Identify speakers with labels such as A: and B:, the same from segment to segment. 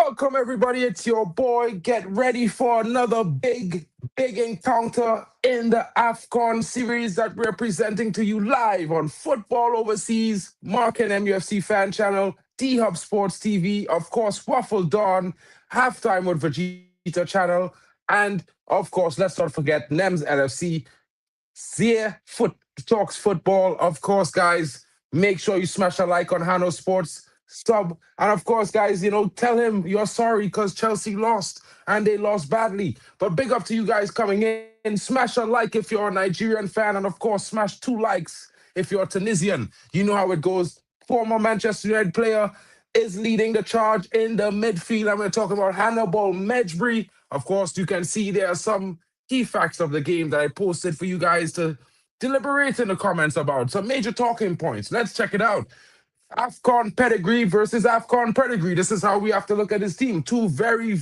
A: Welcome, everybody. It's your boy. Get ready for another big encounter in the AFCON series that we're presenting to you live on Football Overseas, Mark and MUFC Fan Channel, D-Hub Sports TV, of course, Waffle Dawn, Halftime with Vegeta Channel, and, of course, let's not forget NEMS LFC, Zia Talks Football. Of course, guys, make sure you smash a like on Hanno Sports sub. And of course, guys, tell him you're sorry because Chelsea lost and they lost badly. But big up to you guys coming in. Smash a like if you're a Nigerian fan. And of course, smash 2 likes if you're a Tunisian. You know how it goes. Former Manchester United player is leading the charge in the midfield. And we're talking about Hannibal Mejbri. Of course, you can see there are some key facts of the game that I posted for you guys to deliberate in the comments about. Some major talking points. Let's check it out. AFCON Pedigree versus AFCON Pedigree. This is how we have to look at this team. Two very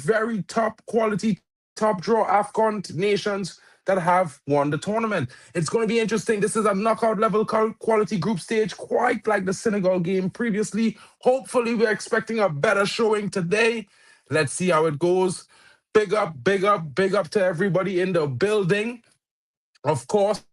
A: top quality, top draw AFCON nations that have won the tournament. It's going to be interesting. This is a knockout level quality group stage, quite like the Senegal game previously. Hopefully, we're expecting a better showing today. Let's see how it goes. Big up to everybody in the building. Of course,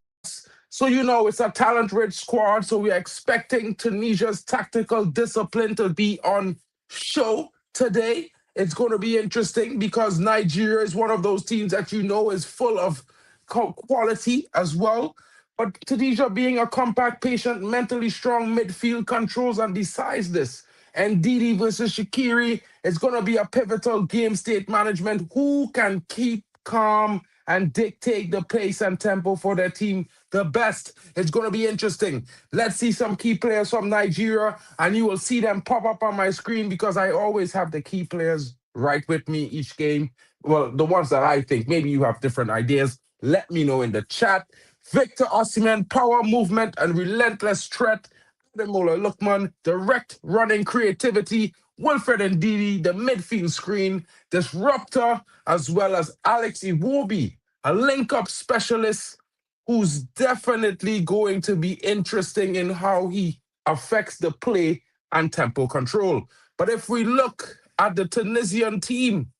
A: so it's a talent-rich squad, so we're expecting Tunisia's tactical discipline to be on show today. It's going to be interesting because Nigeria is one of those teams that is full of quality as well. But Tunisia being a compact, patient, mentally strong midfield controls and decides this. And Didi versus Shaqiri is going to be a pivotal game state management. Who can keep calm and dictate the pace and tempo for their team the best? It's going to be interesting. Let's see some key players from Nigeria, and you will see them pop up on my screen because I always have the key players right with me each game. Well, the ones that I think. Maybe you have different ideas. Let me know in the chat. Victor Osimhen, power, movement, and relentless threat. Ademola Lookman, direct running creativity. Wilfred Ndidi, the midfield screen. Disruptor, as well as Alex Iwobi, a link-up specialist who's definitely going to be interesting in how he affects the play and tempo control. But if we look at the Tunisian team,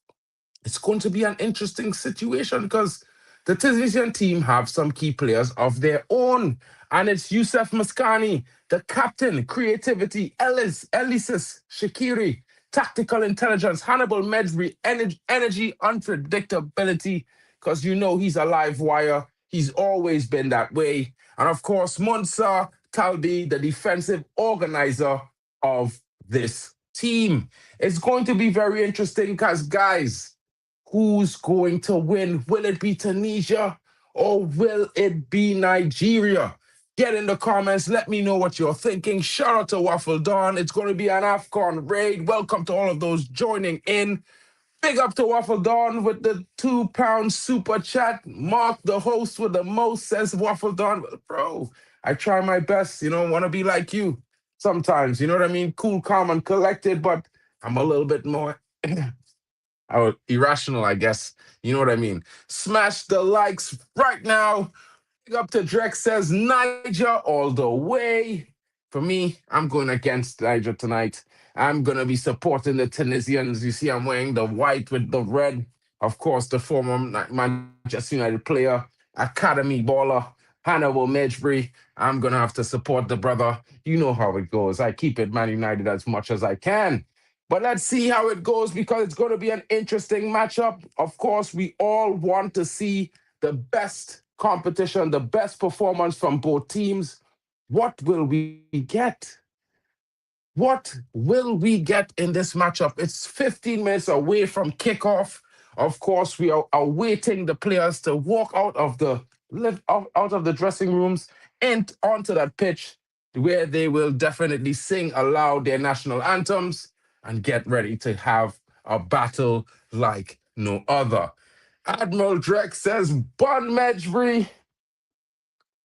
A: it's going to be an interesting situation because the Tunisian team have some key players of their own. And it's Youssef Maskani, the captain, creativity, Elisis Shaqiri, tactical intelligence, Hannibal Mejbri, energy, unpredictability, because he's a live wire. He's always been that way. And of course, Monsa Talbi, the defensive organizer of this team. It's going to be very interesting because, guys, who's going to win? Will it be Tunisia or will it be Nigeria? Get in the comments. Let me know what you're thinking. Shout out to Waffle Dawn. It's going to be an AFCON raid. Welcome to all of those joining in. Big up to Waffle Dawn with the £2 super chat. Mark, the host with the most, says Waffle Dawn. Bro, I try my best. Want to be like you sometimes. You know what I mean? Cool, calm, and collected, but I'm a little bit more irrational, I guess. You know what I mean? Smash the likes right now. Big up to Drex, says Niger all the way. For me, I'm going against Niger tonight. I'm going to be supporting the Tunisians. You see, I'm wearing the white with the red. Of course, the former Manchester United player, academy baller, Hannibal Mejbri. I'm going to have to support the brother. You know how it goes. I keep it Man United as much as I can. But let's see how it goes because it's going to be an interesting matchup. Of course, we all want to see the best competition, the best performance from both teams. What will we get? What will we get in this matchup? It's 15 minutes away from kickoff. Of course, we are awaiting the players to walk out of the dressing rooms and onto that pitch where they will definitely sing aloud their national anthems and get ready to have a battle like no other. Admiral Drex says, Bon Mejbri,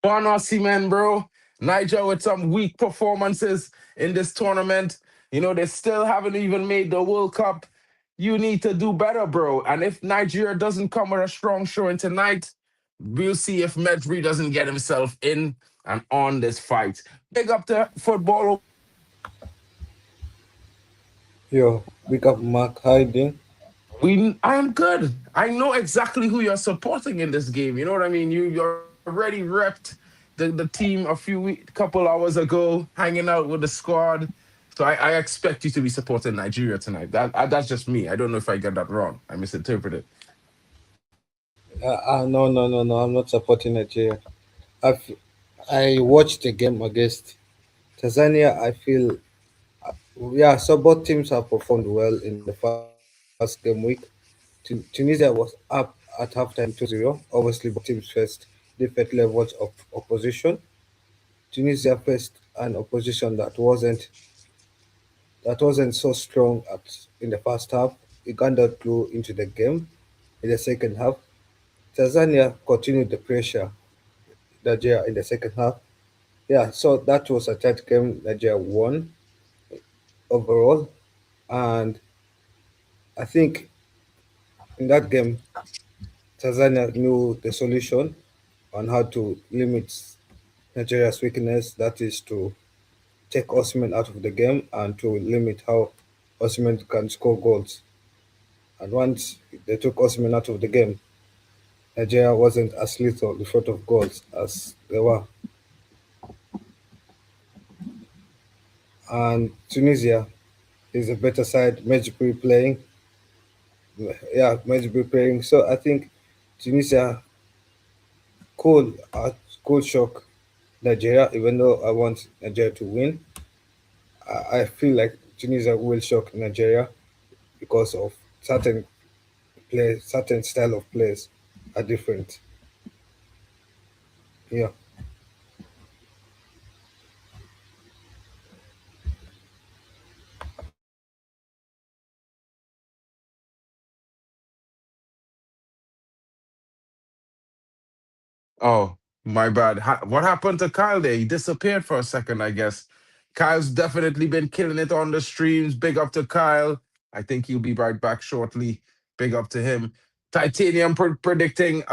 A: Bon Osimhen, bro. Niger with some weak performances in this tournament. They still haven't even made the World Cup. You need to do better, bro. And if Nigeria doesn't come with a strong showing tonight, we'll see if Mejbri doesn't get himself in and on this fight. Big up to football
B: Yo, big up Mark Hiding.
A: I'm good. I know exactly who you're supporting in this game. You know what I mean? You already repped the team a couple hours ago, hanging out with the squad. So I expect you to be supporting Nigeria tonight. That's just me. I don't know if I got that wrong. I misinterpreted.
B: No, no, no, no. I'm not supporting Nigeria. I've, I watched the game against Tanzania. I feel, yeah, so both teams have performed well in the first game week. Tunisia was up at halftime 2-0. Obviously, both teams faced different levels of opposition. Tunisia faced an opposition that wasn't so strong in the first half. Uganda grew into the game in the second half. Tanzania continued the pressure Nigeria in the second half. Yeah, so that was a tight game. Nigeria won overall, and I think in that game, Tanzania knew the solution on how to limit Nigeria's weakness. That is to take Osimhen out of the game and to limit how Osimhen can score goals. And once they took Osimhen out of the game, Nigeria wasn't as lethal in front of goals as they were. And Tunisia is a better side, Mejbri playing. Yeah, Mejbri playing. So I think Tunisia could, could shock Nigeria, even though I want Nigeria to win. I feel like Tunisia will shock Nigeria because of certain style of plays are different. Yeah.
A: Oh, my bad. What happened to Kyle there? He disappeared for a second, I guess. Kyle's definitely been killing it on the streams. Big up to Kyle. I think he'll be right back shortly. Big up to him. Titanium predicting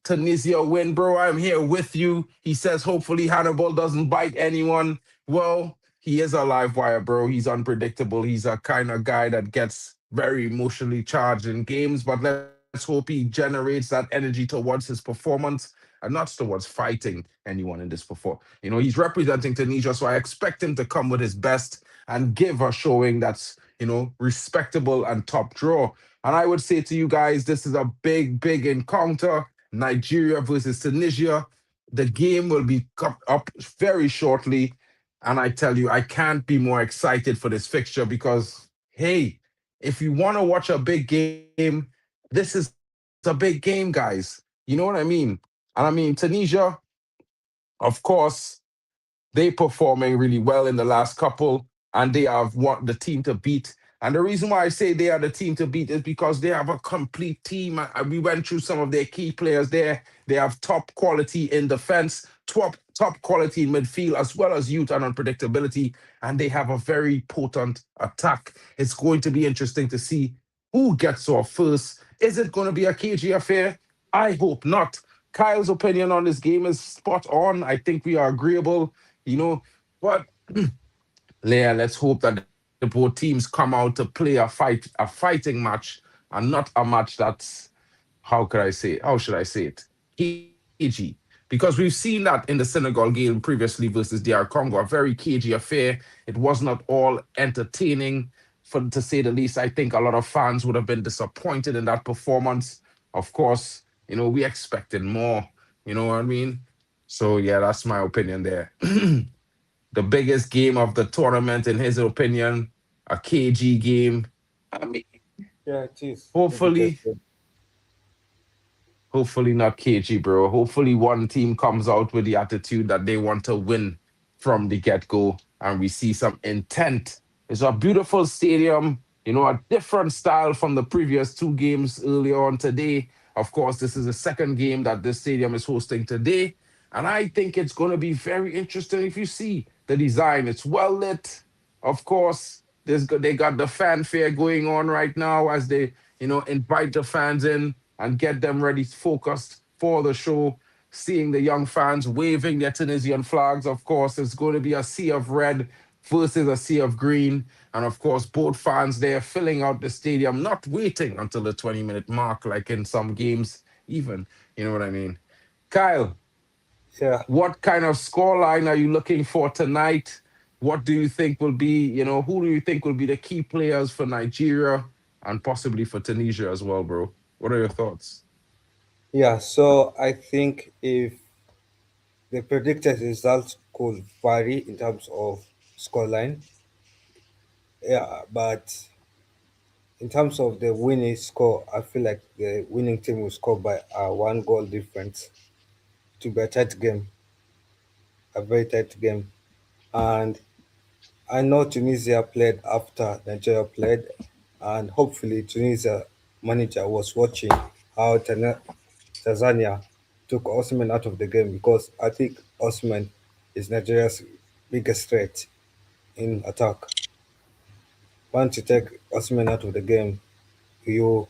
A: Tunisia win, bro. I'm here with you. He says hopefully Hannibal doesn't bite anyone. Well, he is a live wire, bro. He's unpredictable. He's a kind of guy that gets very emotionally charged in games, but let's hope he generates that energy towards his performance and not towards fighting anyone in this before. He's representing Tunisia, so I expect him to come with his best and give a showing that's, respectable and top draw. And I would say to you guys, this is a big, big encounter. Nigeria versus Tunisia. The game will be up very shortly. And I tell you, I can't be more excited for this fixture because, hey, if you want to watch a big game, this is a big game, guys. You know what I mean? And I mean, Tunisia, of course, they performing really well in the last couple, and they have the team to beat. And the reason why I say they are the team to beat is because they have a complete team. We went through some of their key players there. They have top quality in defense, top quality in midfield, as well as youth and unpredictability. And they have a very potent attack. It's going to be interesting to see who gets off first. Is it going to be a KG affair? I hope not. Kyle's opinion on this game is spot on. I think we are agreeable, but Leah, let's hope that the both teams come out to play a fighting match, and not a match that's, how could I say it? How should I say it? Cagey. Because we've seen that in the Senegal game previously versus DR Congo, a very cagey affair. It was not all entertaining, to say the least. I think a lot of fans would have been disappointed in that performance. Of course, we expected more. You know what I mean? So yeah, that's my opinion there. The biggest game of the tournament, in his opinion, a KG game. I mean,
B: Yeah, it is the biggest
A: hopefully,
B: game.
A: hopefully not KG, bro. Hopefully, one team comes out with the attitude that they want to win from the get go, and we see some intent. It's a beautiful stadium, a different style from the previous two games earlier on today. Of course, this is the second game that this stadium is hosting today. And I think it's going to be very interesting if you see the design. It's well lit. Of course, they got the fanfare going on right now as they, invite the fans in and get them ready, focused for the show. Seeing the young fans waving their Tunisian flags, of course, it's going to be a sea of red versus a sea of green. And of course, both fans there filling out the stadium, not waiting until the 20-minute mark, like in some games, even. You know what I mean? Kyle,
B: Yeah,
A: what kind of scoreline are you looking for tonight? What do you think will be, who do you think will be the key players for Nigeria and possibly for Tunisia as well, bro? What are your thoughts?
B: yeah. So I think if the predicted results could vary in terms of scoreline, yeah, but in terms of the winning score, I feel like the winning team will score by a one goal difference to be a tight game, a very tight game. And I know Tunisia played after Nigeria played, and hopefully Tunisia manager was watching how Tanzania took Osman out of the game because I think Osman is Nigeria's biggest threat in attack. Once you take Osman out of the game, you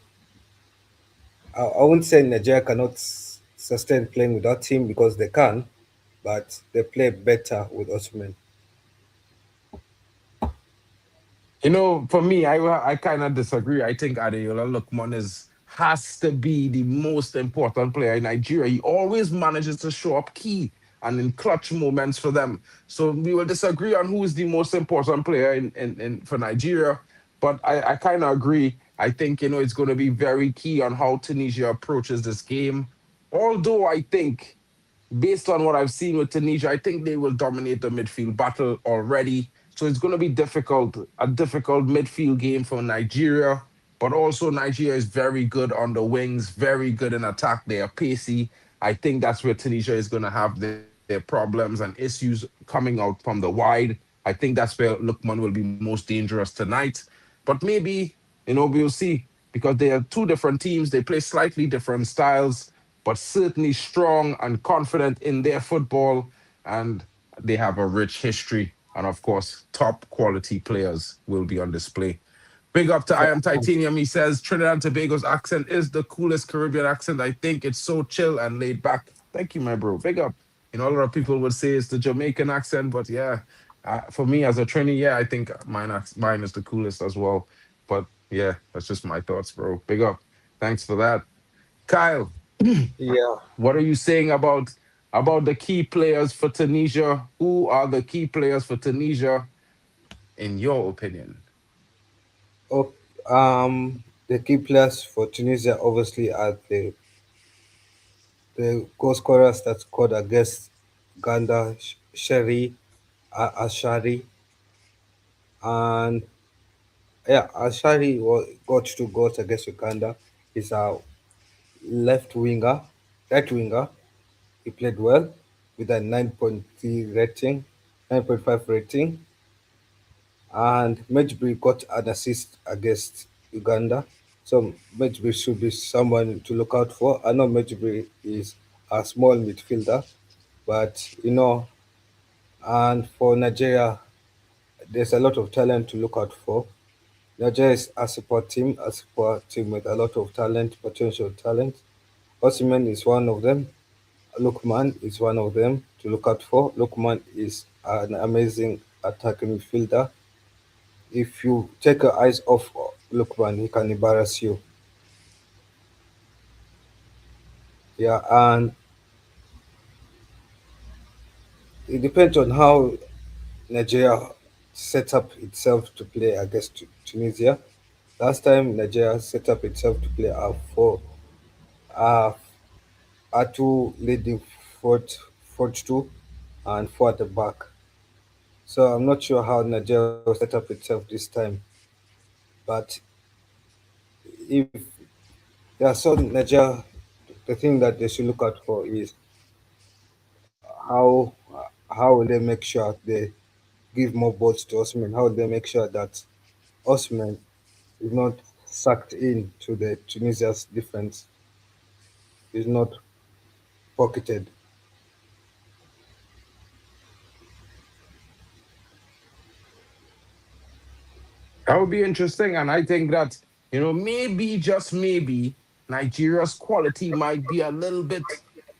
B: I wouldn't say Nigeria cannot sustain playing without him because they can, but they play better with Osman.
A: For me, I kind of disagree. I think Adeola Lookman has to be the most important player in Nigeria. He always manages to show up key and in clutch moments for them. So we will disagree on who is the most important player in for Nigeria. But I kind of agree. I think, it's going to be very key on how Tunisia approaches this game. Although I think based on what I've seen with Tunisia, I think they will dominate the midfield battle already. So it's going to be a difficult midfield game for Nigeria. But also, Nigeria is very good on the wings, very good in attack. They are pacey. I think that's where Tunisia is going to have their problems and issues coming out from the wide. I think that's where Lookman will be most dangerous tonight. But maybe, we'll see because they are two different teams. They play slightly different styles, but certainly strong and confident in their football. And they have a rich history. And of course, top quality players will be on display. Big up to I Am Titanium. He says Trinidad and Tobago's accent is the coolest Caribbean accent. I think it's so chill and laid back. Thank you, my bro. Big up. A lot of people would say it's the Jamaican accent, but yeah, for me as a Trini, yeah, I think mine is the coolest as well. But yeah, that's just my thoughts, bro. Big up. Thanks for that. Kyle,
B: Yeah.
A: what are you saying about the key players for Tunisia? Who are the key players for Tunisia in your opinion?
B: Oh, the key players for Tunisia obviously are the goal scorers that scored against Uganda, Sherry, Ashari, and yeah, Ashari got two goals against Uganda. He's a left winger, right winger. He played well with a 9.3 rating, 9.5 rating, and Medjugorje got an assist against Uganda. So Medjugorje should be someone to look out for. I know Medjugorje is a small midfielder, but and for Nigeria, there's a lot of talent to look out for. Nigeria is a support team with a lot of talent, potential talent. Osimhen is one of them. Lukman is one of them to look out for. Lukman is an amazing attacking midfielder. If you take your eyes off Lukman, he can embarrass you. Yeah, and it depends on how Nigeria set up itself to play against Tunisia. Last time Nigeria set up itself to play uh, a two leading fourth two and four at the back. So I'm not sure how Nigeria will set up itself this time. But if there are some Nigeria, the thing that they should look out for is how how will they make sure they give more balls to Osman? How will they make sure that Osman is not sucked in to the Tunisia's defense, is not pocketed?
A: That would be interesting. And I think that, maybe, just maybe, Nigeria's quality might be a little bit.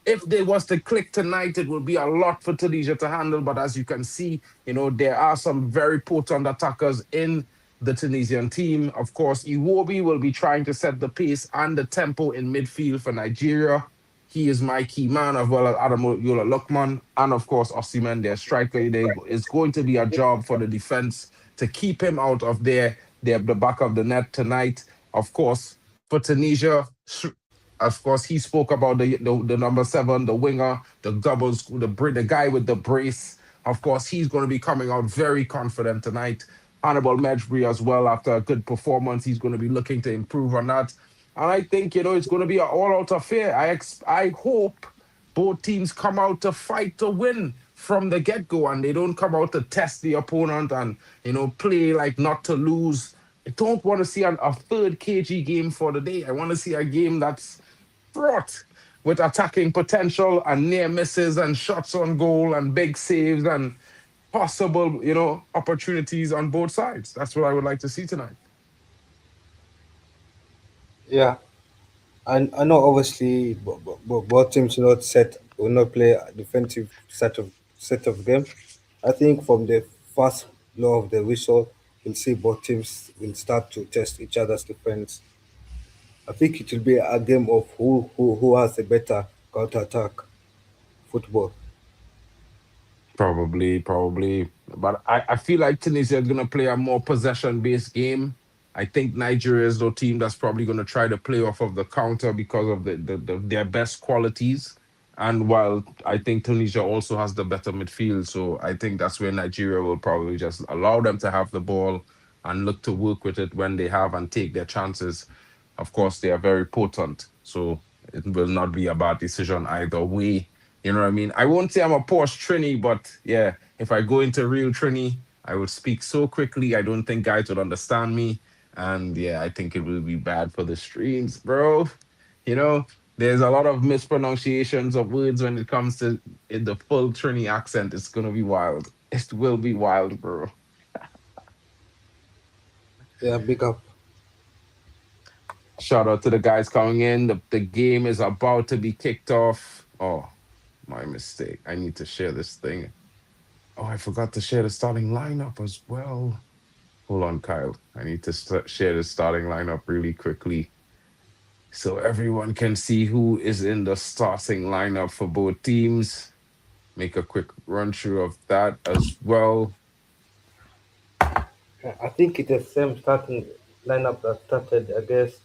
A: If they was to click tonight, it would be a lot for Tunisia to handle. But as you can see, there are some very potent attackers in. the Tunisian team. Of course, Iwobi will be trying to set the pace and the tempo in midfield for Nigeria. He is my key man, as well as Admiral Lukman, and of course, Osimhen, their striker. It's going to be a job for the defense to keep him out of the back of the net tonight. Of course, for Tunisia, of course, he spoke about the number seven, the winger, the doubles, the guy with the brace. Of course, he's going to be coming out very confident tonight. Hannibal Mejbri as well, after a good performance, he's going to be looking to improve on that. And I think, it's going to be an all-out affair. I hope both teams come out to fight to win from the get-go, and they don't come out to test the opponent and, play like not to lose. I don't want to see a third KG game for the day. I want to see a game that's fraught with attacking potential and near misses and shots on goal and big saves and possible, opportunities on both sides. That's what I would like to see tonight.
B: Yeah, and I know obviously both teams will not play a defensive set of game. I think from the first blow of the whistle, we'll see both teams will start to test each other's defense. I think it will be a game of who has a better counter attack football.
A: Probably. But I feel like Tunisia is going to play a more possession based game. I think Nigeria is the team that's probably going to try to play off of the counter because of their best qualities. And while I think Tunisia also has the better midfield, so I think that's where Nigeria will probably just allow them to have the ball and look to work with it when they have and take their chances. Of course, they are very potent, so it will not be a bad decision either way. You know what I mean? I won't say I'm a Porsche Trini, but yeah, if I go into real Trini, I would speak so quickly. I don't think guys would understand me. And yeah, I think it will be bad for the streams, bro. You know, there's a lot of mispronunciations of words when it comes to in the full Trini accent. It's gonna be wild. It will be wild, bro.
B: Yeah, big up.
A: Shout out to the guys coming in. The game is about to be kicked off. Oh, my mistake. I need to share this thing. Oh, I forgot to share the starting lineup as well. Hold on, Kyle. I need to share the starting lineup really quickly so everyone can see who is in the starting lineup for both teams. Make a quick run through of that as well.
B: I think it's the same starting lineup that started against.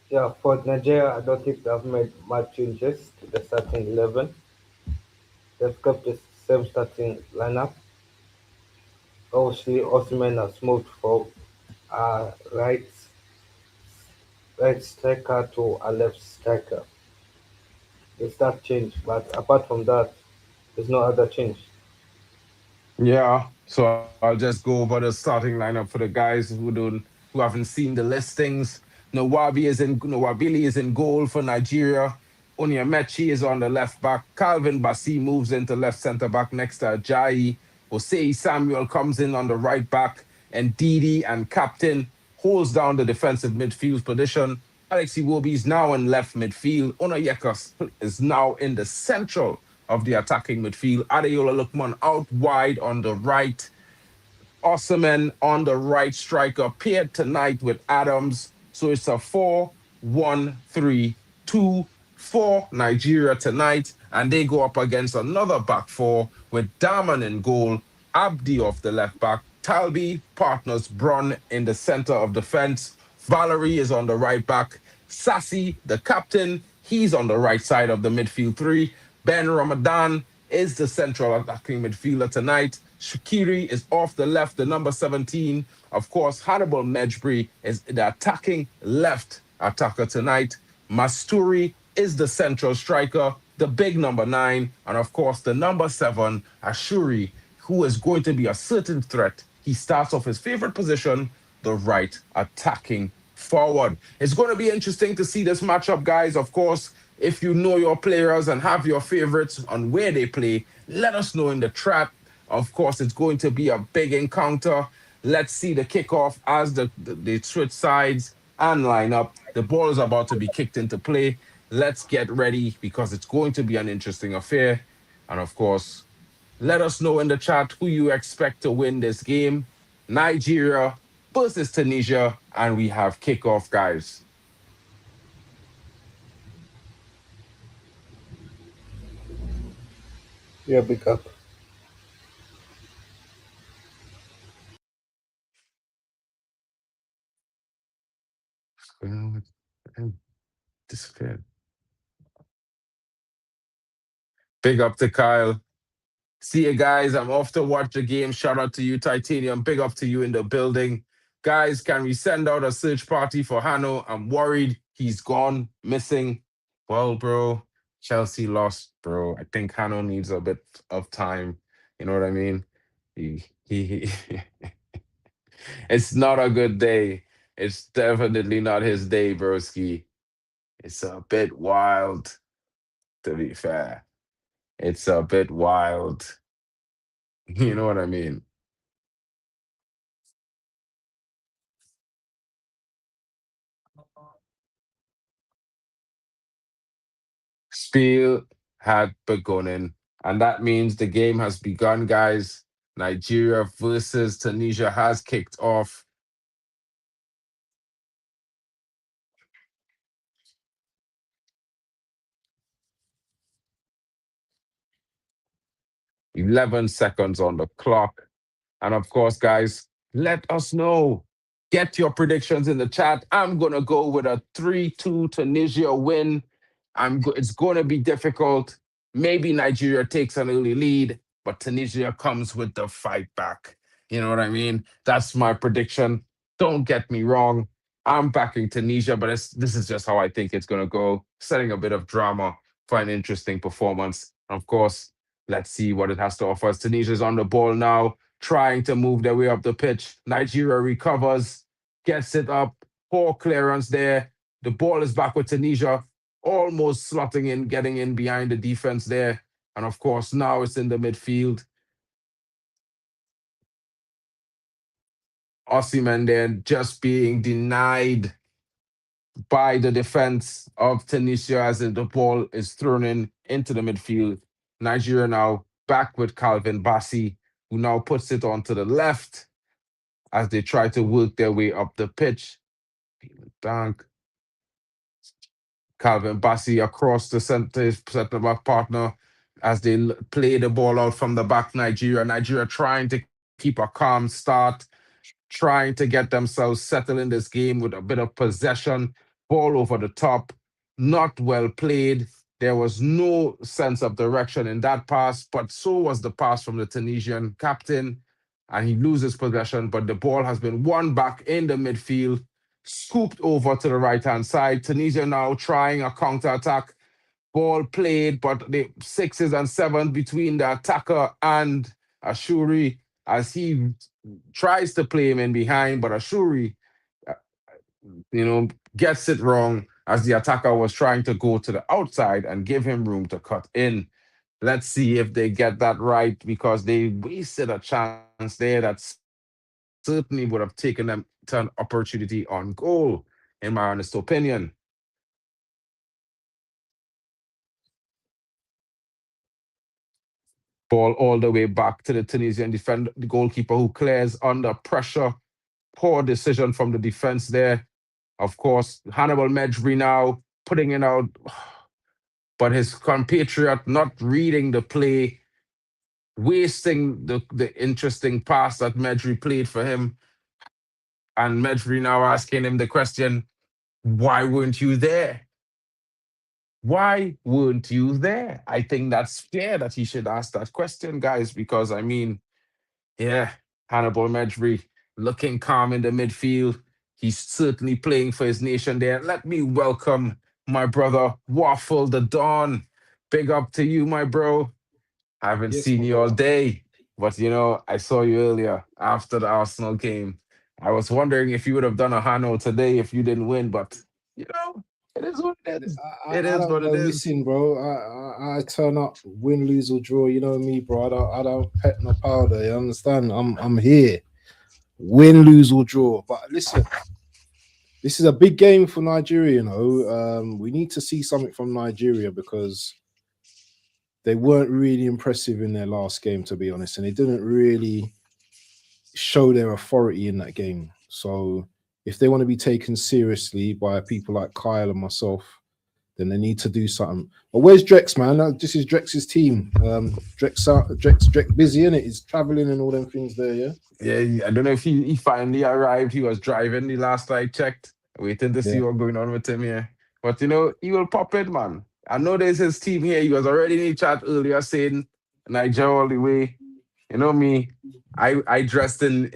B: Yeah, for Nigeria, I don't think they've made much changes to the starting 11. They've kept the same starting lineup. Obviously, Osimhen has moved from a right striker to a left striker. It's that change, but apart from that, there's no other change.
A: Yeah, so I'll just go over the starting lineup for the guys who haven't seen the listings. Nwabili is in goal for Nigeria. Onyemaechi is on the left back. Calvin Bassi moves into left centre back next to Ajayi. Osei Samuel comes in on the right back, and Didi and Captain holds down the defensive midfield position. Alex Iwobi is now in left midfield. Onayeka is now in the central of the attacking midfield. Adeyola Lukman out wide on the right. Osimhen on the right striker paired tonight with Adams. So it's a 4-1-3-2 for Nigeria tonight. And they go up against another back four with Daman in goal, Abdi off the left back, Talbi partners Bron in the center of defense. Valerie is on the right back. Sassy, the captain, he's on the right side of the midfield three. Ben Ramadan is the central attacking midfielder tonight. Shakiri is off the left, the number 17. Of course, Hannibal Mejbri is the attacking left attacker tonight. Masturi is the central striker, the big number 9. And of course, the number 7, Ashuri, who is going to be a certain threat. He starts off his favorite position, the right attacking forward. It's going to be interesting to see this matchup, guys. Of course, if you know your players and have your favorites on where they play, let us know in the chat. Of course, it's going to be a big encounter. Let's see the kickoff as they switch sides and line up. The ball is about to be kicked into play. Let's get ready because it's going to be an interesting affair. And of course, let us know in the chat who you expect to win this game. Nigeria versus Tunisia, and we have kickoff, guys.
B: Yeah, big up.
A: Disappeared. Big up to Kyle. See you guys. I'm off to watch the game. Shout out to you, Titanium. Big up to you in the building. Guys, can we send out a search party for Hanno? I'm worried he's gone, missing. Well, bro, Chelsea lost, bro. I think Hanno needs a bit of time. You know what I mean? He it's not a good day. It's definitely not his day, broski. It's a bit wild, to be fair. It's a bit wild. You know what I mean? Spiel had begonnen, and that means the game has begun, guys. Nigeria versus Tunisia has kicked off. 11 seconds on the clock. And of course, guys, let us know. Get your predictions in the chat. I'm going to go with a 3-2 Tunisia win. It's going to be difficult. Maybe Nigeria takes an early lead, but Tunisia comes with the fight back. You know what I mean? That's my prediction. Don't get me wrong. I'm backing Tunisia, but this is just how I think it's going to go. Setting a bit of drama for an interesting performance. Of course, let's see what it has to offer. Tunisia's on the ball now, trying to move their way up the pitch. Nigeria recovers, gets it up. Poor clearance there. The ball is back with Tunisia, almost slotting in, getting in behind the defense there. And of course, now it's in the midfield. Osimhen then just being denied by the defense of Tunisia as the ball is thrown into the midfield. Nigeria now back with Calvin Bassey, who now puts it onto the left as they try to work their way up the pitch. Dank. Calvin Bassey across the center back partner as they play the ball out from the back. Nigeria trying to keep a calm start, trying to get themselves settled in this game with a bit of possession, ball over the top, not well played. There was no sense of direction in that pass, but so was the pass from the Tunisian captain, and he loses possession. But the ball has been won back in the midfield, scooped over to the right hand side. Tunisia now trying a counter attack. Ball played, but the sixes and sevens between the attacker and Ashuri as he tries to play him in behind, but Ashuri, uh, gets it wrong as the attacker was trying to go to the outside and give him room to cut in. Let's see if they get that right because they wasted a chance there that certainly would have taken them to an opportunity on goal, in my honest opinion. Ball all the way back to the Tunisian defender, the goalkeeper who clears under pressure. Poor decision from the defense there. Of course, Hannibal Medjri now putting it out, but his compatriot not reading the play, wasting the interesting pass that Medjri played for him. And Medjri now asking him the question, why weren't you there? Why weren't you there? I think that's fair that he should ask that question, guys, because I mean, yeah, Hannibal Medjri looking calm in the midfield. He's certainly playing for his nation there. Let me welcome my brother, Waffle the Dawn. Big up to you, my bro. I haven't
B: Yes,
A: seen
B: my
A: you all
B: brother.
A: day, but I saw you earlier after the Arsenal game. I was wondering if you would have done a Hanno today if you didn't win, but you know, it is what it is. It
B: I
A: is
B: don't
A: what it
B: go
A: is.
B: missing, bro. I turn up, win, lose or draw. You know me, bro. I don't pet no powder. You understand? I'm here. Win, lose or draw. But listen, this is a big game for Nigeria. You know, we need to see something from Nigeria because they weren't really impressive in their last game, to be honest, and they didn't really
C: show their authority in that game. So if they want to be taken seriously by people like Kyle and myself, then they need to do something. But where's Drex, man? This is Drex's team. Drex busy, innit? He's traveling and all them things there, yeah?
A: Yeah, I don't know if he finally arrived. He was driving the last I checked, waiting to see what's going on with him here. But, you know, he will pop in, man. I know there's his team here. He was already in the chat earlier saying, Niger all the way. You know me, I dressed in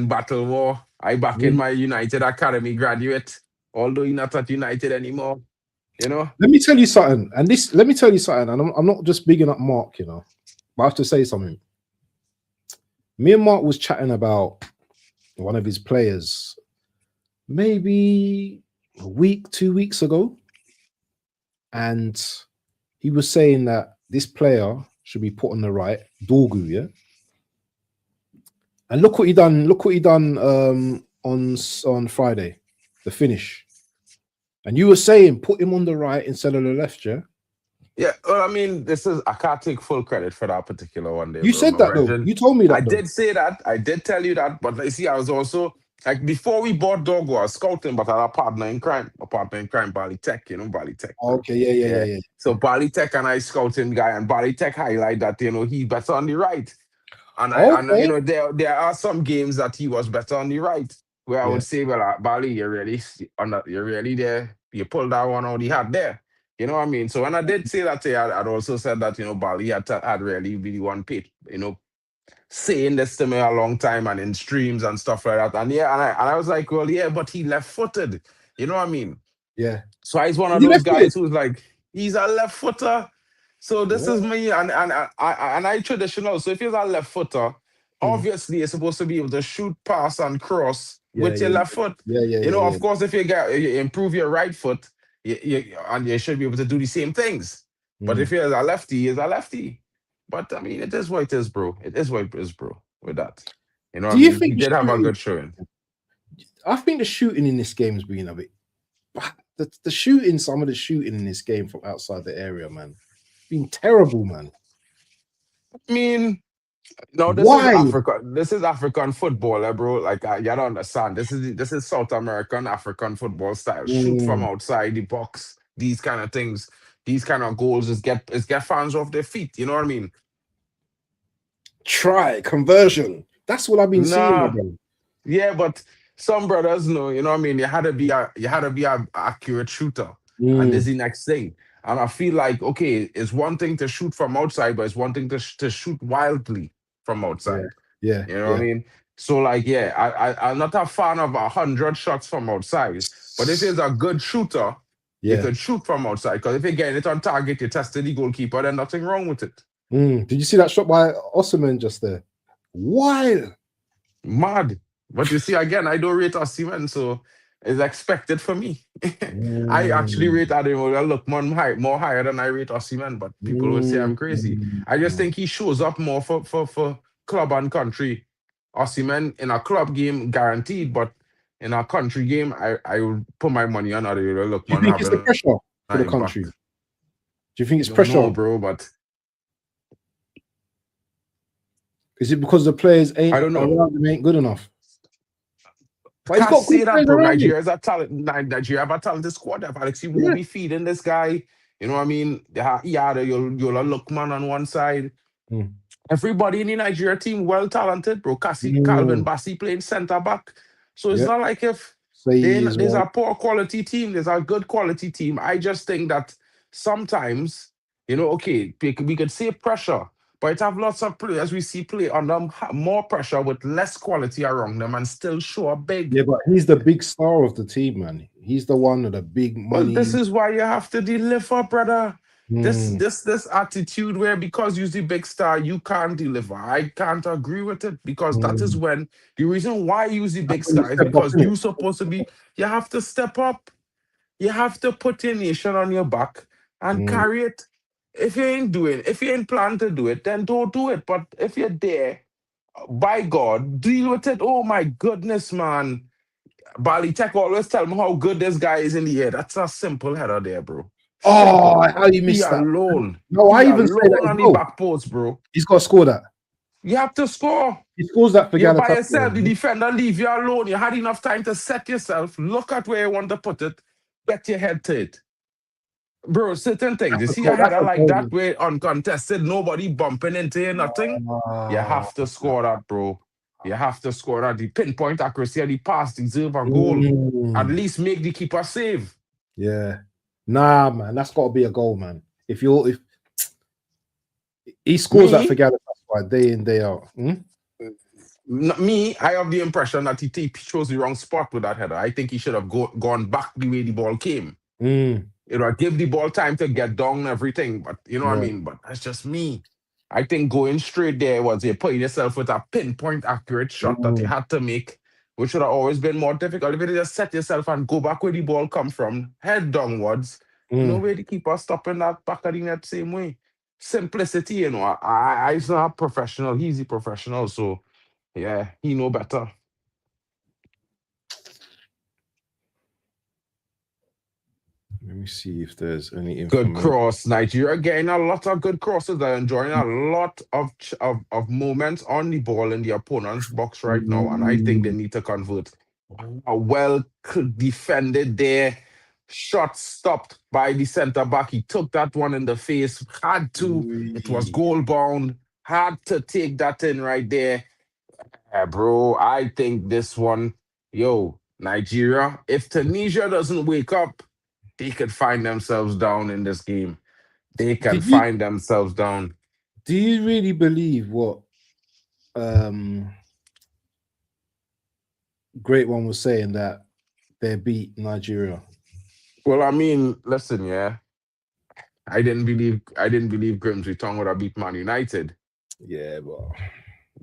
A: battle war. I back in my United Academy graduate, although you're not at United anymore. You know.
C: Let me tell you something, and I'm not just bigging up Mark, you know, but I have to say something. Me and Mark was chatting about one of his players, maybe a week, 2 weeks ago, and he was saying that this player should be put on the right, Dorgu, yeah. And look what he done. Look what he done on Friday, the finish. And you were saying put him on the right instead of the left, yeah.
A: Yeah, well, I mean, I can't take full credit for that particular one day.
C: You said that though. You told me that.
A: I did say that. I did tell you that. But you see, I was also like before we bought Dorgu, I was scouting, but I had a partner in crime, Bally Tech, you know, Bally Tech.
C: Okay, yeah.
A: So Bally Tech and I scouting guy, and Bally Tech highlight that, you know, he's better on the right. And you know, there are some games that he was better on the right, where I would say, well, Bally, you're really there. You pulled that one out he had there. You know what I mean? So when I did say that, I'd also said that, you know, Bally had really one pit, you know, saying this to me a long time and in streams and stuff like that. And I was like, well, yeah, but he left-footed. You know what I mean?
C: Yeah.
A: So he's one of those guys who's like, he's a left-footer. So this is me, and I traditional. So if you're a left-footer, obviously you're supposed to be able to shoot, pass, and cross with your left foot. You know, of course, if you improve your right foot, you should be able to do the same things. But if you're a lefty, he's a lefty. But I mean, it is what it is, bro. It is what it is, bro. With that, you know, he did have a good showing.
C: I think the shooting in this game has been a bit. Some of the shooting in this game from outside the area, man, been terrible, man.
A: I mean, no, this is Africa. This is African football, bro. Like you don't understand. This is South American African football style. Shoot from outside the box. These kind of things. These kind of goals is get fans off their feet. You know what I mean?
C: Try conversion. That's what I've been seeing, bro.
A: Yeah, but some brothers know. You know what I mean? You had to be a accurate shooter, and this is the next thing. And I feel like, okay, it's one thing to shoot from outside, but it's one thing to shoot wildly from outside.
C: Yeah.
A: You know what I mean? So like, I'm not a fan of 100 shots from outside, but if he's a good shooter, you could shoot from outside. Because if you're getting it on target, you tested the goalkeeper, then nothing wrong with it.
C: Did you see that shot by Osimhen just there? Wild.
A: Mad. But you see, again, I don't rate Osimhen, so it's expected for me. I actually rate Admiral look more higher than I rate Osimhen, but people will say I'm crazy. I just think he shows up more for club and country. Osimhen in a club game guaranteed, but in a country game, I would put my money on Admiral look.
C: Do you think it's the pressure for the country? Do you think it's pressure?
A: No, bro, but
C: is it because the players ain't good enough?
A: I can't say that, bro. Nigeria's a talent. Nigeria have a talented squad. If Alex will be feeding this guy, you know what I mean? You'll look man on one side. Everybody in the Nigeria team well talented, bro. Calvin Bassey playing centre back. So it's not like if there's a poor quality team, there's a good quality team. I just think that sometimes, you know, okay, we could say pressure, but it have lots of players we see play under more pressure with less quality around them and still show up big.
C: Yeah, but he's the big star of the team, man. He's the one with the big money.
A: Well, this is why you have to deliver, brother. This attitude where because you're the big star, you can't deliver. I can't agree with it because that is when the reason why you're the big star is because you're supposed to be, you have to step up. You have to put your nation on your back and carry it. If you ain't plan to do it, then don't do it. But if you're there, by God, deal with it. Oh my goodness, man. Bally Tech always tell me how good this guy is in the air. That's a simple header there, bro.
C: Oh, how you missed that?
A: Alone.
C: No, I even say that
A: on the back post, bro.
C: He's got to score that.
A: You have to score.
C: He scores that for
A: You're by
C: Galatasaray.
A: yourself. The defender leave you alone. You had enough time to set yourself. Look at where you want to put it. Get your head to it. Bro, certain things. You see a
C: That's
A: header
C: a
A: like
C: goal.
A: that where uncontested, nobody bumping into you, nothing. You have to score that, bro. You have to score that. The pinpoint accuracy of the pass deserve a goal. At least make the keeper save.
C: Yeah. Nah, man. That's got to be a goal, man. If he scores that for Galatasaray day in, day out.
A: Me, I have the impression that he chose the wrong spot with that header. I think he should have gone back the way the ball came. Give the ball time to get down and everything. But you know what I mean? But that's just me. I think going straight there was you putting yourself with a pinpoint accurate shot that you had to make, which would have always been more difficult. If you just set yourself and go back where the ball come from, head downwards, no way the keeper stopping that back of the net same way. Simplicity, you know. He's not a professional. He's a professional. So, yeah, he know better.
C: Let me see if there's any information.
A: Good cross. Nigeria getting a lot of good crosses. They're enjoying a lot of moments on the ball in the opponent's box right now. And I think they need to convert. A well defended there. Shot stopped by the centre back. He took that one in the face. Had to. It was goal bound. Had to take that in right there. Yeah, bro, I think this one, Nigeria, if Tunisia doesn't wake up, they could find themselves down in this game. They can find themselves down.
C: Do you really believe what Great One was saying, that they beat Nigeria?
A: Well, I mean, listen, yeah. I didn't believe Grimsby Town would have beat Man United.
C: Yeah,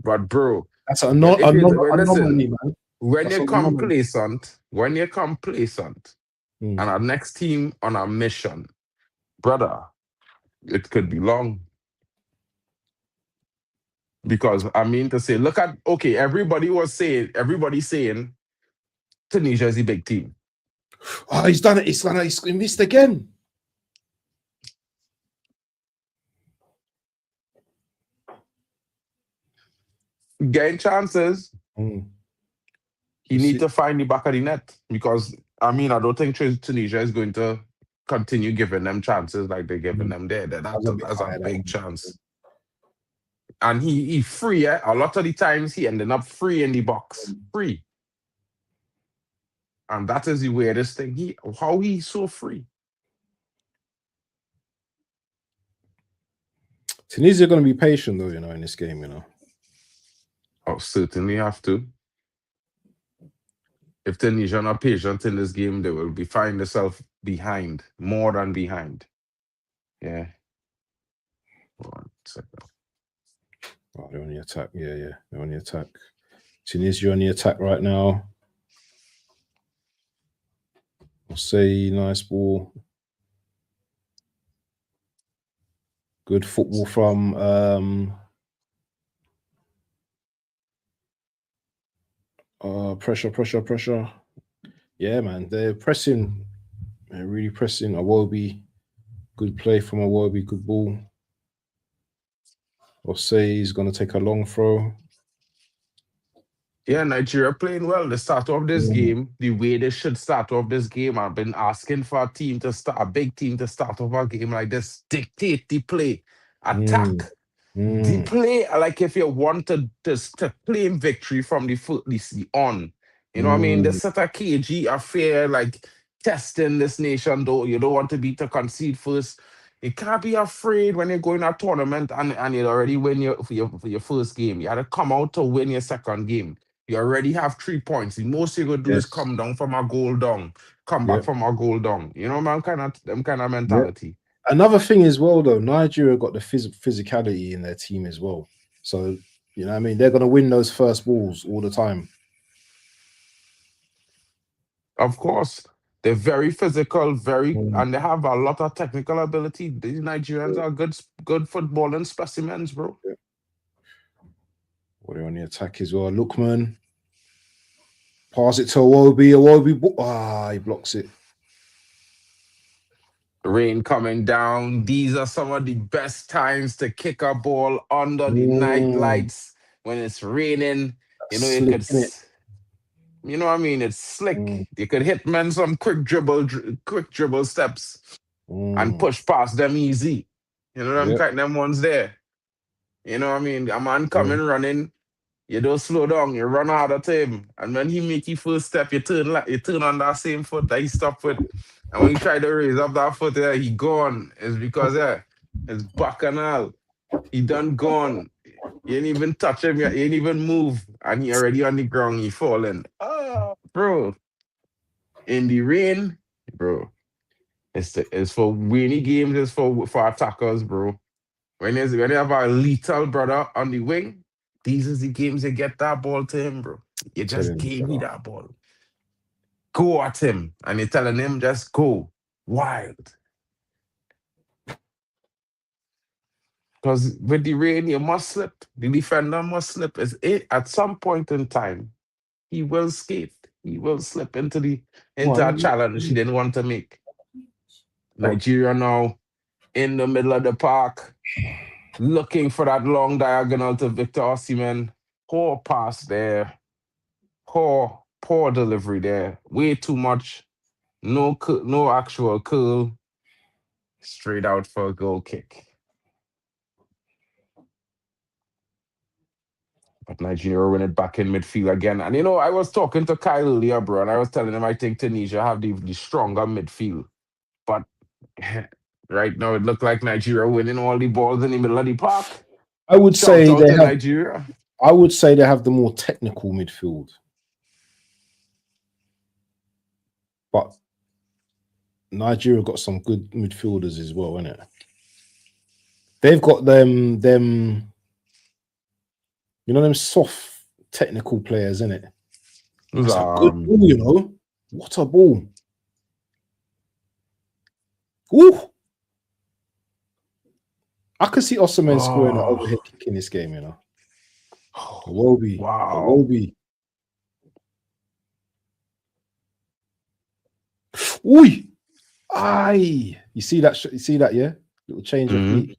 A: but bro,
C: that's anomaly, man.
A: When you complacent, and our next team on our mission, brother, it could be long. Because I mean to say, look at everybody's saying Tunisia is a big team.
C: Oh, he's done it. He's missed again.
A: Getting chances. He needs to find the back of the net, because I mean, I don't think Tunisia is going to continue giving them chances like they're giving them there. That's a big chance. And he free, a lot of the times he ended up free in the box. Free. And that is the weirdest thing. How he's so free.
C: Tunisia are going to be patient though, in this game,
A: Oh, certainly have to. If Tunisia are not patient in this game, they will find themselves behind, more than behind. Yeah. 1 second.
C: Oh, they're on the attack. Yeah, they're on the attack. Tunisia on the attack right now. I'll say nice ball. Good football from pressure. Yeah, man, they're pressing. They're really pressing. Awobi, good play from Awobi, good ball. I'll say he's going to take a long throw.
A: Yeah, Nigeria playing well. The start of this game, the way they should start off this game, I've been asking for a big team to start off a game like this. Dictate the play. Attack the play. Like if you want to claim victory from the on. You know what I mean? This set a KG affair, like testing this nation, though. You don't want to be to concede first. You can't be afraid when you're going to a tournament and you already win for your first game. You had to come out to win your second game. You already have 3 points. The most you're gonna do is come down from a goal down, come back from a goal down. You know, man, kind of mentality.
C: Another thing as well, though, Nigeria got the physicality in their team as well. So, you know what I mean? They're gonna win those first balls all the time.
A: Of course. They're very physical, and they have a lot of technical ability. These Nigerians are good footballing specimens, bro.
C: Yeah. What are on the attack as well? Lookman. Pass it to Awobi. He blocks it.
A: Rain coming down. These are some of the best times to kick a ball under the night lights when it's raining. You know, you
C: Slick,
A: could,
C: innit?
A: you know what I mean? It's slick. You could hit men some quick dribble steps and push past them easy. You know them
C: Yep.
A: kind them ones there. You know what I mean? A man coming running, you don't slow down, you run harder to him. And when he make your first step, you turn on that same foot that he stopped with. And when you try to raise up that foot there, he gone. It's because it's bacchanal. He done gone. You ain't even touch him, you ain't even move. And he already on the ground, he falling. Oh, bro. In the rain, bro. It's for rainy games, it's for attackers, bro. When you have a lethal brother on the wing, these is the games you get that ball to him, bro. You just gave me that ball. Go at him. And you're telling him, just go. Wild. Because with the rain, you must slip. The defender must slip. At some point in time, he will skate. He will slip into a challenge he didn't want to make. Nigeria now in the middle of the park, looking for that long diagonal to Victor Osimhen. Poor pass there. Poor delivery there. Way too much. No actual curl. Straight out for a goal kick. But Nigeria win it back in midfield again. And you know, I was talking to Kyle earlier, bro, and I was telling him I think Tunisia have the stronger midfield. But right now it looked like Nigeria winning all the balls in the middle of the park.
C: I would say
A: they have Nigeria.
C: I would say they have the more technical midfield. But Nigeria got some good midfielders as well, innit? They've got them, you know, them soft technical players, innit? It's a good ball, you know. What a ball. Ooh. I could see Osimhen scoring an overhead kick in this game, you know. It will be.
A: Wow.
C: It will be. Oi! Aye. You see that? You see that? Yeah. Little change of feet.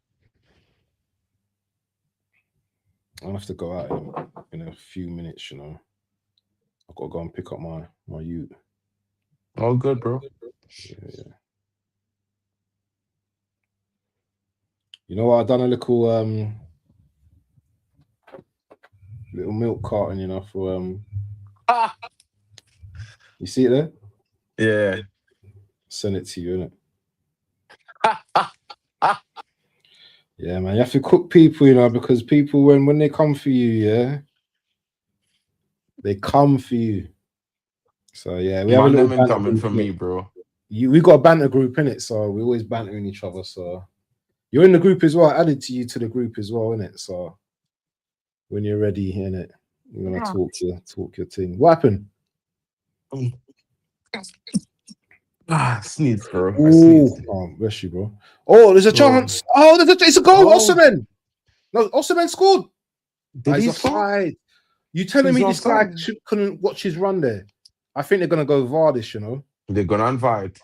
C: I'll have to go out in a few minutes. You know, I've got to go and pick up my ute.
A: All good, bro.
C: Yeah. You know what? I've done a little milk carton. You know, for You see it there?
A: Yeah.
C: Send it to you, innit? Yeah, man. You have to cook people, you know, because people, when they come for you, yeah, they come for you. So yeah, we have a little banter
A: coming for me, bro.
C: We got a banter group in it, so we always bantering each other. So you're in the group as well. I added to you to the group as well, innit? So when you're ready, innit, we're gonna talk your thing. What happened?
A: Sneeze, bro.
C: Oh, bless you, bro. Oh, there's a chance. Oh, it's a goal. Osimhen. No, Osimhen scored.
A: Did he score?
C: You telling me this guy couldn't watch his run there? I think they're gonna go VAR this, you know.
A: They're gonna invite.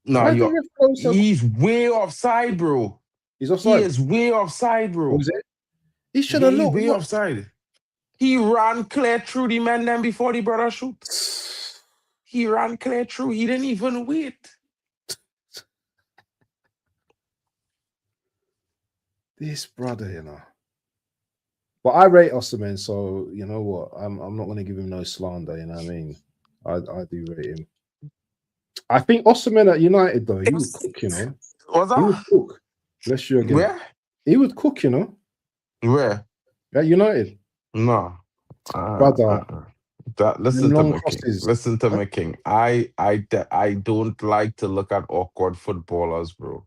A: No, he's way offside, bro.
C: He's offside.
A: He is way offside, bro.
C: Was it? He should have looked.
A: Way offside. He ran clear through the men then before the brother shoot. He ran clear through. He didn't even wait.
C: This brother, you know. But I rate Osimhen, so you know what? I'm not gonna give him no slander, you know what I mean? I do rate him. I think Osimhen at United though, he would cook, you know.
A: What's that?
C: He would cook. Bless you again.
A: Where?
C: He would cook, you know.
A: Where?
C: At United.
A: No.
C: Brother.
A: Listen to me, King. I don't like to look at awkward footballers, bro.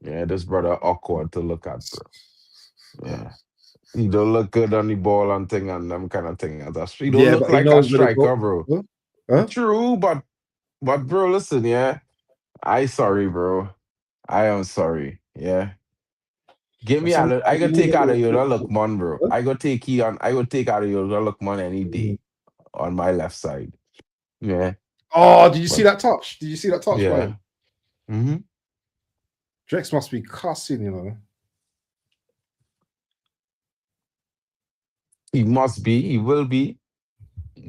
A: Yeah, this brother awkward to look at, bro. Yeah. He don't look good on the ball and thing and them kind of thing. He don't look like a striker, bro.
C: Huh?
A: True, but bro, listen, yeah. Sorry, bro. I am sorry. Yeah. Give me I go take out of you look man, bro. I go take out of you look man any day on my left side. Yeah.
C: Oh, did you see
A: But
C: that touch? Did you see that touch by
A: yeah.
C: him?
A: Mm-hmm.
C: Drex must be cussing, you know.
A: He must be. He will be.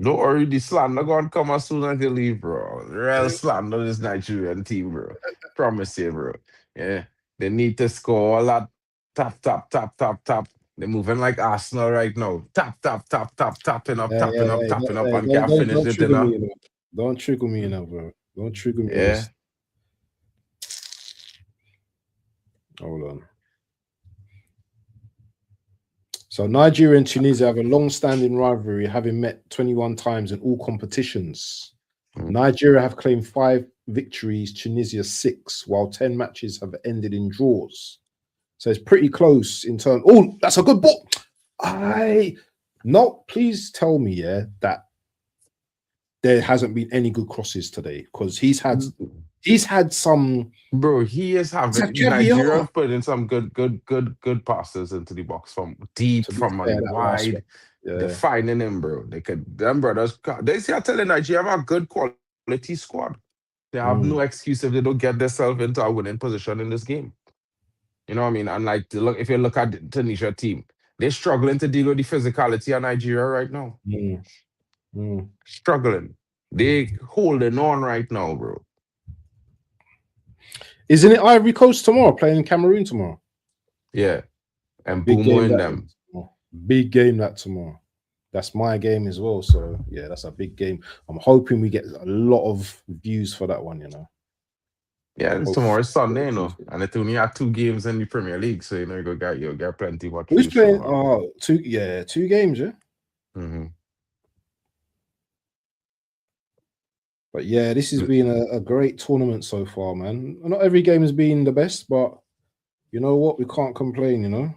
A: Don't worry, the slander gonna come as soon as they leave, bro. The real slander this Nigerian team, bro. Promise you, bro. Yeah. They need to score all that tap, tap, tap, tap, tap. They're moving like Arsenal right now. Tap, tap, tap, tap, tapping up, tapping up, tapping up, and can't finish
C: Don't
A: it, you
C: trigger me,
A: know?
C: you know. Don't trigger me, you know, bro. Don't trigger me in
A: Yeah.
C: this. Hold on. So Nigeria and Tunisia have a long-standing rivalry, having met 21 times in all competitions. Nigeria have claimed 5 victories, Tunisia 6, while 10 matches have ended in draws. So it's pretty close in terms. Oh, that's a good ball. Please tell me, that there hasn't been any good crosses today, because he's had some.
A: Bro, he is having
C: caviar.
A: Nigeria put in some good passes into the box from deep,
C: To be
A: from
C: fair, that last
A: wide.
C: one.
A: They're
C: Yeah.
A: finding him, bro. Them brothers, they see I telling Nigeria have a good quality squad. They have no excuse if they don't get themselves into a winning position in this game. You know what I mean? And like, if you look at the Tunisia team, they're struggling to deal with the physicality of Nigeria right now. Struggling. They holding on right now, bro.
C: Isn't it Ivory Coast tomorrow, playing in Cameroon tomorrow?
A: Yeah. And
C: big
A: Boomo
C: game
A: in
C: that
A: them.
C: Big game that tomorrow. That's my game as well. So yeah, that's a big game. I'm hoping we get a lot of views for that one, you know.
A: Yeah, and tomorrow's Sunday, you know, and it only had 2 games in the Premier League, so you know you'll get plenty what
C: Who's
A: views
C: playing?
A: tomorrow.
C: 2 games, yeah. But yeah, this has been a great tournament so far, man. Not every game has been the best, but you know what? We can't complain, you know.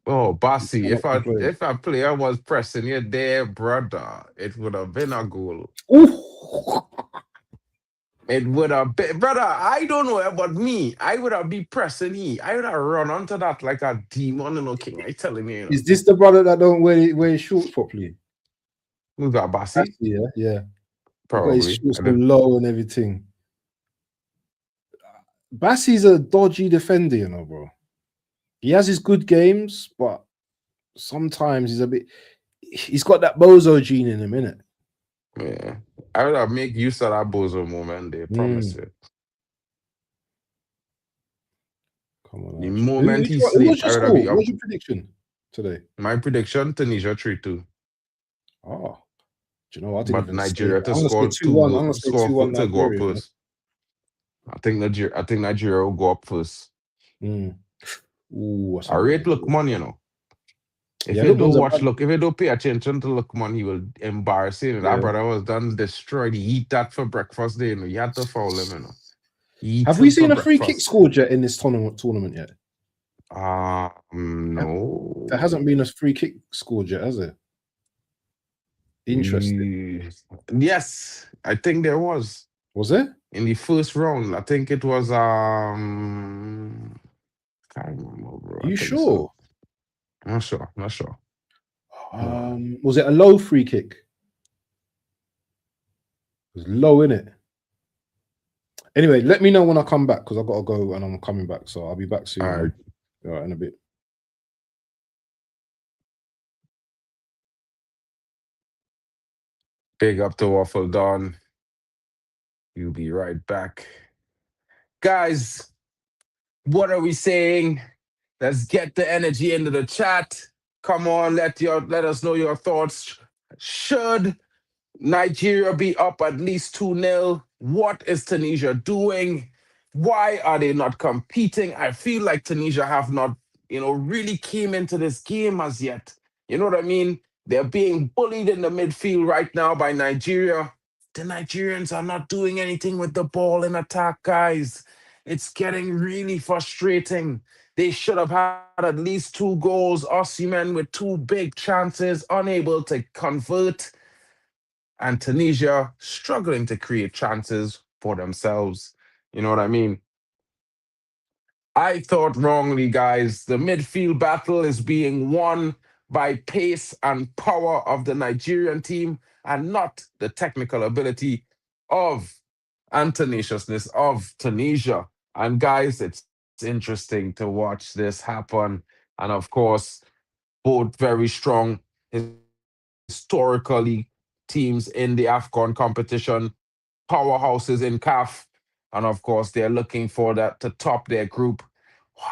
A: Oh, Bossy, if a player was pressing you there, brother, it would have been a goal.
C: Ooh.
A: It would have been, brother. I don't know about me. I would have been pressing he. I would have run onto that like a demon, you know, king. I telling you.
C: Is this the brother that don't wear his shorts properly?
A: Who got Bossy?
C: Yeah.
A: Probably.
C: Got his shorts low and everything. Bassey's a dodgy defender, you know, bro. He has his good games, but sometimes he's got that bozo gene in him, innit?
A: Yeah. I would have make use of that bozo moment, they promise it.
C: Come on.
A: The moment he sleep, I would have be up.
C: What's your prediction today?
A: My prediction, Tunisia 3-2.
C: Oh. Do you know, I didn't even
A: Nigeria
C: say.
A: to score
C: 2-1. I'm gonna say 2-1
A: to go up
C: Nigeria.
A: first. I think Nigeria will go up first.
C: Ooh,
A: I rate Lookman, you know. If you don't pay attention to Lookman, he will embarrass you. That brother was done destroyed. He eat that for breakfast day, you know. You had to foul him, you know.
C: Have we seen a free kick scored yet in this tournament yet?
A: No.
C: There hasn't been a free kick scored yet, has there? Interesting.
A: Yes, I think there was.
C: Was there?
A: In the first round, I think it was can't remember, bro.
C: Are you sure?
A: So. Not sure.
C: Was it a low free kick? It was low, innit? Anyway, let me know when I come back, because I've got to go and I'm coming back. So I'll be back soon.
A: All
C: right, in a bit.
A: Big up to Waffle Don. You'll be right back. Guys, what are we saying? Let's get the energy into the chat. Come on, let us know your thoughts. Should Nigeria be up at least 2-0? What is Tunisia doing? Why are they not competing? I feel like Tunisia have not, really came into this game as yet. You know what I mean? They're being bullied in the midfield right now by Nigeria. The Nigerians are not doing anything with the ball in attack, guys. It's getting really frustrating. They should have had at least 2 goals. Osimhen with 2 big chances, unable to convert. And Tunisia struggling to create chances for themselves. You know what I mean? I thought wrongly, guys. The midfield battle is being won by pace and power of the Nigerian team and not the technical ability of and tenaciousness of Tunisia. And guys, it's interesting to watch this happen. And of course, both very strong historically teams in the AFCON competition, powerhouses in CAF, and of course, they're looking for that to top their group. Wow.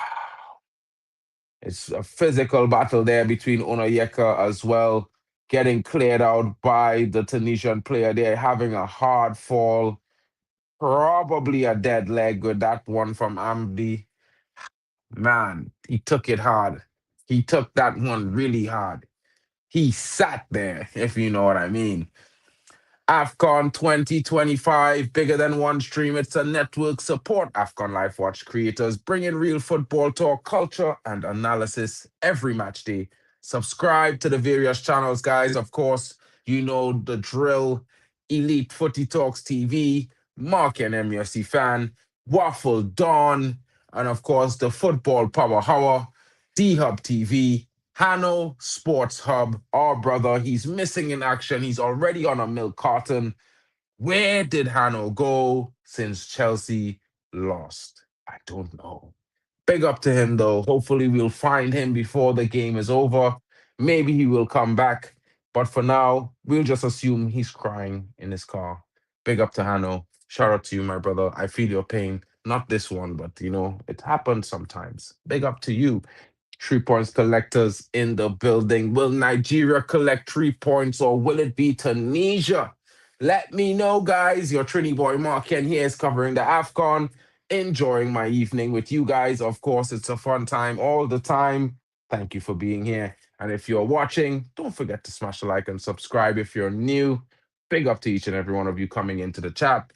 A: It's a physical battle there between Onayeka as well, getting cleared out by the Tunisian player. They're having a hard fall, probably a dead leg with that one from Amdi. Man, he took it hard. He took that one really hard. He sat there, if you know what I mean. AFCON 2025, bigger than one stream. It's a network. Support AFCON Live Watch creators, bringing real football talk, culture, and analysis every match day. Subscribe to the various channels, guys. Of course, you know the drill. Elite Footy Talks TV, Mark and MUFC Fan, Waffle Dawn, and of course, the Football Power Hour, D-Hub TV, Hanno Sports Hub, our brother, he's missing in action. He's already on a milk carton. Where did Hanno go since Chelsea lost? I don't know. Big up to him, though. Hopefully, we'll find him before the game is over. Maybe he will come back. But for now, we'll just assume he's crying in his car. Big up to Hanno. Shout out to you, my brother. I feel your pain. Not this one, but it happens sometimes. Big up to you. 3 points collectors in the building. Will Nigeria collect 3 points or will it be Tunisia? Let me know, guys. Your Trini boy Mark Ken here is covering the AFCON. Enjoying my evening with you guys. Of course, it's a fun time all the time. Thank you for being here. And if you're watching, don't forget to smash the like and subscribe if you're new. Big up to each and every one of you coming into the chat.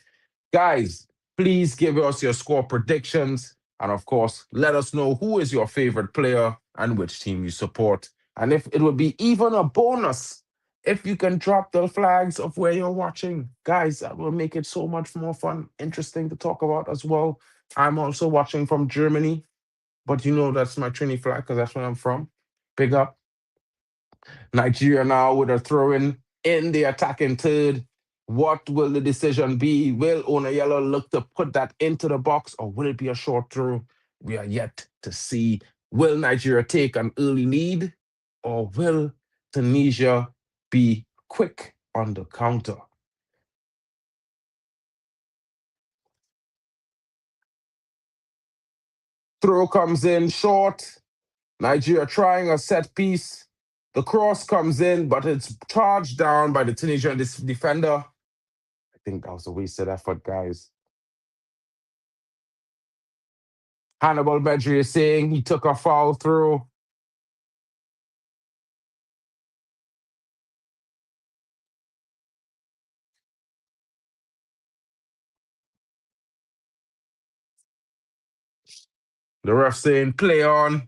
A: Guys, please give us your score predictions. And of course, let us know who is your favorite player and which team you support. And if it would be even a bonus if you can drop the flags of where you're watching. Guys, that will make it so much more fun, interesting to talk about as well. I'm also watching from Germany, but that's my Trini flag because that's where I'm from. Big up. Nigeria now with a throw in the attacking third. What will the decision be? Will Onayela look to put that into the box or will it be a short throw? We are yet to see. Will Nigeria take an early lead or will Tunisia be quick on the counter? Throw comes in short. Nigeria trying a set piece. The cross comes in, but it's charged down by the Tunisian defender. I think that was a wasted effort, guys. Hannibal Bedri is saying he took a foul through. The ref saying play on.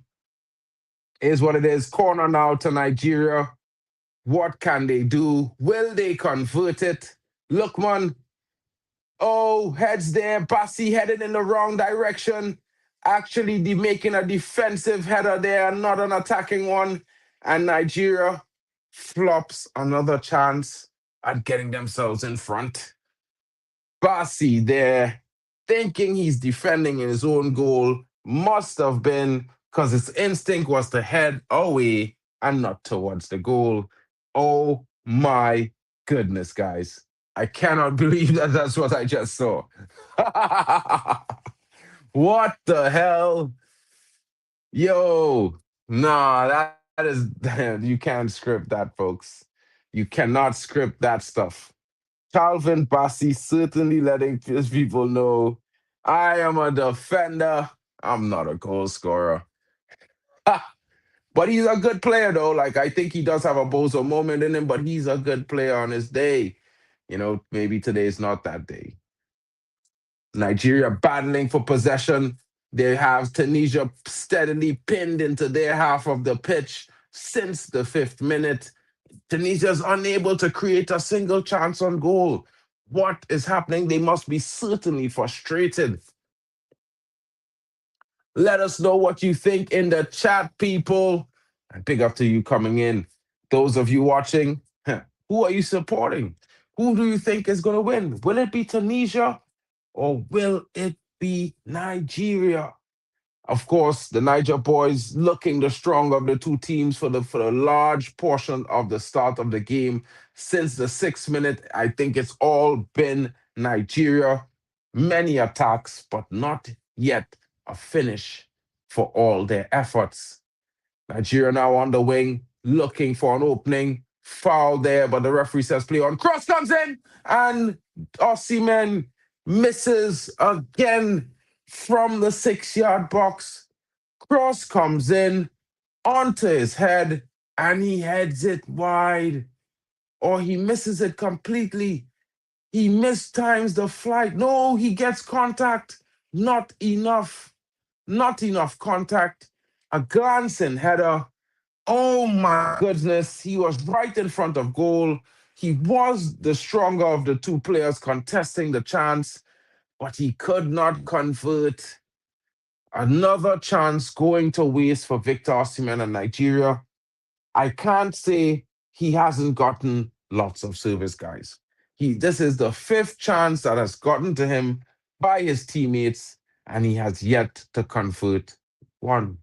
A: Is what it is. Corner now to Nigeria. What can they do? Will they convert it? Lookman. Oh, heads there. Bally headed in the wrong direction. Actually, making a defensive header there, not an attacking one. And Nigeria flops another chance at getting themselves in front. Bally there, thinking he's defending in his own goal, must have been because his instinct was to head away and not towards the goal. Oh my goodness, guys. I cannot believe that that's what I just saw. What the hell? Yo, nah, that is, you can't script that, folks. You cannot script that stuff. Calvin Bally certainly letting his people know I am a defender. I'm not a goal scorer. But he's a good player, though. Like, I think he does have a bozo moment in him, but he's a good player on his day. Maybe today's not that day. Nigeria battling for possession. They have Tunisia steadily pinned into their half of the pitch since the 5th minute. Tunisia's unable to create a single chance on goal. What is happening? They must be certainly frustrated. Let us know what you think in the chat, people. And big up to you coming in. Those of you watching, who are you supporting? Who do you think is going to win? Will it be Tunisia or will it be Nigeria? Of course, the Niger boys looking the stronger of the two teams for the large portion of the start of the game. Since the 6th minute, I think it's all been Nigeria. Many attacks, but not yet a finish for all their efforts. Nigeria now on the wing, looking for an opening. Foul there, but the referee says play on. Cross comes in, and Osimhen misses again from the 6-yard box. Cross comes in onto his head, and he heads it wide. Or he misses it completely. He mistimes the flight. No, he gets contact. Not enough. Not enough contact. A glancing header. Oh my goodness. He was right in front of goal. He was the stronger of the two players contesting the chance, but he could not convert. Another chance going to waste for Victor Osimhen and Nigeria. I can't say he hasn't gotten lots of service, guys. This is the 5th chance that has gotten to him by his teammates, and he has yet to convert one.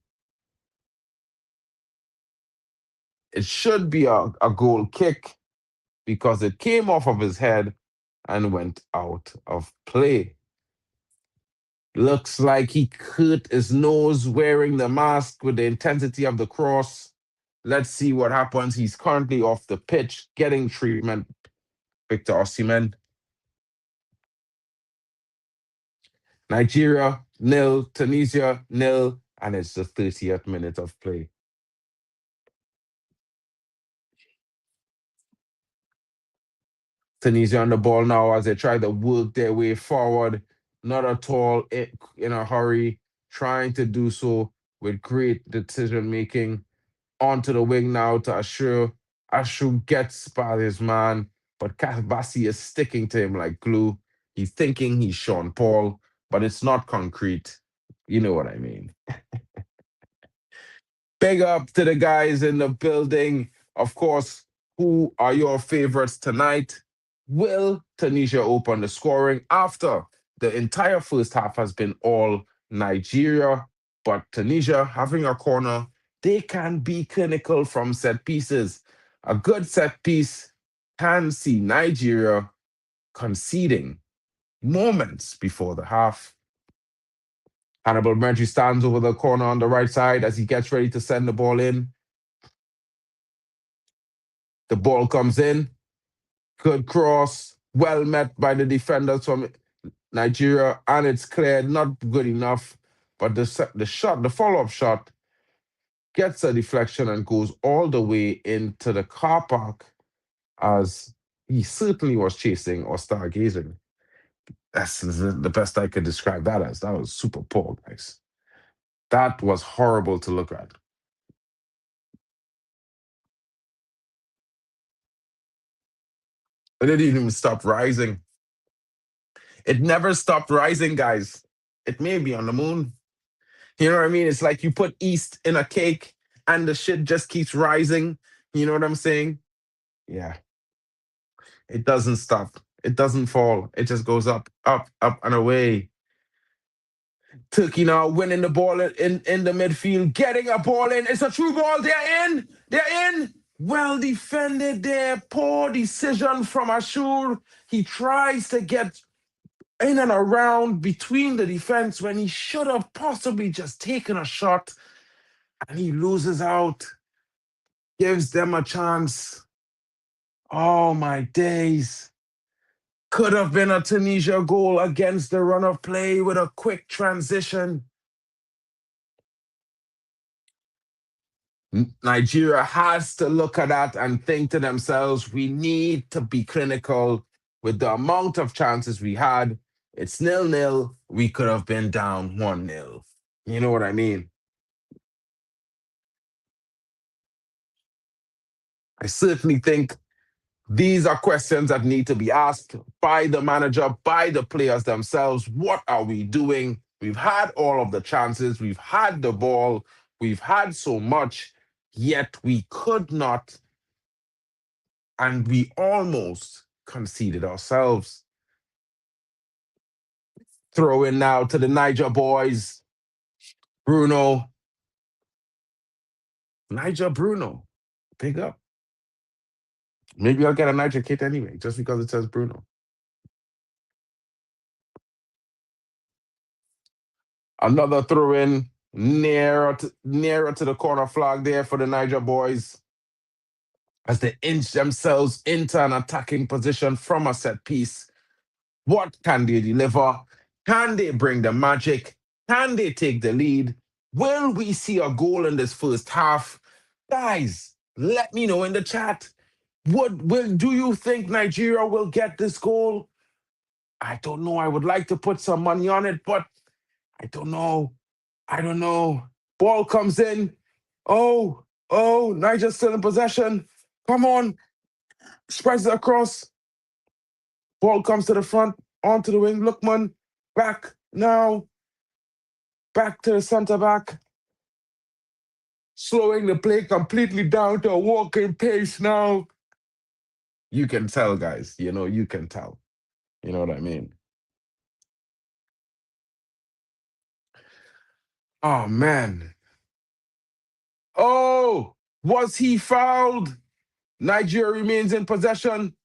A: It should be a goal kick because it came off of his head and went out of play. Looks like he hurt his nose wearing the mask with the intensity of the cross. Let's see what happens. He's currently off the pitch, getting treatment. Victor Osimhen. Nigeria, 0. Tunisia, 0. And it's the 30th minute of play. Tunisia on the ball now as they try to work their way forward. Not at all in a hurry. Trying to do so with great decision-making. Onto the wing now to Ashu. Ashu gets by his man, but Bally is sticking to him like glue. He's thinking he's Sean Paul, but it's not concrete. You know what I mean. Big up to the guys in the building. Of course, who are your favorites tonight? Will Tunisia open the scoring after the entire first half has been all Nigeria? But Tunisia having a corner, they can be clinical from set pieces. A good set piece can see Nigeria conceding moments before the half. Hannibal Murphy stands over the corner on the right side as he gets ready to send the ball in. The ball comes in. Good cross. Well met by the defenders from Nigeria. And it's cleared. Not good enough. But the follow-up shot, gets a deflection and goes all the way into the car park as he certainly was chasing or stargazing. That's the best I could describe that as. That was super poor, guys. That was horrible to look at. It didn't even stop rising. It never stopped rising, guys. It may be on the moon. You know what I mean? It's like you put yeast in a cake and the shit just keeps rising. You know what I'm saying? Yeah. It doesn't stop. It doesn't fall. It just goes up, up, up, and away. Turkey now winning the ball in the midfield, getting a ball in. It's a true ball. They're in. They're in. Well defended there. Poor decision from Ashur. He tries to get in and around between the defense when he should have possibly just taken a shot, and he loses out. Gives them a chance. Oh, my days. Could have been a Tunisia goal against the run of play with a quick transition. Nigeria has to look at that and think to themselves, we need to be clinical with the amount of chances we had. It's 0-0. We could have been down 1-0. You know what I mean? I certainly think these are questions that need to be asked by the manager, by the players themselves. What are we doing? We've had all of the chances. We've had the ball. We've had so much. yet we could not, and we almost conceded ourselves. Throw in now to the Niger boys. Bruno. Niger Bruno. Big up. Maybe I'll get a Niger kit anyway, just because it says Bruno. Another throw in nearer to the corner flag there for the Niger boys as they inch themselves into an attacking position from a set piece. What can they deliver? Can they bring the magic? Can they take the lead? Will we see a goal in this first half? Guys, let me know in the chat. Do you think Nigeria will get this goal? I don't know. I would like to put some money on it, but I don't know. Ball comes in. Oh, Niger's still in possession. Come on. Spreads it across. Ball comes to the front, onto the wing. Lookman, back now. Back to the center back. Slowing the play completely down to a walking pace now. You can tell, guys. You can tell. You know what I mean? Oh, man. Oh, was he fouled? Nigeria remains in possession.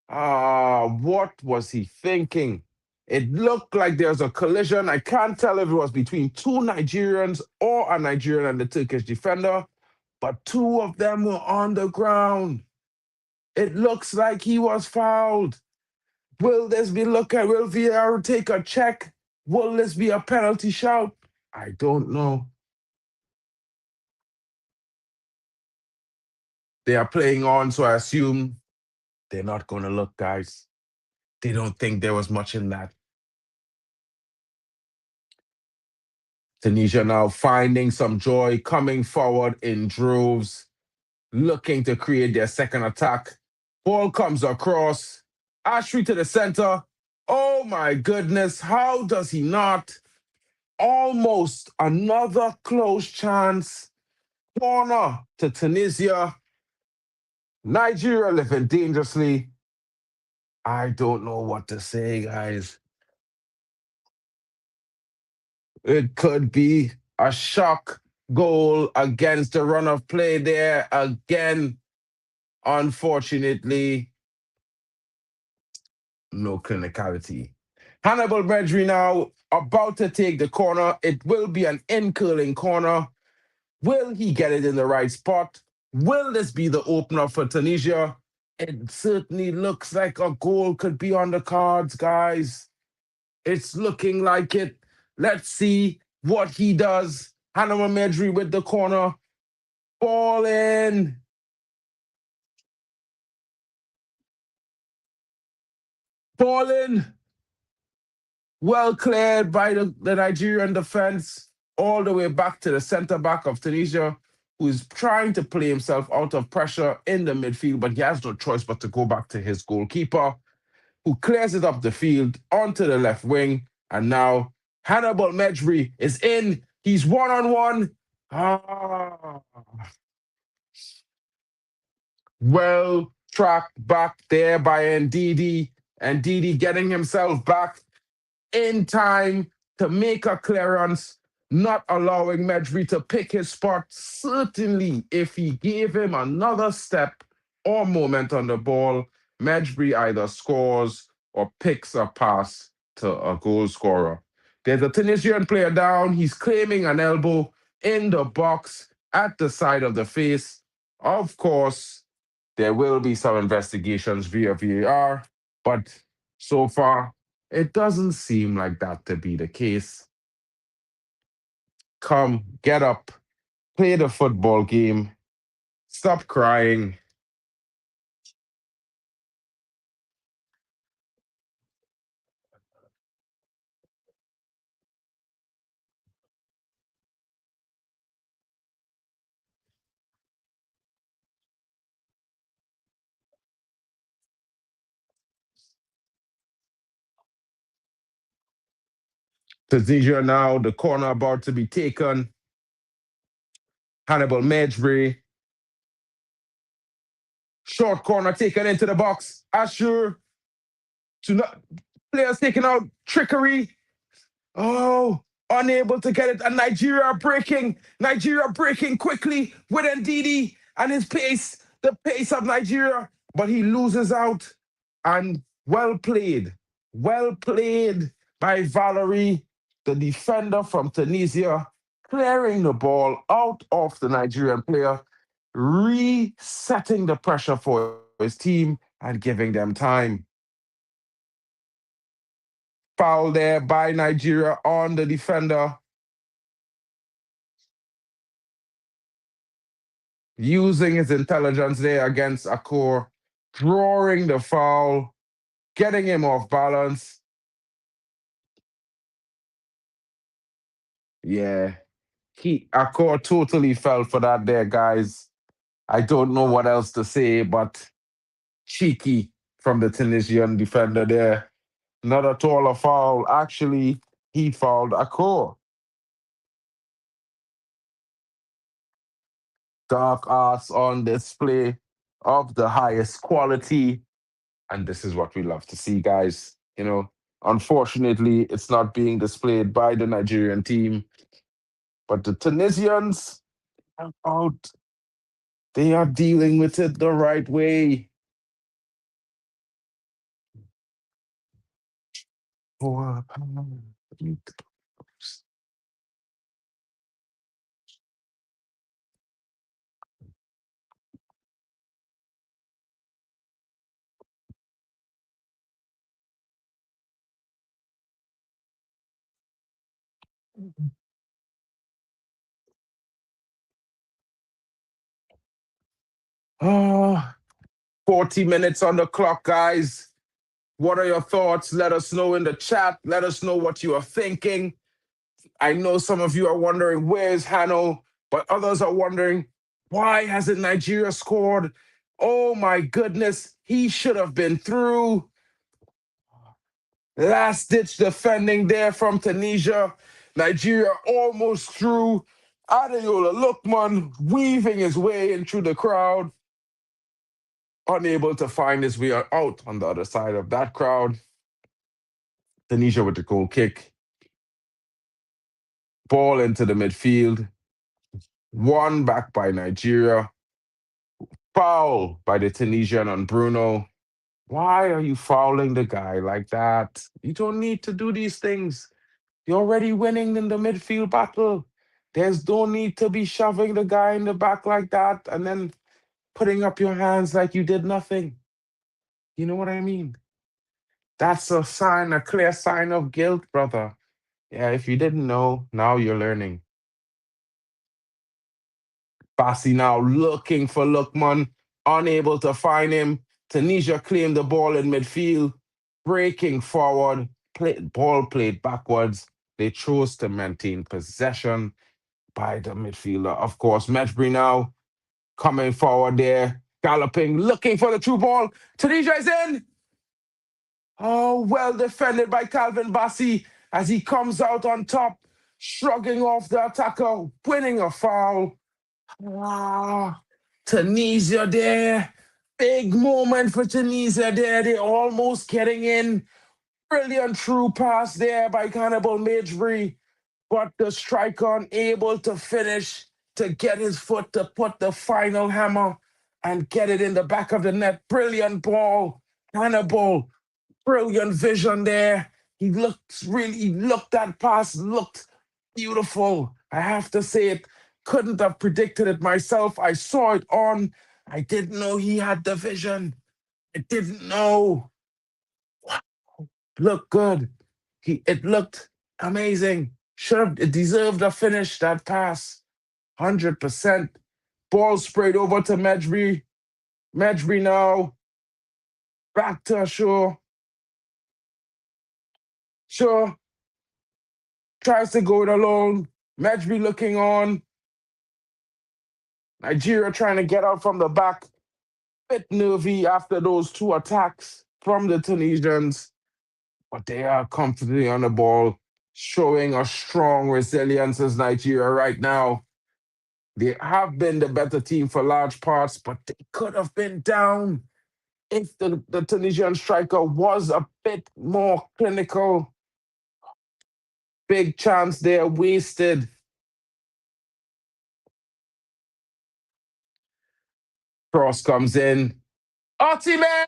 A: What was he thinking? It looked like there's a collision. I can't tell if it was between two Nigerians or a Nigerian and the Turkish defender, but two of them were on the ground. It looks like he was fouled. Will VAR take a check? Will this be a penalty shout? I don't know. They are playing on, so I assume they're not going to look, guys. They don't think there was much in that. Tunisia now finding some joy, coming forward in droves, looking to create their second attack. Ball comes across. Ashry to the center. Oh my goodness, how does he not? Almost another close chance. Corner to Tunisia. Nigeria living dangerously. I don't know what to say, guys. It could be a shock goal against the run of play there again. Unfortunately, no clinicality. Hannibal Bedri now about to take the corner. It will be an in-curling corner. Will he get it in the right spot? Will this be the opener for Tunisia? It certainly looks like a goal could be on the cards, guys. It's looking like it. Let's see what he does. Hannibal Bedri with the corner. Ball in. Ball in. Well cleared by the Nigerian defense all the way back to the center back of Tunisia, who's trying to play himself out of pressure in the midfield, but he has no choice but to go back to his goalkeeper, who clears it up the field onto the left wing. And now Hannibal Bedri is in. He's one-on-one. Well tracked back there by Ndidi. Ndidi getting himself back in time to make a clearance, not allowing Bedri to pick his spot. Certainly, if he gave him another step or moment on the ball, Bedri either scores or picks a pass to a goal scorer. There's a Tunisian player down. He's claiming an elbow in the box at the side of the face. Of course, there will be some investigations via VAR, but so far, it doesn't seem like that to be the case. Come, get up, play the football game, stop crying. Tunisia now, the corner about to be taken. Hannibal Bedri Short corner taken into the box. Asher. Players taking out trickery. Oh, unable to get it. And Nigeria breaking quickly with Ndidi and his pace, the pace of Nigeria. But he loses out. And well played by Valerie, the defender from Tunisia, clearing the ball out of the Nigerian player, resetting the pressure for his team and giving them time. Foul there by Nigeria on the defender. Using his intelligence there against Akor, drawing the foul, getting him off balance. Yeah, Akor totally fell for that there, guys. I don't know what else to say, but cheeky from the Tunisian defender there. Not at all a foul. Actually, he fouled Akor. Dark arts on display of the highest quality. And this is what we love to see, guys. You know, unfortunately, it's not being displayed by the Nigerian team. But the Tunisians are out. They are dealing with it the right way. Oh, 40 minutes on the clock, guys. What are your thoughts? Let us know in the chat. Let us know what you are thinking. I know some of you are wondering, where's Hanno? But others are wondering, why hasn't Nigeria scored? Oh my goodness, he should have been through. Last-ditch defending there from Tunisia. Nigeria almost through. Adeola Lookman weaving his way in through the crowd. Unable to find his way out on the other side of that crowd. Tunisia with the goal kick. Ball into the midfield. Won back by Nigeria. Foul by the Tunisian on Bruno. Why are you fouling the guy like that? You don't need to do these things. You're already winning in the midfield battle. There's no need to be shoving the guy in the back like that and then putting up your hands like you did nothing. You know what I mean? That's a sign, a clear sign of guilt, brother. Yeah, if you didn't know, now you're learning. Bally now looking for Lookman, unable to find him. Tunisia claimed the ball in midfield, breaking forward, ball played backwards. They chose to maintain possession by the midfielder. Of course, Pedigree now coming forward there, galloping, looking for the true ball. Tunisia is in. Oh, well defended by Calvin Bally as he comes out on top, shrugging off the attacker, winning a foul. Ah, Tunisia there. Big moment for Tunisia there. They're almost getting in. Brilliant true pass there by Cannibal Pedigree. But the striker unable to finish, to get his foot to put the final hammer and get it in the back of the net. Brilliant ball. Cannibal. Brilliant vision there. That pass looked beautiful. I have to say it. Couldn't have predicted it myself. I saw it on. I didn't know he had the vision. I didn't know. Wow. Looked good. It looked amazing. It deserved a finish, that pass. 100%. Ball sprayed over to Pedigree. Pedigree now. Back to Shaw. Shaw tries to go it alone. Pedigree looking on. Nigeria trying to get out from the back. Bit nervy after those two attacks from the Tunisians. But they are comfortably on the ball, showing a strong resilience as Nigeria right now. They have been the better team for large parts, but they could have been down if the Tunisian striker was a bit more clinical. Big chance there wasted. Cross comes in. Osimhen!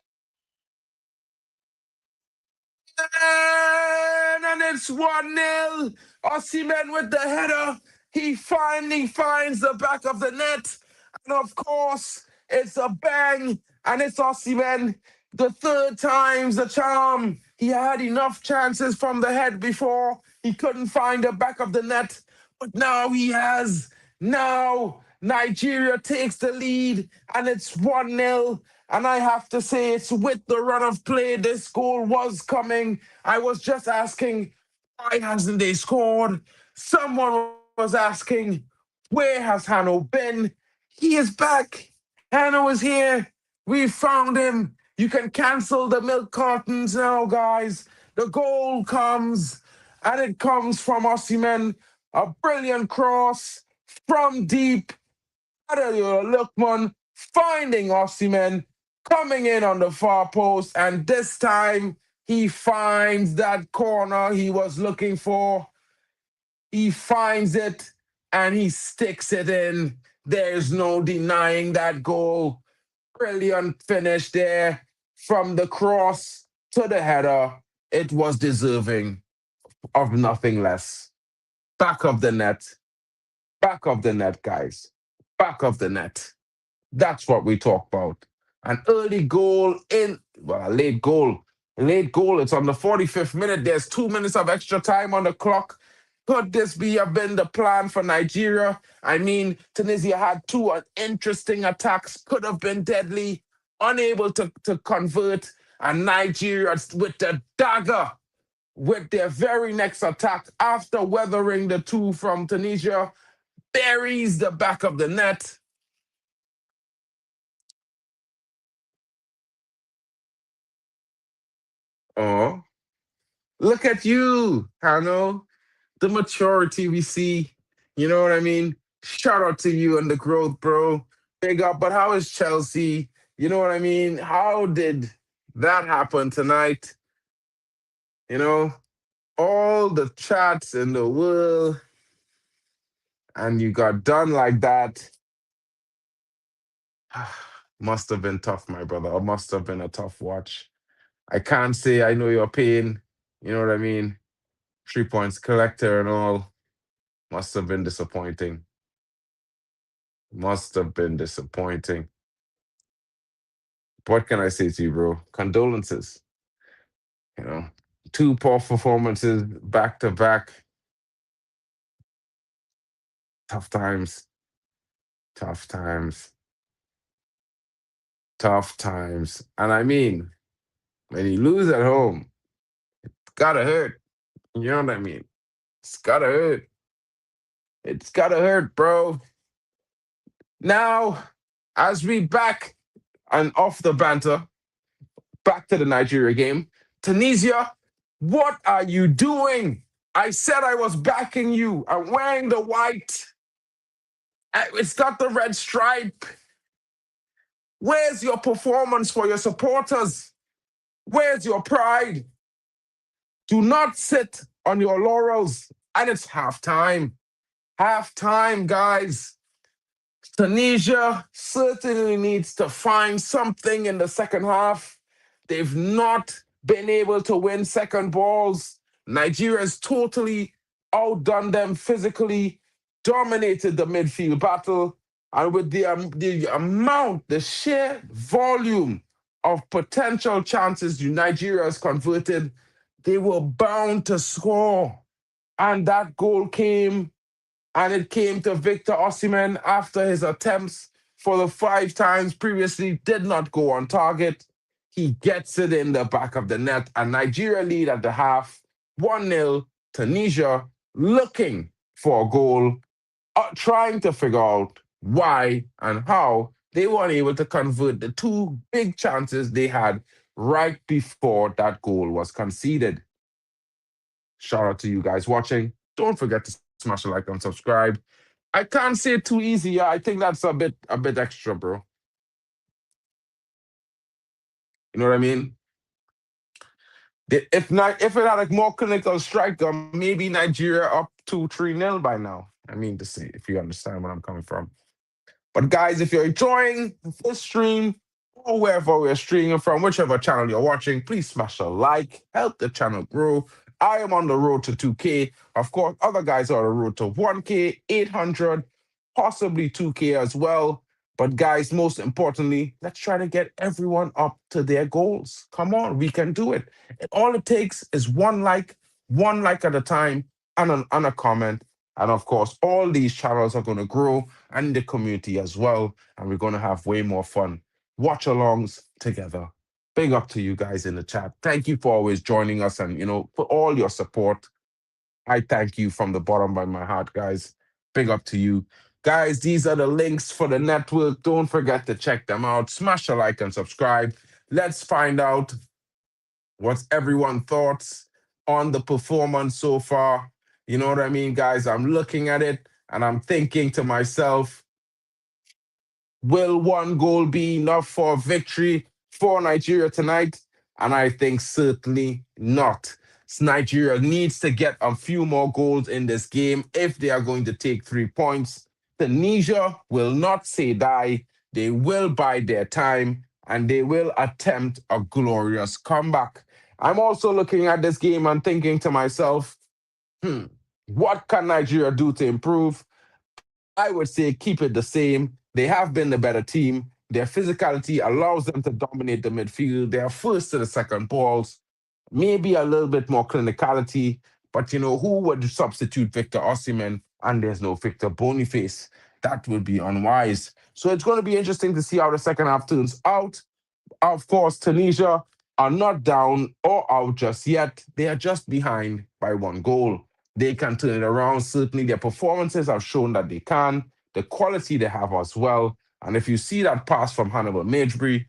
A: And it's 1-0. Osimhen with the header. He finally finds the back of the net. And of course, it's a bang. And it's Osimhen. The third time's the charm. He had enough chances from the head before. He couldn't find the back of the net. But now he has. Now Nigeria takes the lead. And it's 1-0. And I have to say, it's with the run of play, this goal was coming. I was just asking, why hasn't they scored? Someone was asking, where has Hanno been? He is back. Hanno is here. We found him. You can cancel the milk cartons now, guys. The goal comes, and it comes from Osimhen. A brilliant cross from deep. Lookman finding Osimhen, coming in on the far post, and this time he finds that corner he was looking for. He finds it and he sticks it in. There's no denying that goal. Brilliant finish there from the cross to the header. It was deserving of nothing less. Back of the net. Back of the net, guys. Back of the net. That's what we talk about. An early goal a late goal. Late goal. It's on the 45th minute. There's 2 minutes of extra time on the clock. Could this have been the plan for Nigeria? I mean, Tunisia had two interesting attacks, could have been deadly, unable to convert. And Nigeria, with the dagger, with their very next attack, after weathering the two from Tunisia, buries the back of the net. Oh, look at you, Hanno. The maturity we see. You know what I mean? Shout out to you and the growth, bro. Big up. But how is Chelsea? You know what I mean? How did that happen tonight? You know, all the chats in the world, and you got done like that. Must have been tough, my brother. It must have been a tough watch. I can't say I know your pain. You know what I mean? 3 points collector and all. Must have been disappointing. Must have been disappointing. What can I say to you, bro? Condolences. You know, 2 poor performances back to back. Tough times. Tough times. Tough times. And I mean, when you lose at home, it's gotta hurt. You know what I mean? It's gotta hurt. It's gotta hurt, bro. Now, as we back and off the banter, back to the Nigeria game. Tunisia, what are you doing? I said I was backing you. I'm wearing the white. It's got the red stripe. Where's your performance for your supporters? Where's your pride? Do not sit on your laurels. And it's halftime. Halftime, guys. Tunisia certainly needs to find something in the second half. They've not been able to win second balls. Nigeria's totally outdone them physically, dominated the midfield battle, and with the amount, the sheer volume of potential chances Nigeria has converted, they were bound to score. And that goal came, and it came to Victor Osimhen after his attempts for the 5 times previously did not go on target. He gets it in the back of the net, and Nigeria lead at the half, 1-0. Tunisia looking for a goal, trying to figure out why and how they weren't able to convert the 2 big chances they had right before that goal was conceded. Shout out to you guys watching. Don't forget to smash the like and subscribe. I can't say it too easy. Yeah, I think that's a bit extra, bro. You know what I mean? If not, if it had a more clinical striker, maybe Nigeria up 2-3-0 by now. I mean to say, if you understand where I'm coming from. But guys, if you're enjoying this stream or wherever we're streaming from, whichever channel you're watching, please smash a like, help the channel grow. I am on the road to 2K. Of course, other guys are on the road to 1K, 800, possibly 2K as well. But guys, most importantly, let's try to get everyone up to their goals. Come on, we can do it. All it takes is one like at a time, and a comment. And of course, all these channels are going to grow and the community as well. And we're going to have way more fun. Watch-alongs together. Big up to you guys in the chat. Thank you for always joining us and, for all your support. I thank you from the bottom of my heart, guys. Big up to you. Guys, these are the links for the network. Don't forget to check them out. Smash a like and subscribe. Let's find out what's everyone's thoughts on the performance so far. You know what I mean, guys? I'm looking at it and I'm thinking to myself, will one goal be enough for victory for Nigeria tonight? And I think certainly not. Nigeria needs to get a few more goals in this game if they are going to take 3 points. Tunisia will not say die. They will bide their time and they will attempt a glorious comeback. I'm also looking at this game and thinking to myself, what can Nigeria do to improve? I would say keep it the same. They have been the better team. Their physicality allows them to dominate the midfield. They are first to the second balls. Maybe a little bit more clinicality, but who would substitute Victor Osimhen? And there's no Victor Boniface. That would be unwise. So it's going to be interesting to see how the second half turns out. Of course, Tunisia are not down or out just yet. They are just behind by 1 goal. They can turn it around. Certainly, their performances have shown that they can. The quality they have as well. And if you see that pass from Hannibal Mejbri,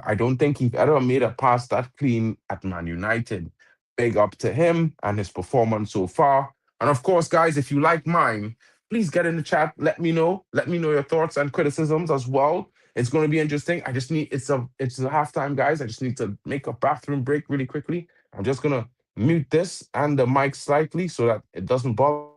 A: I don't think he's ever made a pass that clean at Man United. Big up to him and his performance so far. And of course, guys, if you like mine, please get in the chat. Let me know. Let me know your thoughts and criticisms as well. It's going to be interesting. I just need it's a halftime, guys. I just need to make a bathroom break really quickly. I'm just gonna mute this and the mic slightly so that it doesn't bother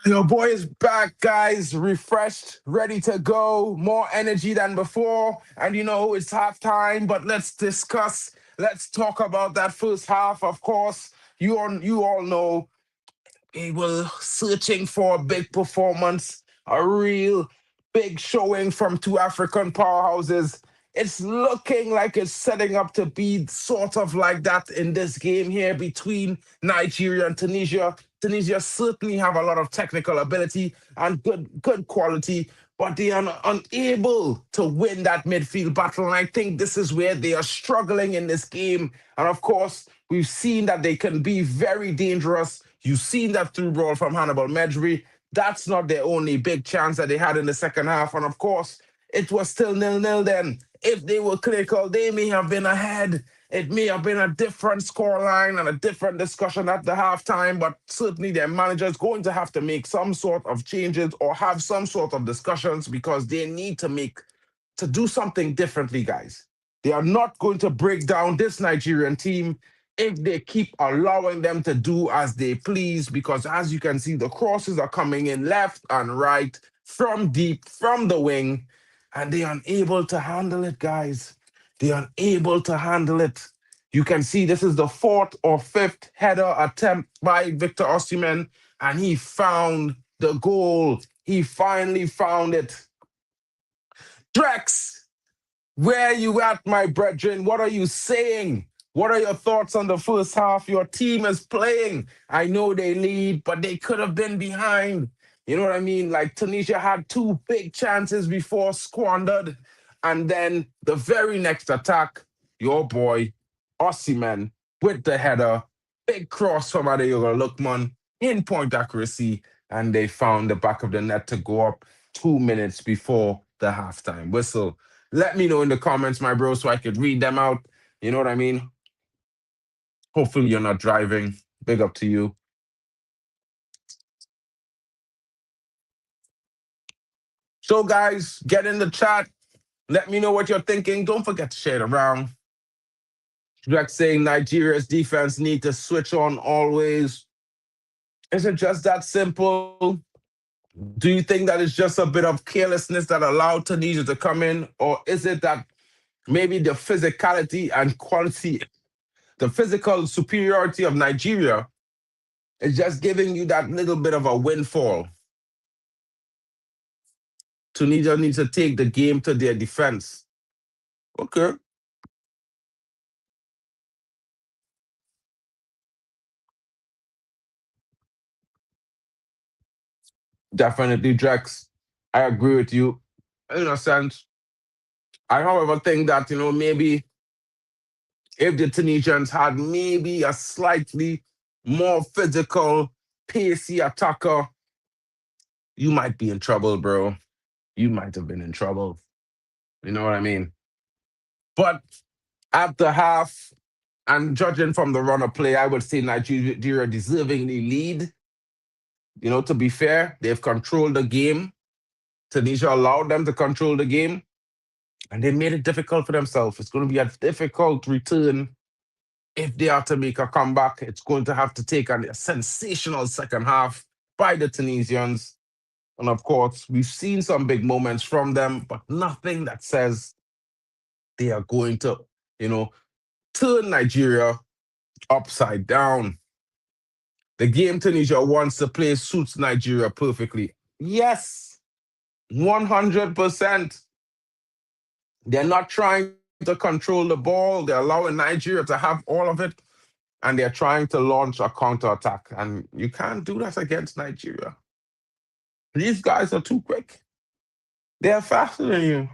A: Your boy is back, guys, refreshed, ready to go, more energy than before. And it's halftime, but let's talk about that first half, of course. You all know we were searching for a big performance, a real big showing from two African powerhouses. It's looking like it's setting up to be sort of like that in this game here between Nigeria and Tunisia. Tunisia certainly have a lot of technical ability and good quality, but they are unable to win that midfield battle. And I think this is where they are struggling in this game. And of course, we've seen that they can be very dangerous. You've seen that through ball from Hannibal Medri. That's not their only big chance that they had in the second half. And of course, it was still 0-0 then. If they were clinical, they may have been ahead. It may have been a different scoreline and a different discussion at the halftime, but certainly their manager is going to have to make some sort of changes or have some sort of discussions because they need to do something differently, guys. They are not going to break down this Nigerian team if they keep allowing them to do as they please, because as you can see, the crosses are coming in left and right from deep, from the wing, and they are unable to handle it, guys. They are unable to handle it. You can see this is the fourth or fifth header attempt by Victor Osimhen, and he found the goal. He finally found it. Drex, where you at, my brethren? What are you saying? What are your thoughts on the first half? Your team is playing. I know they lead, but they could have been behind. You know what I mean? Like Tunisia had two big chances before squandered. And then the very next attack, your boy, Osimhen, with the header, big cross from Adeyola Lookman, in point accuracy, and they found the back of the net to go up 2 minutes before the halftime whistle. Let me know in the comments, my bro, so I could read them out. You know what I mean? Hopefully you're not driving. Big up to you. So, guys, get in the chat. Let me know what you're thinking. Don't forget to share it around. Drex saying Nigeria's defense need to switch on always. Is it just that simple? Do you think that it's just a bit of carelessness that allowed Tunisia to come in? Or is it that maybe the physicality and quality, the physical superiority of Nigeria is just giving you that little bit of a windfall? Tunisia needs to take the game to their defense. Okay. Definitely, Drex. I agree with you in a sense. I, however, think that, maybe if the Tunisians had maybe a slightly more physical, pacey attacker, you might be in trouble, bro. You might have been in trouble. You know what I mean? But at the half, and judging from the run of play, I would say Nigeria deservingly lead. To be fair, they've controlled the game. Tunisia allowed them to control the game, and they made it difficult for themselves. It's going to be a difficult return if they are to make a comeback. It's going to have to take a sensational second half by the Tunisians. And of course, we've seen some big moments from them, but nothing that says they are going to, turn Nigeria upside down. The game Tunisia wants to play suits Nigeria perfectly. Yes, 100%. They're not trying to control the ball. They're allowing Nigeria to have all of it, and they're trying to launch a counterattack. And you can't do that against Nigeria. These guys are too quick. They're faster than you.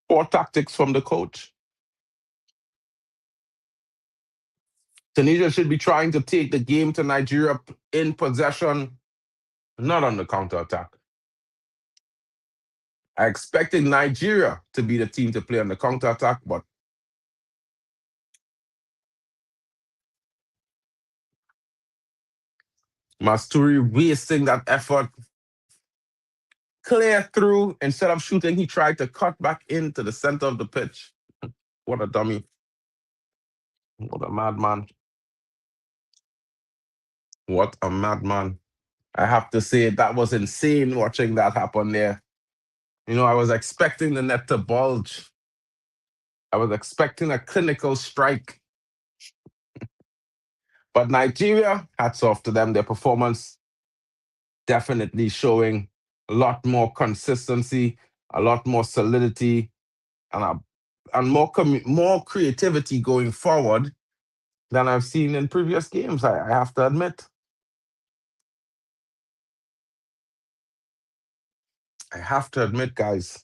A: Poor tactics from the coach. Tunisia should be trying to take the game to Nigeria in possession, not on the counterattack. I expected Nigeria to be the team to play on the counterattack, but Masturi wasting that effort. Clear through. Instead of shooting, he tried to cut back into the center of the pitch. What a dummy. What a madman. What a madman. I have to say, that was insane watching that happen there. You know, I was expecting the net to bulge. I was expecting a clinical strike. But Nigeria, hats off to them. Their performance definitely showing a lot more consistency, a lot more solidity, and more creativity going forward than I've seen in previous games, I have to admit. I have to admit, guys.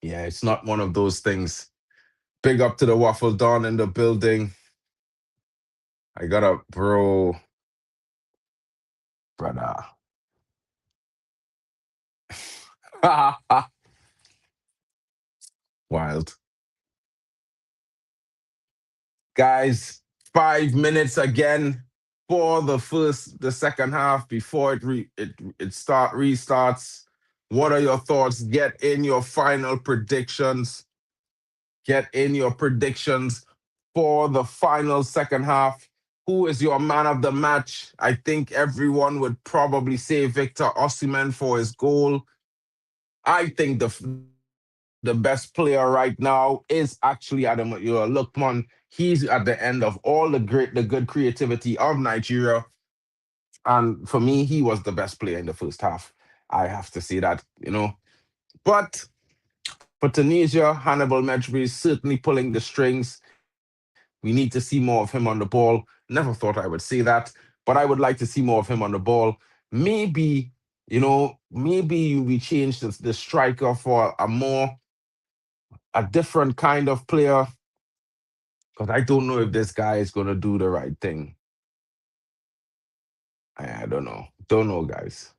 A: Yeah, it's not one of those things. Big up to the Waffle Don in the building. I got a brother. Wild. Guys, 5 minutes again for the second half before restarts. What are your thoughts? Get in your final predictions. Get in your predictions for the final second half. Who is your man of the match? I think everyone would probably say Victor Osimhen for his goal. I think the best player right now is actually Admiral Lookman. He's at the end of all the good creativity of Nigeria. And for me, he was the best player in the first half. I have to say that, you know. But for Tunisia, Hannibal Mejbri is certainly pulling the strings. We need to see more of him on the ball. Never thought I would say that, but I would like to see more of him on the ball. Maybe, maybe we change the striker for a different kind of player, because I don't know if this guy is going to do the right thing. I don't know. Don't know, guys.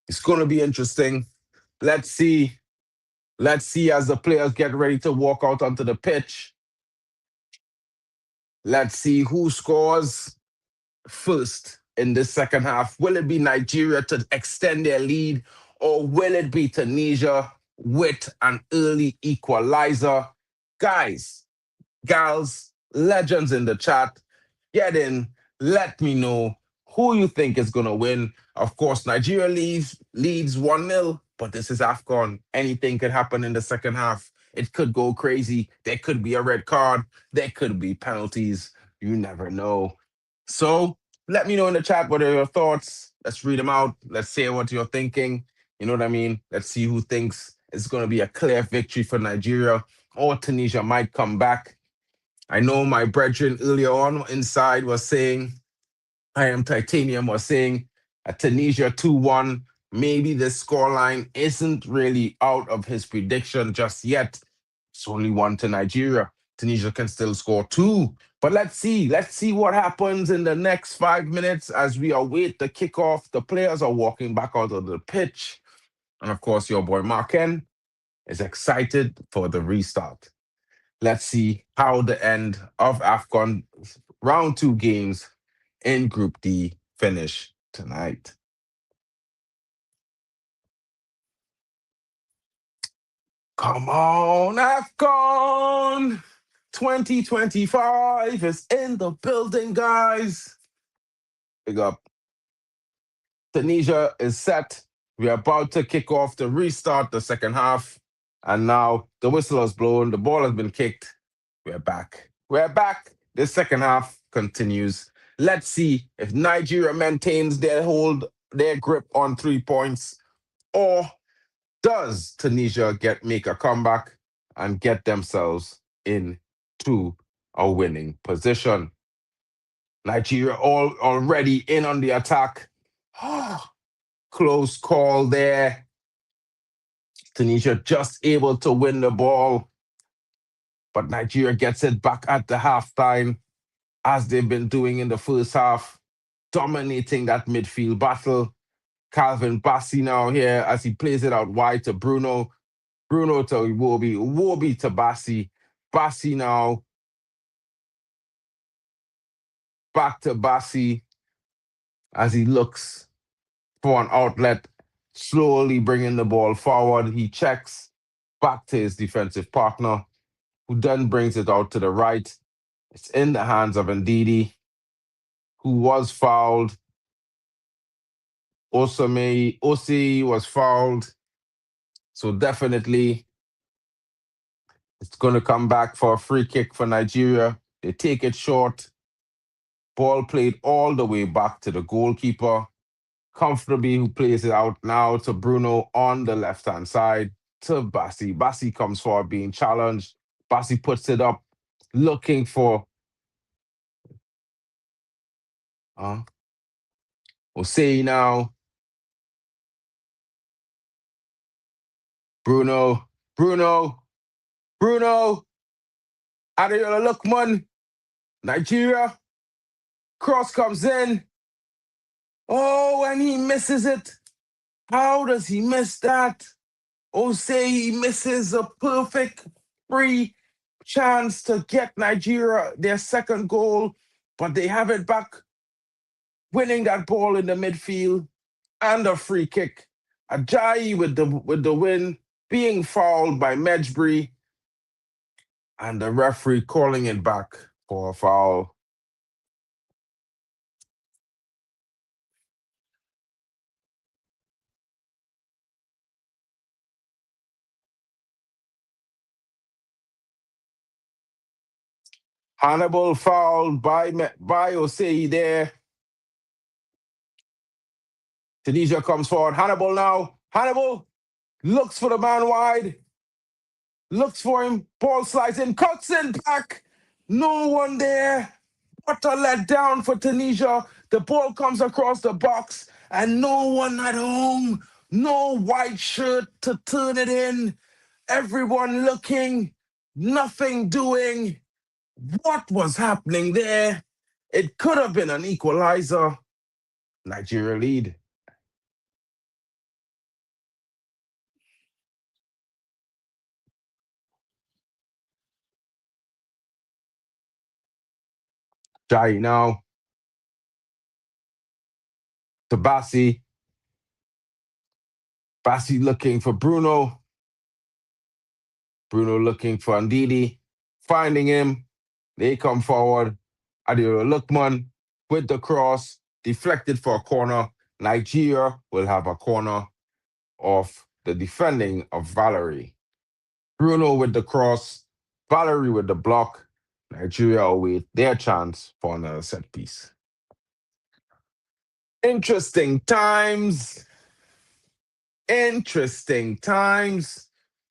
A: It's going to be interesting. Let's see. Let's see as the players get ready to walk out onto the pitch. Let's see who scores first in this second half. Will it be Nigeria to extend their lead, or will it be Tunisia with an early equalizer? Guys, gals, legends in the chat, get in. Let me know who you think is going to win. Of course, Nigeria leads 1-0, but this is AFCON. Anything could happen in the second half. It could go crazy. There could be a red card. There could be penalties. You never know. So let me know in the chat what are your thoughts. Let's read them out. Let's say what you're thinking. You know what I mean? Let's see who thinks it's going to be a clear victory for Nigeria, or Tunisia might come back. I know my brethren earlier on inside was saying, I am Titanium was saying a Tunisia 2-1. Maybe the scoreline isn't really out of his prediction just yet. It's only 1 to Nigeria. Tunisia can still score 2. But let's see. Let's see what happens in the next 5 minutes as we await the kickoff. The players are walking back out of the pitch. And of course, your boy Marken is excited for the restart. Let's see how the end of AFCON round 2 games in Group D finish tonight. Come on, AFCON 2025 is in the building, guys. Big up. Tunisia is set. We're about to kick off to restart the second half. And now the whistle has blown. The ball has been kicked. We're back. We're back. The second half continues. Let's see if Nigeria maintains their grip on 3 points, or does Tunisia make a comeback and get themselves into a winning position. Nigeria already in on the attack. Close call there. Tunisia just able to win the ball, but Nigeria gets it back at the halftime, as they've been doing in the first half, dominating that midfield battle. Calvin Bassey now here as he plays it out wide to Bruno. Bruno to Iwobi. Iwobi to Bassey. Bassey now. Back to Bassey as he looks for an outlet, slowly bringing the ball forward. He checks back to his defensive partner, who then brings it out to the right. It's in the hands of Ndidi, who was fouled. Osei was fouled. So definitely it's going to come back for a free kick for Nigeria. They take it short. Ball played all the way back to the goalkeeper. Comfortably, who plays it out now to Bruno on the left-hand side to Bassi. Bassi comes forward being challenged. Bassi puts it up, looking for Osei now. Bruno. Admiral Lookman. Nigeria. Cross comes in. Oh, and he misses it. How does he miss that? Osei misses a perfect free chance to get Nigeria their second goal, but they have it back, winning that ball in the midfield and a free kick. Ajayi with the win, being fouled by Medjbury, and the referee calling it back for a foul. Hannibal fouled by Osei there. Tunisia comes forward. Hannibal now. Hannibal looks for the man wide. Looks for him. Ball slides in. Cuts in back. No one there. What a letdown for Tunisia. The ball comes across the box and no one at home. No white shirt to turn it in. Everyone looking. Nothing doing. What was happening there? It could have been an equalizer. Nigeria lead. Jai now to Bassi. Bassi looking for Bruno. Bruno looking for Ndidi. Finding him. They come forward. Admiral Lookman with the cross. Deflected for a corner. Nigeria will have a corner off the defending of Valerie. Bruno with the cross. Valerie with the block. Nigeria await their chance for another set piece. Interesting times.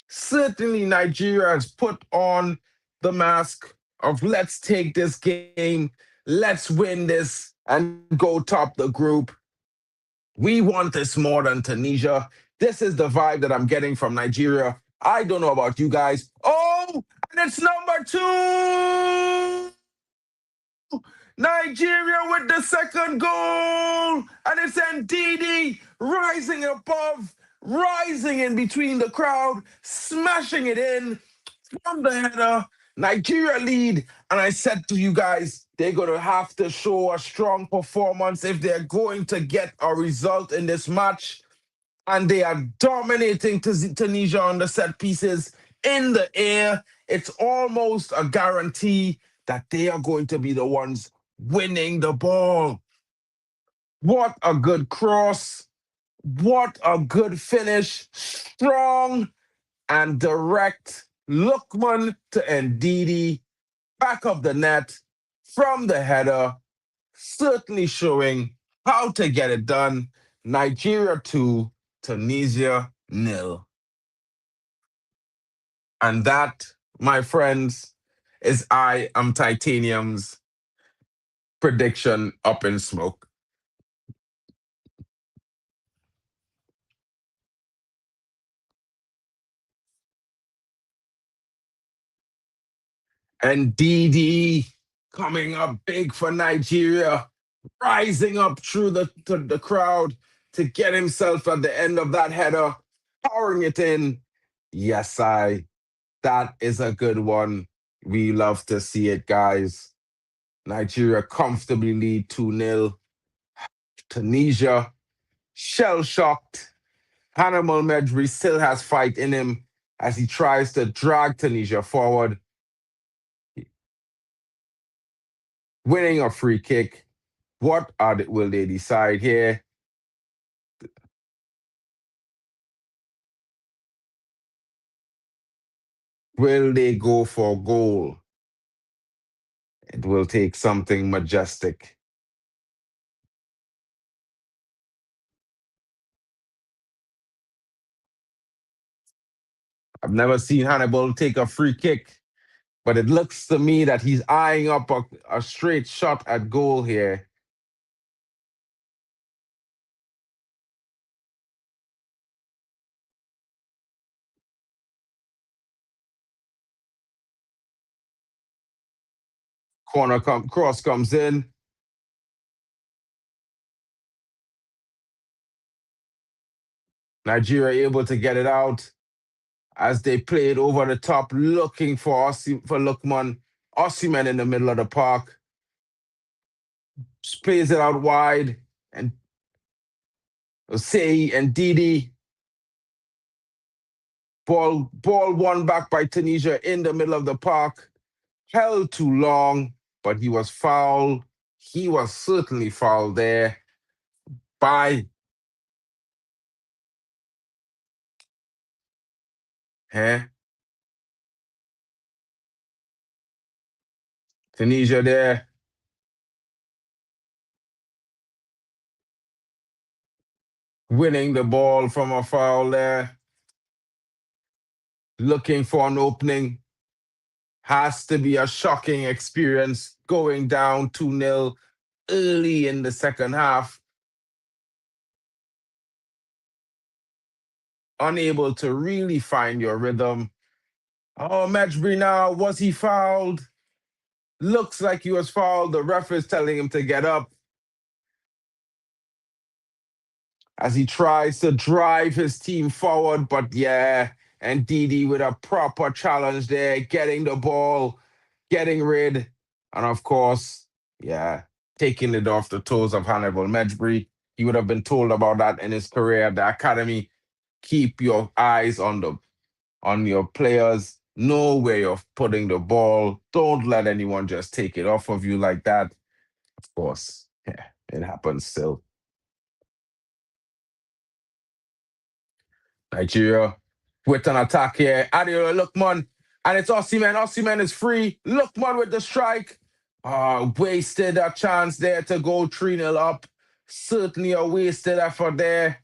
A: Certainly, Nigeria has put on the mask of let's take this game, let's win this, and go top the group. We want this more than Tunisia. This is the vibe that I'm getting from Nigeria. I don't know about you guys. Oh, and it's number 2. Nigeria with the second goal. And it's Ndidi rising above, rising in between the crowd, smashing it in from the header. Nigeria lead. And I said to you guys, they're going to have to show a strong performance if they're going to get a result in this match. And they are dominating Tunisia on the set pieces in the air. It's almost a guarantee that they are going to be the ones winning the ball. What a good cross. What a good finish. Strong and direct. Lookman to Ndidi. Back of the net from the header. Certainly showing how to get it done. Nigeria 2, Tunisia 0. And that, my friends, is I Am Titanium's prediction up in smoke. And DD coming up big for Nigeria, rising up through the crowd to get himself at the end of that header, powering it in. Yes, that is a good one. We love to see it, guys. Nigeria comfortably lead 2-0. Tunisia shell-shocked. Hannibal Medri still has fight in him as he tries to drag Tunisia forward, winning a free kick. What will they decide here? Will they go for goal? It will take something majestic. I've never seen Hannibal take a free kick, but it looks to me that he's eyeing up a straight shot at goal here. Cross comes in. Nigeria able to get it out as they played over the top, looking for Lukman Osimhen in the middle of the park. Just plays it out wide, and Osei and Didi. Ball won back by Tunisia in the middle of the park. Held too long, but he was fouled. He was certainly fouled there by Tunisia there. Winning the ball from a foul there. Looking for an opening. Has to be a shocking experience going down 2-0 early in the second half. Unable to really find your rhythm. Oh, Medri now, was he fouled? Looks like he was fouled. The ref is telling him to get up as he tries to drive his team forward. But yeah, and Didi with a proper challenge there, getting the ball, getting rid, and of course, yeah, taking it off the toes of Hannibal Medri. He would have been told about that in his career at the academy. Keep your eyes on your players. Know where you're putting the ball. Don't let anyone just take it off of you like that. Of course, yeah, it happens still. Nigeria with an attack here. Admiral Lukman, and it's Osimhen. Osimhen is free. Lukman with the strike. Wasted a chance there to go 3-0 up. Certainly a wasted effort there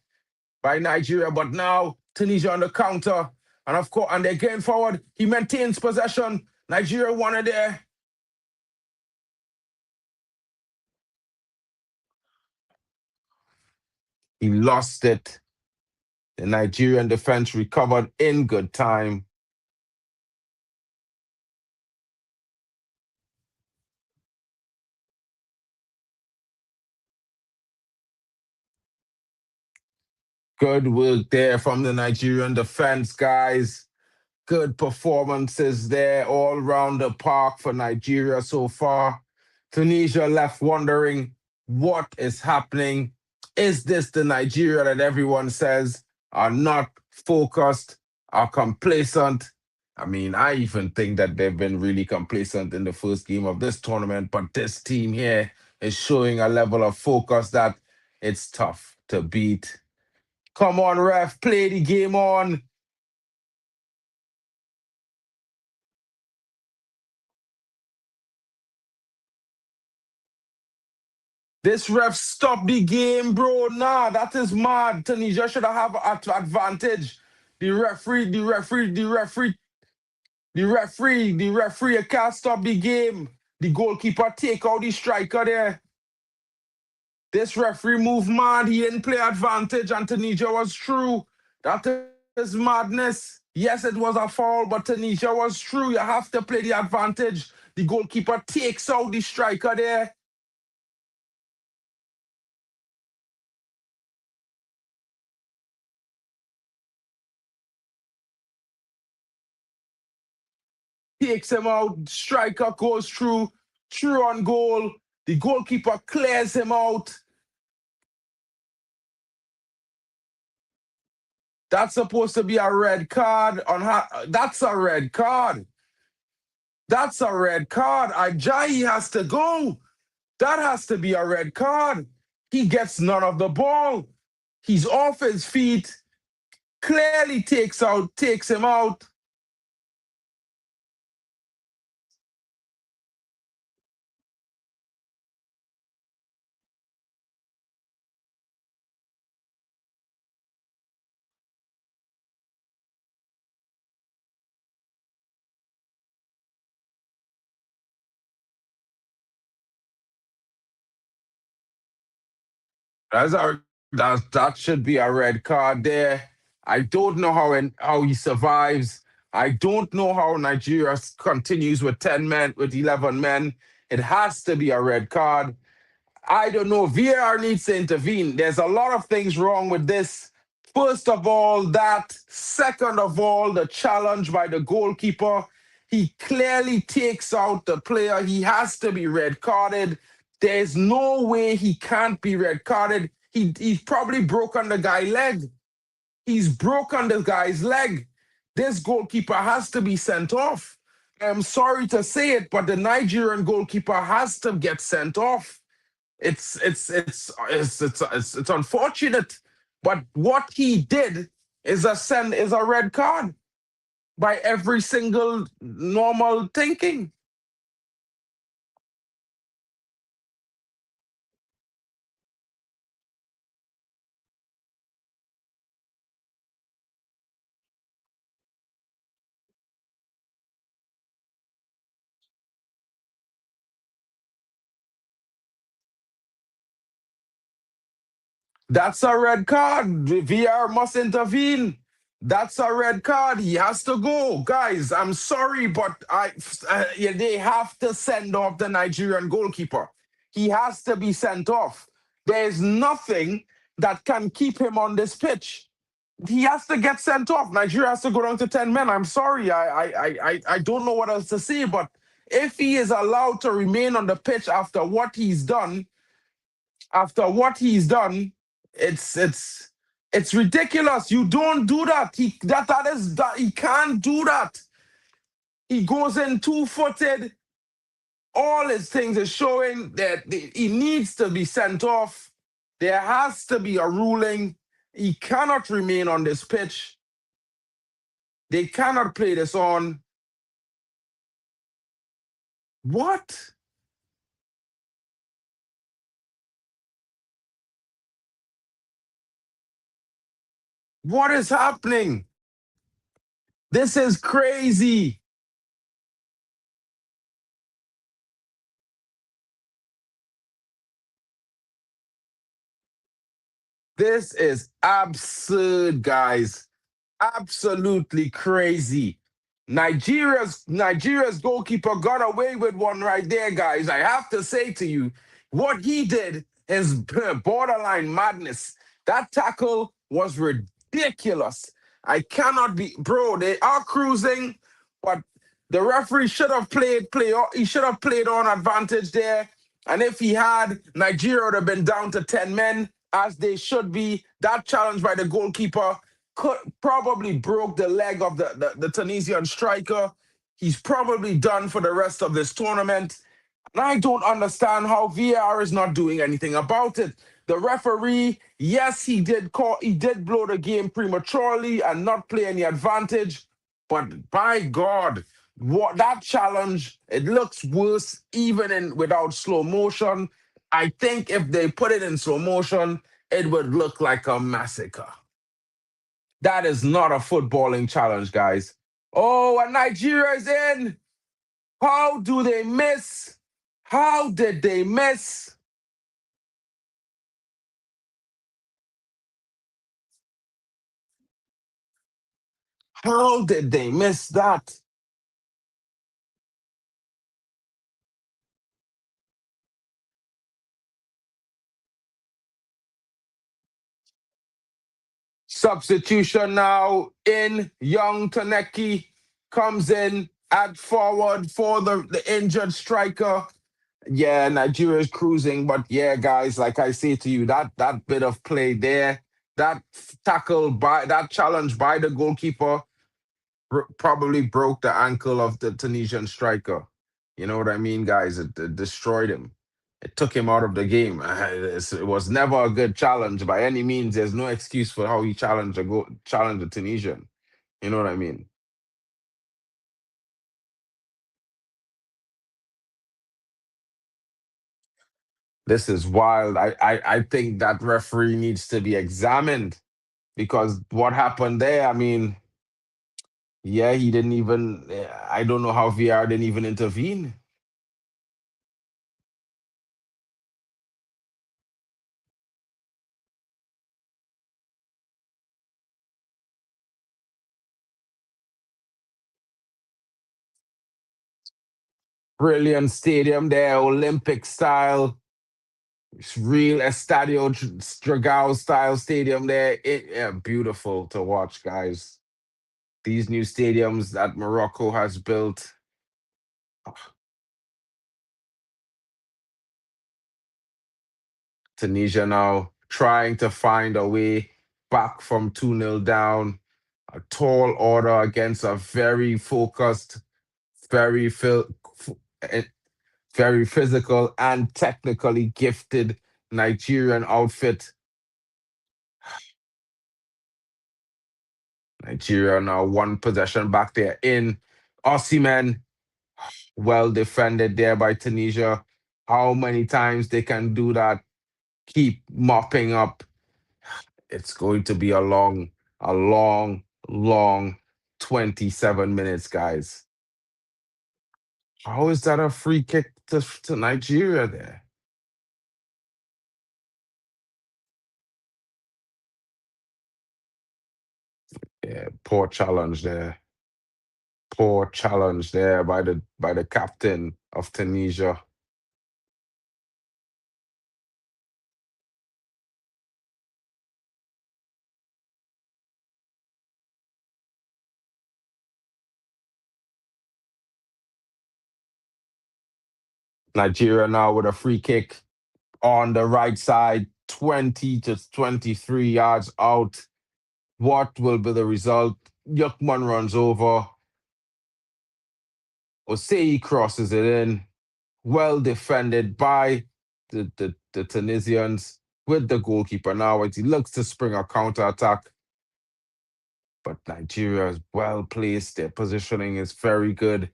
A: by Nigeria. But now Tunisia on the counter. And of course, and they're getting forward. He maintains possession. Nigeria won it there. He lost it. The Nigerian defense recovered in good time. Good work there from the Nigerian defense, guys. Good performances there all around the park for Nigeria so far. Tunisia left wondering what is happening. Is this the Nigeria that everyone says are not focused, are complacent? I mean, I even think that they've been really complacent in the first game of this tournament, but this team here is showing a level of focus that it's tough to beat. Come on, ref, play the game on. This ref stopped the game, bro. Nah, that is mad. Tunisia should have an advantage. The referee can't stop the game. The goalkeeper take out the striker there. This referee moved mad. He didn't play advantage, and Tunisia was true. That is madness. Yes, it was a foul, but Tunisia was true. You have to play the advantage. The goalkeeper takes out the striker there. Takes him out. Striker goes through on goal. The goalkeeper clears him out. That's supposed to be a red card on how that's a red card. That's a red card. Ajayi has to go. That has to be a red card. He gets none of the ball. He's off his feet. Clearly takes him out. That should be a red card there. I don't know how he survives. I don't know how Nigeria continues with 10 men, with 11 men. It has to be a red card. I don't know. VAR needs to intervene. There's a lot of things wrong with this. First of all, that. Second of all, the challenge by the goalkeeper. He clearly takes out the player. He has to be red carded. There's no way he can't be red carded. He's probably broken the guy's leg. He's broken the guy's leg. This goalkeeper has to be sent off. I'm sorry to say it, but the Nigerian goalkeeper has to get sent off. It's unfortunate, but what he did is a red card by every single normal thinking. That's a red card. VR must intervene. That's a red card. He has to go. Guys, I'm sorry, but they have to send off the Nigerian goalkeeper. He has to be sent off. There's nothing that can keep him on this pitch. He has to get sent off. Nigeria has to go down to 10 men. I'm sorry. I don't know what else to say, but if he is allowed to remain on the pitch after what he's done, it's ridiculous. You don't do that. He can't do that. He goes in 2-footed. All his things are showing that he needs to be sent off. There has to be a ruling. He cannot remain on this pitch. They cannot play this on. What? What is happening? This is crazy. This is absurd, guys. Absolutely crazy. Nigeria's goalkeeper got away with one right there, guys. I have to say to you, what he did is borderline madness. That tackle was ridiculous. I cannot be, bro. They are cruising, but the referee should have played on advantage there. And if he had, Nigeria would have been down to 10 men, as they should be. That challenge by the goalkeeper probably broke the leg of the Tunisian striker. He's probably done for the rest of this tournament. And I don't understand how VAR is not doing anything about it. The referee, yes, he did blow the game prematurely and not play any advantage. But by God, what that challenge, it looks worse even without slow motion. I think if they put it in slow motion, it would look like a massacre. That is not a footballing challenge, guys. Oh, and Nigeria is in. How do they miss? How did they miss? How did they miss that? Substitution now in. Young Taneki comes in at forward for the injured striker. Yeah, Nigeria is cruising, but yeah, guys, like I say to you, that bit of play there, that that challenge by the goalkeeper probably broke the ankle of the Tunisian striker. You know what I mean, guys? It destroyed him. It took him out of the game. It was never a good challenge by any means. There's no excuse for how he challenged the Tunisian. You know what I mean? This is wild. I think that referee needs to be examined because what happened there, I mean, yeah, he didn't even, I don't know how VR didn't even intervene. Brilliant stadium there, Olympic style. It's real Estadio Dragao style stadium there. Yeah, beautiful to watch, guys. These new stadiums that Morocco has built. Tunisia now trying to find a way back from 2-0 down. A tall order against a very focused, very eh, very physical and technically gifted Nigerian outfit. Nigeria now one possession back there in Osimhen. Well defended there by Tunisia. How many times they can do that? Keep mopping up. It's going to be a long 27 minutes, guys. How is that a free kick to Nigeria there? Yeah, poor challenge there. Poor challenge there by the captain of Tunisia. Nigeria now with a free kick on the right side, 20 to 23 yards out. What will be the result? Yukman runs over. Osei crosses it in. Well defended by the Tunisians with the goalkeeper now as he looks to spring a counter attack. But Nigeria is well placed. Their positioning is very good.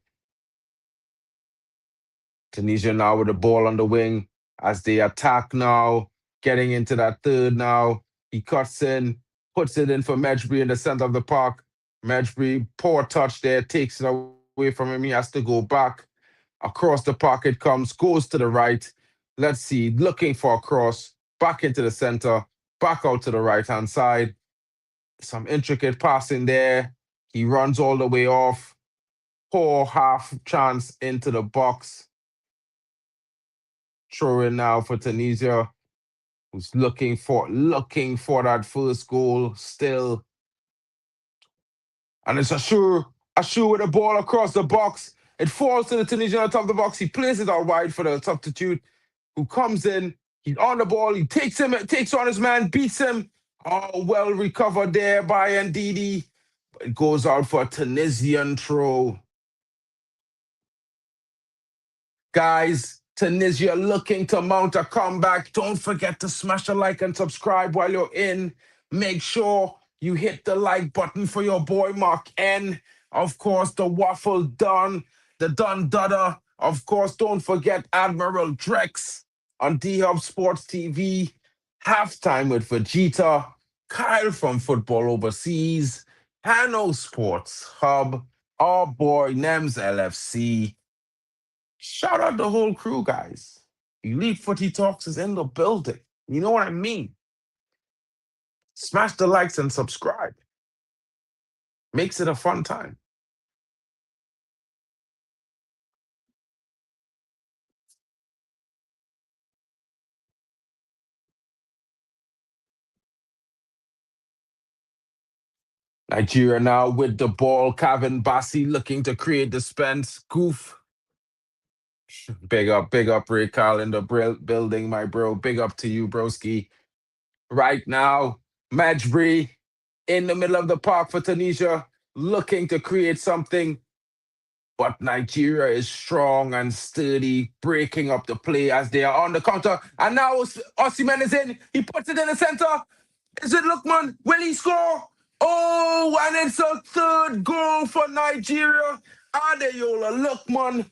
A: Tunisia now with the ball on the wing as they attack now, getting into that third now. He cuts in, puts it in for Mejbri in the center of the park. Mejbri, poor touch there, takes it away from him. He has to go back. Across the park it comes, goes to the right. Let's see, looking for a cross, back into the center, back out to the right-hand side. Some intricate passing there. He runs all the way off. Poor half chance into the box. Throw in now for Tunisia, who's looking for that first goal still. And it's Ashur with the ball across the box. It falls to the Tunisian on top of the box. He plays it out wide for the substitute, who comes in. He's on the ball. He takes on his man, beats him. Oh, well recovered there by Ndidi. It goes out for a Tunisian throw. Guys, Tunisia looking to mount a comeback. Don't forget to smash a like and subscribe while you're in. Make sure you hit the like button for your boy Mark N. Of course, the Waffle Don, the Don Dada. Of course, don't forget Admiral Drex on D-Hub Sports TV. Halftime with Vegeta. Kyle from Football Overseas. Hanno Sports Hub. Our boy Nems LFC. Shout out the whole crew, guys. Elite Footy Talks is in the building. You know what I mean? Smash the likes and subscribe. Makes it a fun time. Nigeria now with the ball. Kevin Bassi looking to create dispense. Goof. Big up, Ray Carl in the building, my bro. Big up to you, broski. Right now, Majbri in the middle of the park for Tunisia, looking to create something. But Nigeria is strong and sturdy, breaking up the play as they are on the counter. And now Osimhen is in. He puts it in the center. Is it Lookman? Will he score? Oh, and it's a third goal for Nigeria. Adeyola Lookman.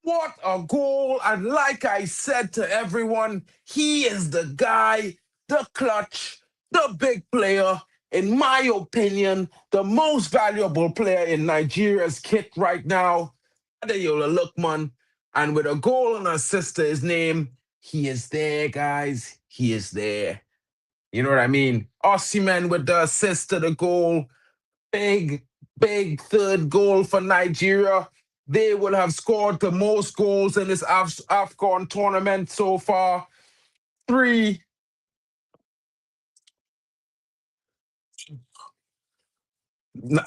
A: What a goal. And like I said to everyone, he is the guy, the clutch, the big player. In my opinion, the most valuable player in Nigeria's kit right now. Adeyola Lookman. And with a goal and assist to his name, he is there, guys. He is there. You know what I mean? Osimhen with the assist to the goal. Big, big third goal for Nigeria. They will have scored the most goals in this AFCON tournament so far. 3.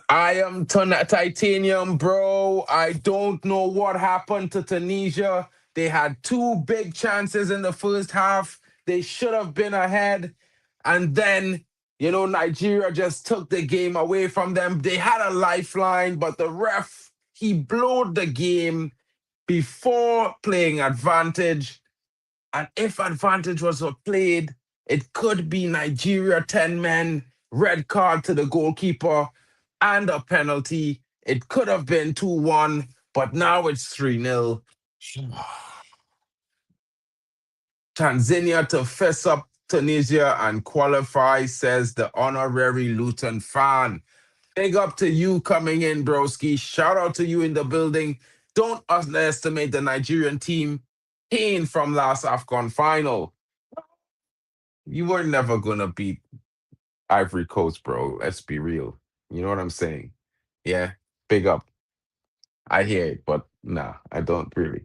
A: I am titanium, bro. I don't know what happened to Tunisia. They had 2 big chances in the first half. They should have been ahead. And then, Nigeria just took the game away from them. They had a lifeline, but the ref, he blowed the game before playing advantage. And if advantage was played, it could be Nigeria 10 men, red card to the goalkeeper, and a penalty. It could have been 2-1, but now it's 3-0. Tanzania to fess up Tunisia and qualify, says the honorary Luton fan. Big up to you coming in, broski. Shout out to you in the building. Don't underestimate the Nigerian team pain from last AFCON final. You were never going to beat Ivory Coast, bro. Let's be real. You know what I'm saying? Yeah, big up. I hear it, but nah, I don't really.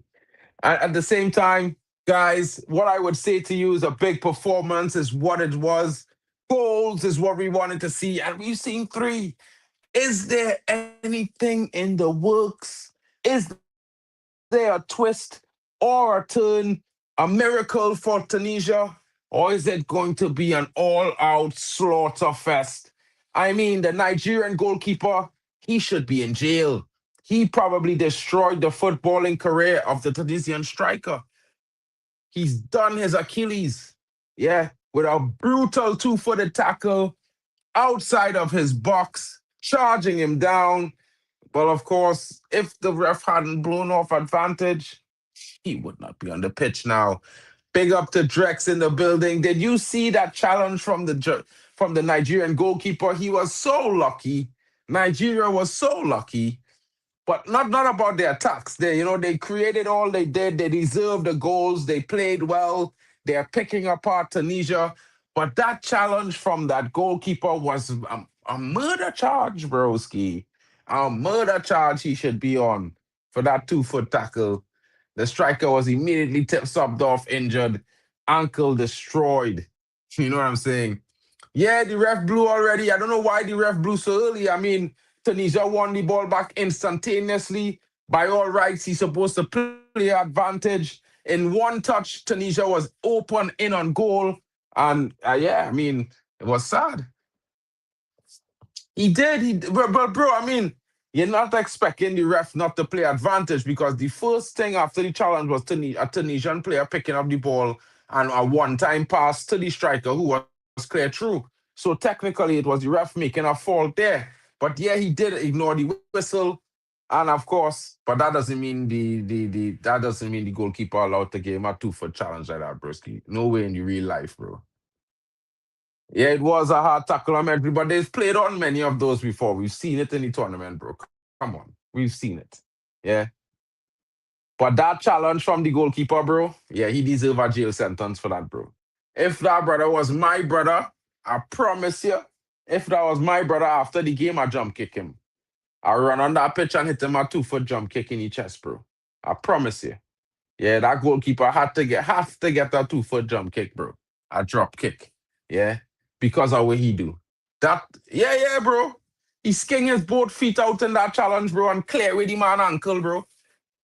A: At the same time, guys, what I would say to you is a big performance is what it was. Goals is what we wanted to see, and we've seen 3. Is there anything in the works? Is there a twist or a turn, a miracle for Tunisia? Or is it going to be an all-out slaughter fest? I mean, the Nigerian goalkeeper, he should be in jail. He probably destroyed the footballing career of the Tunisian striker. He's done his Achilles, with a brutal 2-footed tackle outside of his box, charging him down. Well, of course, if the ref hadn't blown off advantage, he would not be on the pitch now. Big up to Drex in the building. Did you see that challenge from the Nigerian goalkeeper? He was so lucky. Nigeria was so lucky, but not about the attacks. They created all they did. They deserved the goals. They played well. They are picking apart Tunisia. But that challenge from that goalkeeper was a murder charge, broski. A murder charge he should be on for that 2-foot tackle. The striker was immediately subbed off, injured, ankle destroyed. You know what I'm saying? Yeah, the ref blew already. I don't know why the ref blew so early. I mean, Tunisia won the ball back instantaneously. By all rights, he's supposed to play advantage. In one touch, Tunisia was open in on goal. And it was sad. He did. But bro, I mean, you're not expecting the ref not to play advantage because the first thing after the challenge was a Tunisian player picking up the ball and a one-time pass to the striker who was clear through. So technically, it was the ref making a fault there. But yeah, he did ignore the whistle, and of course, but that doesn't mean the goalkeeper allowed to give him a 2-foot challenge like that, broski. No way in the real life, bro. Yeah, it was a hard tackle on everybody, but they've played on many of those before. We've seen it in the tournament, bro. Come on. We've seen it. Yeah. But that challenge from the goalkeeper, bro, yeah, he deserves a jail sentence for that, bro. If that brother was my brother, I promise you, if that was my brother after the game, I jump kick him. I run on that pitch and hit him a 2-foot jump kick in the chest, bro. I promise you. Yeah, that goalkeeper had to get that 2-foot jump kick, bro. A drop kick. Yeah. Because of what he do. Yeah, bro. He sking his both feet out in that challenge, bro, and clear with him man ankle, bro.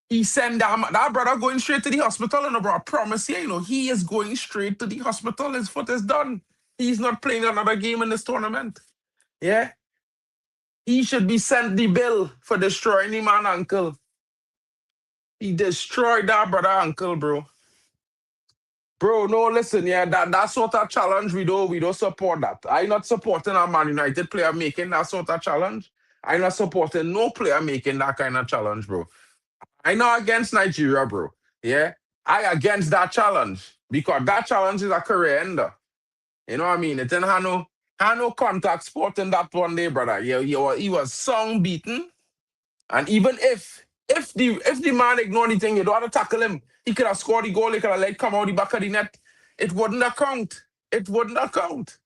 A: He send that brother going straight to the hospital, and bro, I promise you, he is going straight to the hospital. His foot is done. He's not playing another game in this tournament. Yeah? He should be sent the bill for destroying him and uncle. He destroyed that brother uncle, bro. Bro, no, listen, yeah, that sort of challenge, we don't support that. I'm not supporting a Man United player making that sort of challenge. I'm not supporting no player making that kind of challenge, bro. I'm not against Nigeria, bro. Yeah? I against that challenge. Because that challenge is a career ender. You know what I mean? It's in Hanno contact sport in that one day, brother. Yeah, he was song beaten. And even if the man ignored anything, you don't have to tackle him. He could have scored the goal, he could have let come out the back of the net. It wouldn't account. It wouldn't account.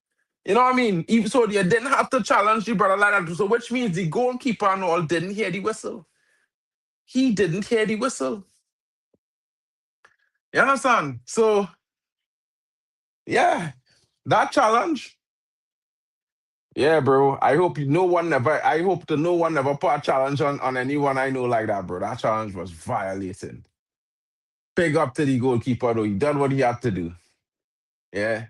A: You know what I mean? Even so, you didn't have to challenge the brother like that. So which means the goalkeeper and all didn't hear the whistle. He didn't hear the whistle. You understand? So yeah, that challenge. Yeah, bro. I hope no one never put a challenge on anyone I know like that, bro. That challenge was violating. Big up to the goalkeeper, though. He done what he had to do. Yeah.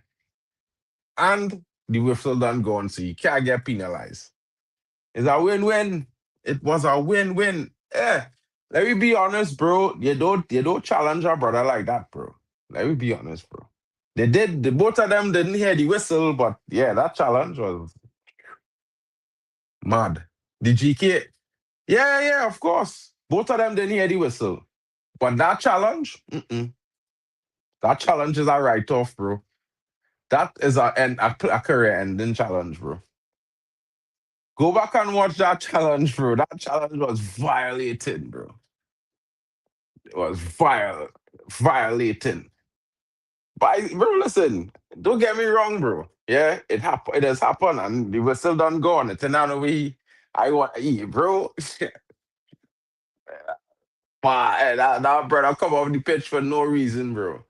A: And the whistle done gone, so you can't get penalized. It's a win-win. It was a win-win. Yeah. Let me be honest, bro. You don't challenge a brother like that, bro. Let me be honest, bro. Both of them didn't hear the whistle, but yeah, that challenge was mad. The GK, yeah, of course. Both of them didn't hear the whistle. But that challenge, that challenge is a write-off, bro. That is a career-ending challenge, bro. Go back and watch that challenge, bro. That challenge was violating, bro. It was violating. But bro, listen, don't get me wrong, bro. Yeah, it has happened, and the whistle done gone. It's another way. I want to eat, bro. But that brother come off the pitch for no reason, bro.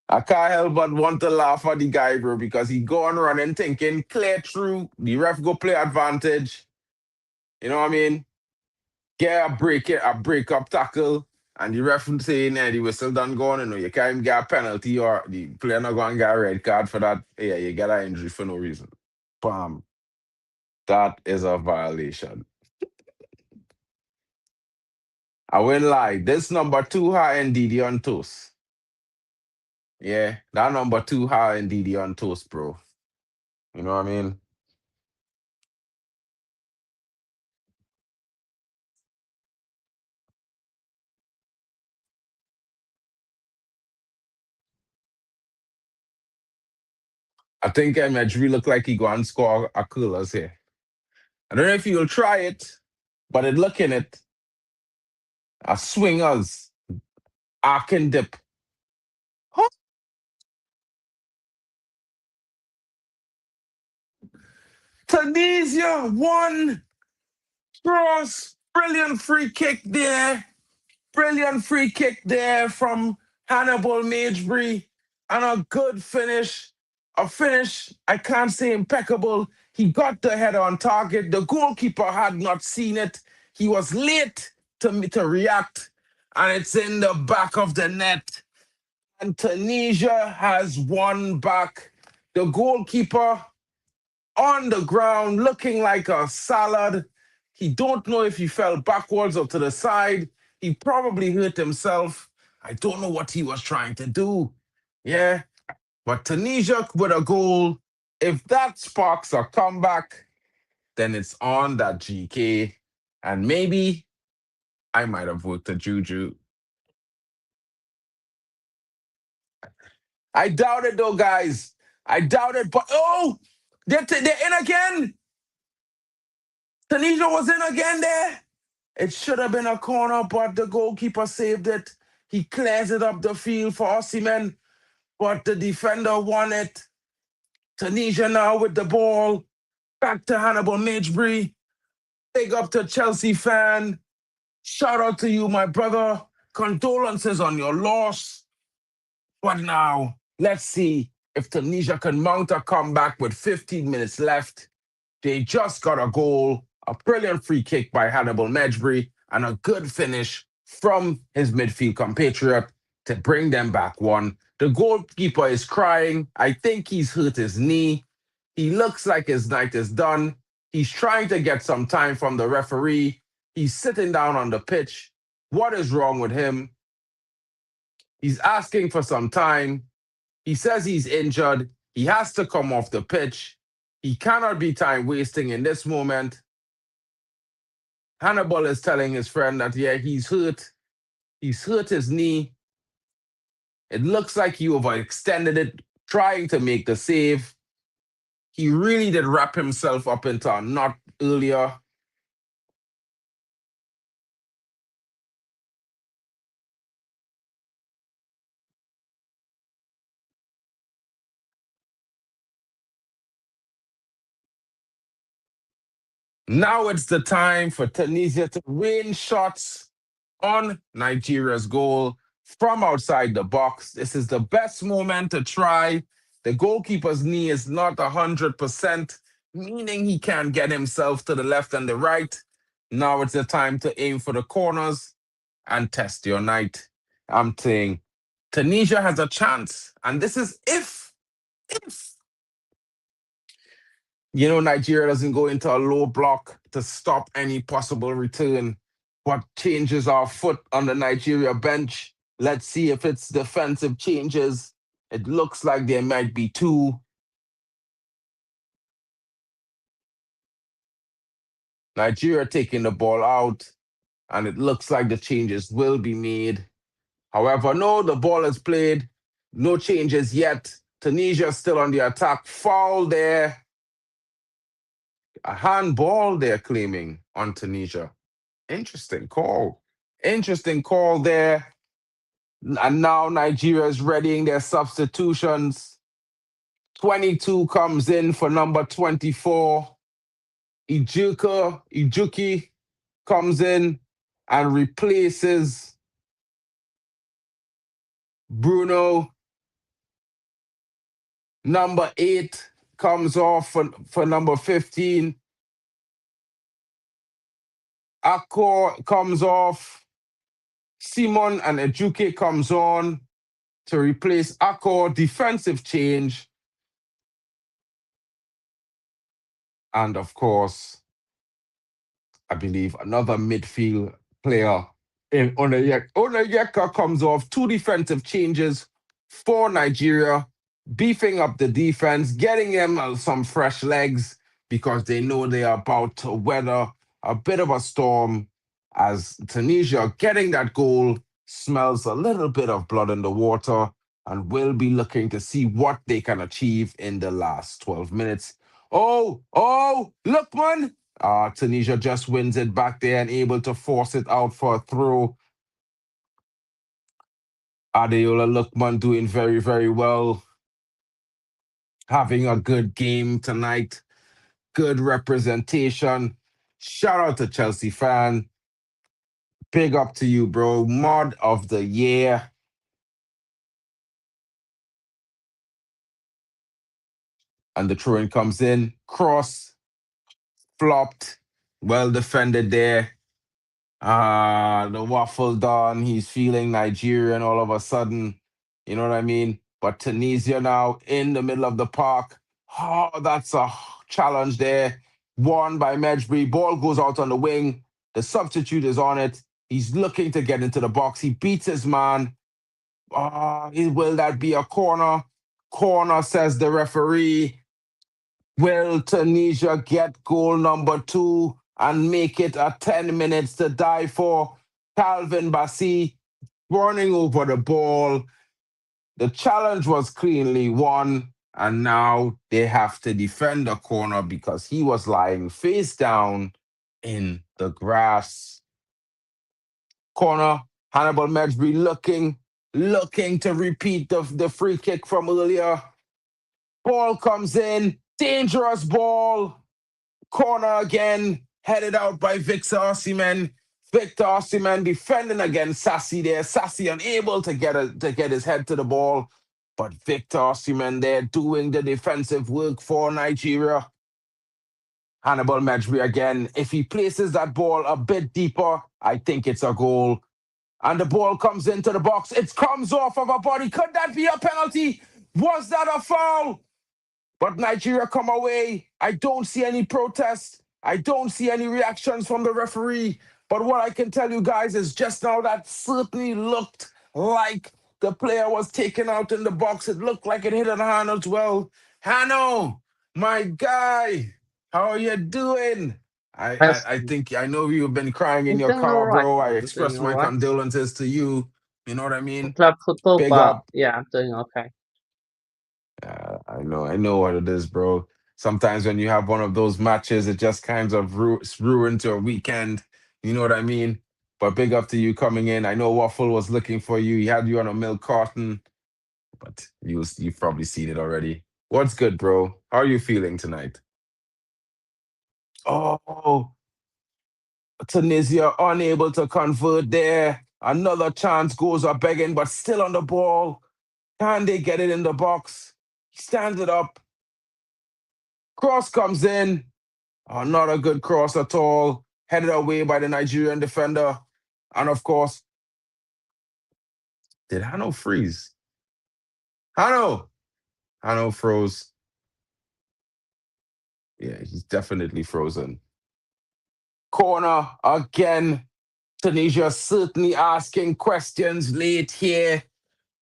A: I can't help but want to laugh at the guy, bro, because he go on running thinking clear through, the ref go play advantage. You know what I mean? Get a break up tackle, and the ref saying the whistle done gone, you know, you can't even get a penalty or the player not going to get a red card for that. Yeah, you get an injury for no reason. Bam. That is a violation. I won't lie. This number 2 high indeed on toast. Yeah, that number 2 high indeed on toast, bro. You know what I mean? I think Medri look like he go and score a coolers here. I don't know if he'll try it, but it looking it. A swingers, arc and dip. Huh? Tunisia won. Cross. Brilliant free kick there. Brilliant free kick there from Hannibal Magebry. And a good finish. A finish, I can't say impeccable. He got the header on target. The goalkeeper had not seen it. He was late to react. And it's in the back of the net. And Tunisia has won back. The goalkeeper on the ground looking like a salad. He don't know if he fell backwards or to the side. He probably hurt himself. I don't know what he was trying to do. Yeah. But Tunisia with a goal, if that sparks a comeback, then it's on that GK. And maybe I might have worked a juju. I doubt it though, guys. I doubt it. But oh, they're in again. Tunisia was in again there. It should have been a corner, but the goalkeeper saved it. He clears it up the field for Osimhen, but the defender won it. Tunisia now with the ball. Back to Hannibal Magebry. Big up to Chelsea fan. Shout out to you, my brother. Condolences on your loss. But now, let's see if Tunisia can mount a comeback with 15 minutes left. They just got a goal, a brilliant free kick by Hannibal Magebry, and a good finish from his midfield compatriot. to bring them back one. The goalkeeper is crying. I think he's hurt his knee. He looks like his night is done. He's trying to get some time from the referee. He's sitting down on the pitch. What is wrong with him? He's asking for some time. He says he's injured. He has to come off the pitch. He cannot be time wasting in this moment. Hannibal is telling his friend that, yeah, he's hurt. He's hurt his knee. It looks like he overextended it, trying to make the save. He really did wrap himself up into a knot earlier. Now it's the time for Tunisia to rain shots on Nigeria's goal from outside the box. This is the best moment to try. The goalkeeper's knee is not 100%, meaning he can't get himself to the left and the right. Now it's the time to aim for the corners and test your night. I'm saying Tunisia has a chance, and this is if Nigeria doesn't go into a low block to stop any possible return, but changes our foot on the Nigeria bench. Let's see if it's defensive changes. It looks like there might be two. Nigeria taking the ball out, and it looks like the changes will be made. However, no, the ball is played. No changes yet. Tunisia still on the attack. Foul there. A handball they're claiming on Tunisia. Interesting call. Interesting call there. And now Nigeria is readying their substitutions. 22 comes in for number 24. Ijuki comes in and replaces Bruno. Number 8 comes off for number 15. Akor comes off. Simon and Ejuke comes on to replace Akor. Defensive change. And of course, I believe another midfield player in Onayeka comes off. 2 defensive changes for Nigeria, beefing up the defense, getting them some fresh legs because they know they are about to weather a bit of a storm, as Tunisia getting that goal smells a little bit of blood in the water and will be looking to see what they can achieve in the last 12 minutes. Oh, Lookman! Tunisia just wins it back there and able to force it out for a throw. Adeola Lookman doing very, very well. Having a good game tonight. Good representation. Shout out to Chelsea fan. Big up to you, bro. Mod of the year. And the throw-in comes in. Cross. Flopped. Well defended there. The waffle done. He's feeling Nigerian all of a sudden. You know what I mean? But Tunisia now in the middle of the park. Oh, that's a challenge there. Won by Medjbury. Ball goes out on the wing. The substitute is on it. He's looking to get into the box. He beats his man. Will that be a corner? Corner, says the referee. Will Tunisia get goal number 2 and make it a 10 minutes to die for? Calvin Bassey running over the ball. The challenge was cleanly won, and now they have to defend the corner because he was lying face down in the grass. Corner, Hannibal Medjbury looking to repeat the free kick from earlier. Ball comes in, dangerous ball. Corner again, headed out by Victor Osimhen. Victor Osimhen defending against Sassy there. Sassy unable to get his head to the ball. But Victor Osimhen there doing the defensive work for Nigeria. Hannibal Medjbury again. If he places that ball a bit deeper, I think it's a goal. And the ball comes into the box. It comes off of a body. Could that be a penalty? Was that a foul? But Nigeria come away. I don't see any protests. I don't see any reactions from the referee. But what I can tell you guys is just now that certainly looked like the player was taken out in the box. It looked like it hit an hand as well. Hanno, my guy, how are you doing? I think I know you've been crying in
D: I'm
A: your
D: doing all
A: car,
D: right.
A: bro. I
D: I'm
A: express
D: doing
A: my
D: all right.
A: condolences to you. You know what I mean?
D: Club football,
A: Big
D: but
A: up.
D: yeah, I'm doing okay.
A: I know what it is, bro. Sometimes when you have one of those matches, it just kind of ruins your weekend. You know what I mean? But big up to you coming in. I know Waffle was looking for you. He had you on a milk carton, but you've probably seen it already. What's good, bro? How are you feeling tonight? Oh, Tunisia unable to convert there. Another chance goes up begging, but still on the ball. Can they get it in the box? He stands it up. Cross comes in. Oh, not a good cross at all. Headed away by the Nigerian defender. And of course, did Hanno freeze? Hanno froze. Yeah, he's definitely frozen. Corner again. Tunisia certainly asking questions late here.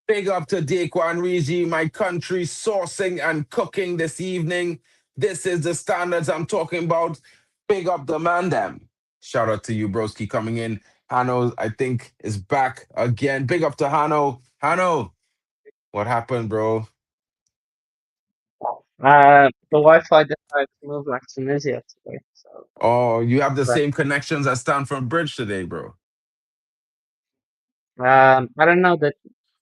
A: Big up to Daquan Rigi, my country sourcing and cooking this evening. This is the standards I'm talking about. Big up the man, them. Shout out to you, broski, coming in. Hanno, I think, is back again. Big up to Hanno. Hanno, what happened, bro?
D: The Wi-Fi decided to move like Tunisia today, so
A: Oh, you have the
D: right.
A: same connections as Stanford Bridge today, bro.
D: I don't know that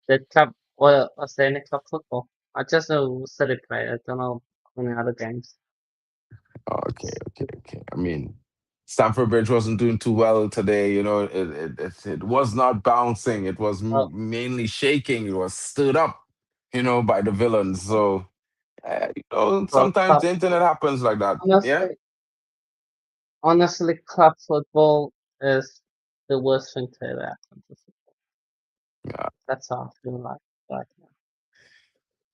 D: the club. Well, was there any club football? I just know City play. I don't know any other games.
A: Okay. I mean, Stamford Bridge wasn't doing too well today. You know, it was not bouncing. It was
D: Well,
A: mainly shaking. It was stood up, by the villains. So, sometimes
D: club.
A: the internet happens like that. Yeah.
D: Honestly, club football is the worst thing to ever happen to football.
A: Yeah.
D: That's how I feel like right now.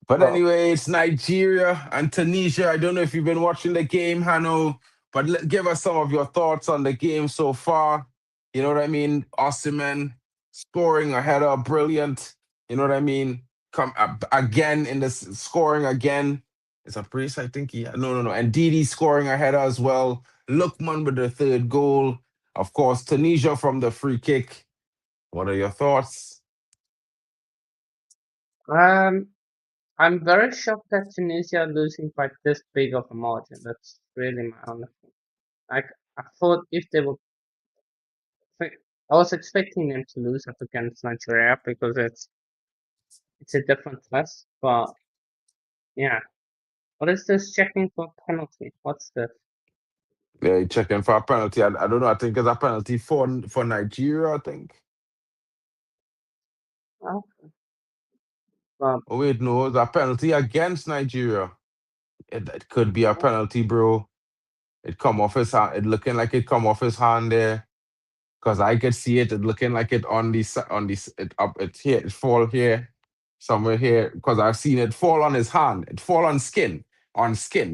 A: But
D: Well,
A: anyway, it's Nigeria and Tunisia. I don't know if you've been watching the game, Hanno, but give us some of your thoughts on the game so far. You know what I mean? Osimhen scoring a header, brilliant. You know what I mean? Come up again in this scoring again. It's a brace, I think. No. And Didi scoring a header as well. Lookman with the third goal. Of course, Tunisia from the free kick. What are your thoughts?
D: I'm very shocked that Tunisia are losing by this big of a margin. That's really my honest thing. Like, I thought if they would, I was expecting them to lose up against Nigeria because it's a different class. But yeah, what is this checking for penalty? What's this?
A: Yeah, checking for a penalty. I don't know. I think it's a penalty for Nigeria, I think.
D: Oh,
A: Oh, wait, no, it's a penalty against Nigeria. It could be a penalty, bro. It come off his hand. It looking like it come off his hand there. Cause I could see it. It looking like it it up. It here. It fall here, somewhere here. Cause I've seen it fall on his hand. It fall on skin,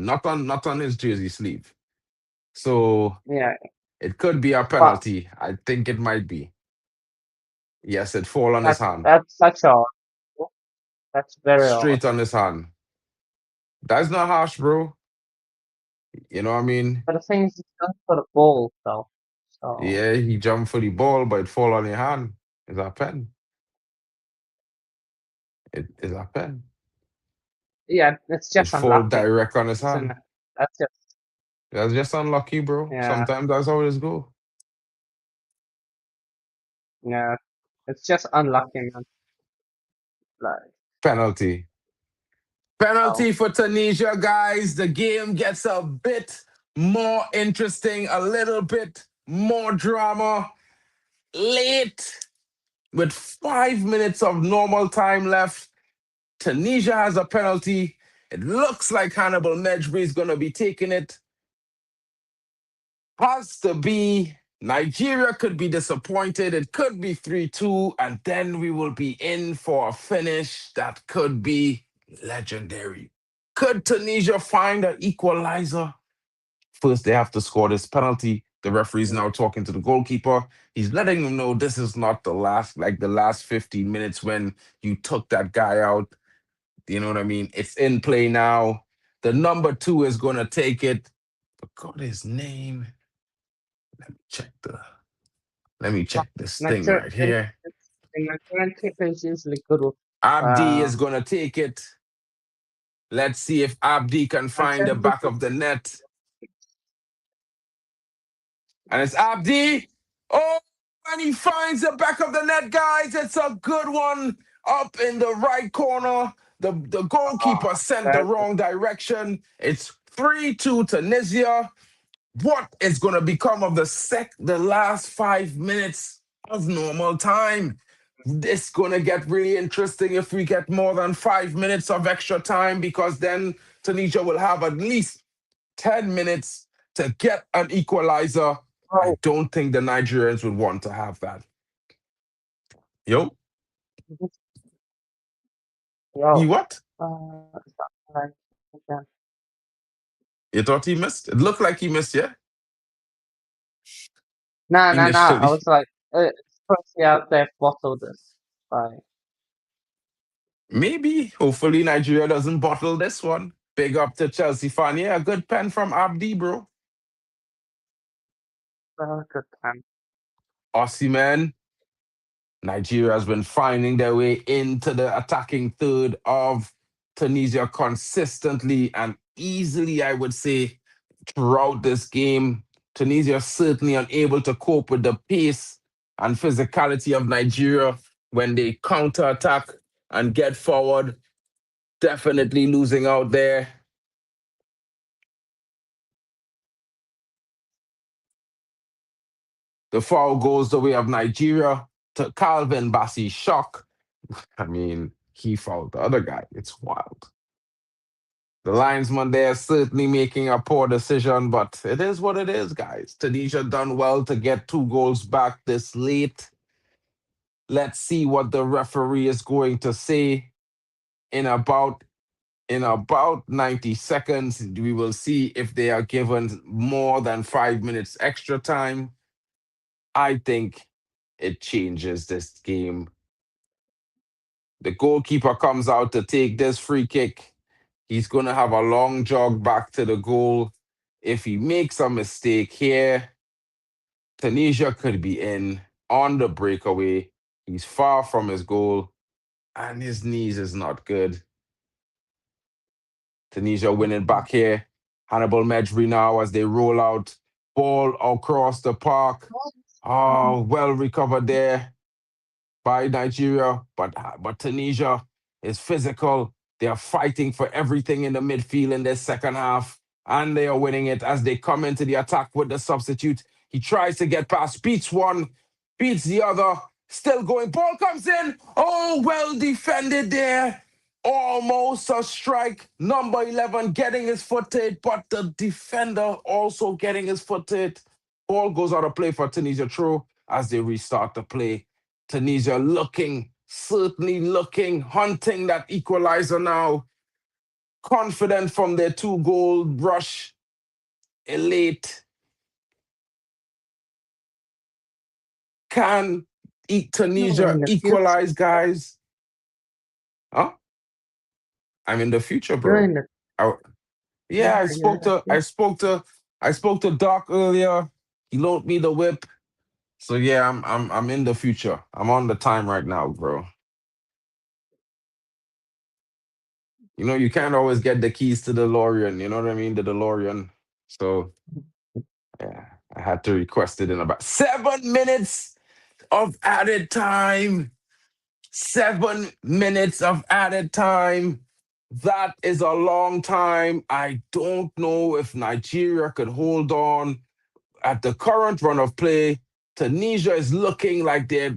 A: not on his jersey sleeve. So
D: yeah,
A: it could be a
D: but
A: penalty. I think it might be. Yes, it fall on his
D: that's
A: hand.
D: that's such a that's very odd.
A: Straight on his hand. That's not harsh, bro. You know what I mean?
D: But the thing is, it's not for the ball, though. So
A: Yeah, he jumped for the ball, but it fall on your hand. It's a pen. It is a pen.
D: yeah, it's
A: It
D: just
A: fall
D: unlucky,
A: direct on his
D: isn't
A: hand.
D: it? That's just
A: That's just unlucky, bro.
D: yeah,
A: Sometimes that's how it go.
D: yeah. It's just unlucky, man. Like,
A: Penalty.
D: oh,
A: Penalty for Tunisia, guys. The game gets a bit more interesting, a little bit more drama. Late, with 5 minutes of normal time left, Tunisia has a penalty. It looks like Hannibal Mejbri is going to be taking it. Has to be Nigeria could be disappointed. It could be 3-2, and then we will be in for a finish that could be legendary. Could Tunisia find an equalizer? First, they have to score this penalty. The referee's now talking to the goalkeeper. He's letting them know this is not the last 15 minutes when you took that guy out. You know what I mean? It's in play now. The number 2 is going to take it. Forgot his name. Let me check this thing right here.
D: The Nigerian keeper is usually good with.
A: Abdi is going to take it. Let's see if Abdi can find the back of the net. And it's Abdi. Oh, and he finds the back of the net, guys. It's a good one up in the right corner. The goalkeeper sent the wrong direction. It's 3-2 Tunisia. What is going to become of the last 5 minutes of normal time? It's going to get really interesting if we get more than 5 minutes of extra time, because then Tunisia will have at least 10 minutes to get an equalizer. I don't think the Nigerians would want to have that. Yo? He what? You thought he missed? It looked like he missed, yeah?
D: No. I was like, Tunisia, they've bottled this. Like,
A: maybe. Hopefully Nigeria doesn't bottle this one. Big up to Chelsea fan. Yeah, a good pen from Abdi, bro.
D: good pen.
A: Osimhen. Nigeria has been finding their way into the attacking third of Tunisia consistently and easily, I would say, throughout this game. Tunisia certainly unable to cope with the pace and physicality of Nigeria when they counter-attack and get forward. Definitely losing out there. The foul goes the way of Nigeria to Calvin Bassey. Shock. I mean, he fouled the other guy. It's wild. The linesman there certainly making a poor decision, but it is what it is, guys. Tunisia done well to get 2 goals back this late. Let's see what the referee is going to say in about 90 seconds. We will see if they are given more than 5 minutes extra time. I think it changes this game. The goalkeeper comes out to take this free kick. He's going to have a long jog back to the goal. If he makes a mistake here, Tunisia could be in on the breakaway. He's far from his goal, and his knees is not good. Tunisia winning back here. Hannibal Mejbri now as they roll out. Ball across the park. Oh, well recovered there by Nigeria, but Tunisia is physical. They are fighting for everything in the midfield in this second half, and they are winning it as they come into the attack with the substitute. He tries to get past, beats one, beats the other, still going. Ball comes in. Oh, well defended there. Almost a strike. Number 11 getting his foot to it, but the defender also getting his foot to it. Ball goes out of play for Tunisia throw as they restart the play. Tunisia certainly looking, hunting that equalizer now. Confident from their 2-goal rush. Elate. Can Tunisia equalize, guys? Huh? I'm in the future, bro. I spoke to Doc earlier. He loaned me the whip. So yeah, I'm in the future. I'm on the time right now, bro. You know, you can't always get the keys to the DeLorean, you know what I mean? The DeLorean. So yeah, I had to request it in about 7 minutes of added time. 7 minutes of added time. That is a long time. I don't know if Nigeria could hold on at the current run of play. Tunisia is looking like they're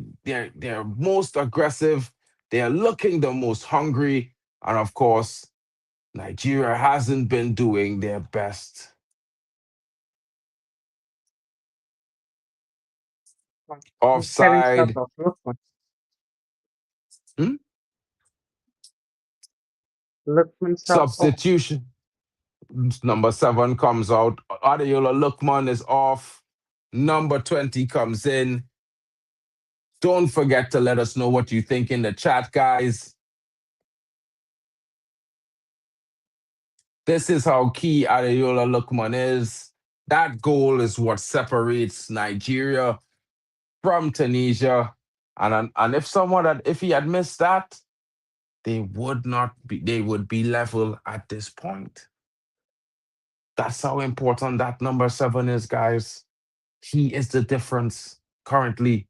A: most aggressive. They're looking the most hungry. And of course, Nigeria hasn't been doing their best. Offside. Substitution. Number 7 comes out. Adeola Lookman is off. Number 20 comes in. Don't forget to let us know what you think in the chat, guys. This is how key Adeola Lookman is. That goal is what separates Nigeria from Tunisia. And if he had missed that, they would be level at this point. That's how important that number 7 is, guys. He is the difference currently.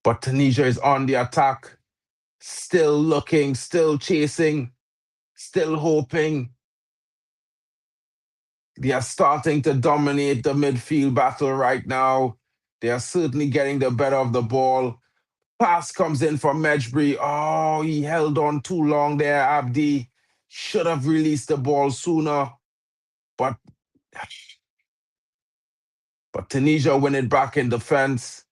A: But Tunisia is on the attack, still looking, still chasing, still hoping. They are starting to dominate the midfield battle right now. They are certainly getting the better of the ball. Pass comes in from Medjbri. Oh, he held on too long there, Abdi. Should have released the ball sooner. But Tunisia win it back in defense.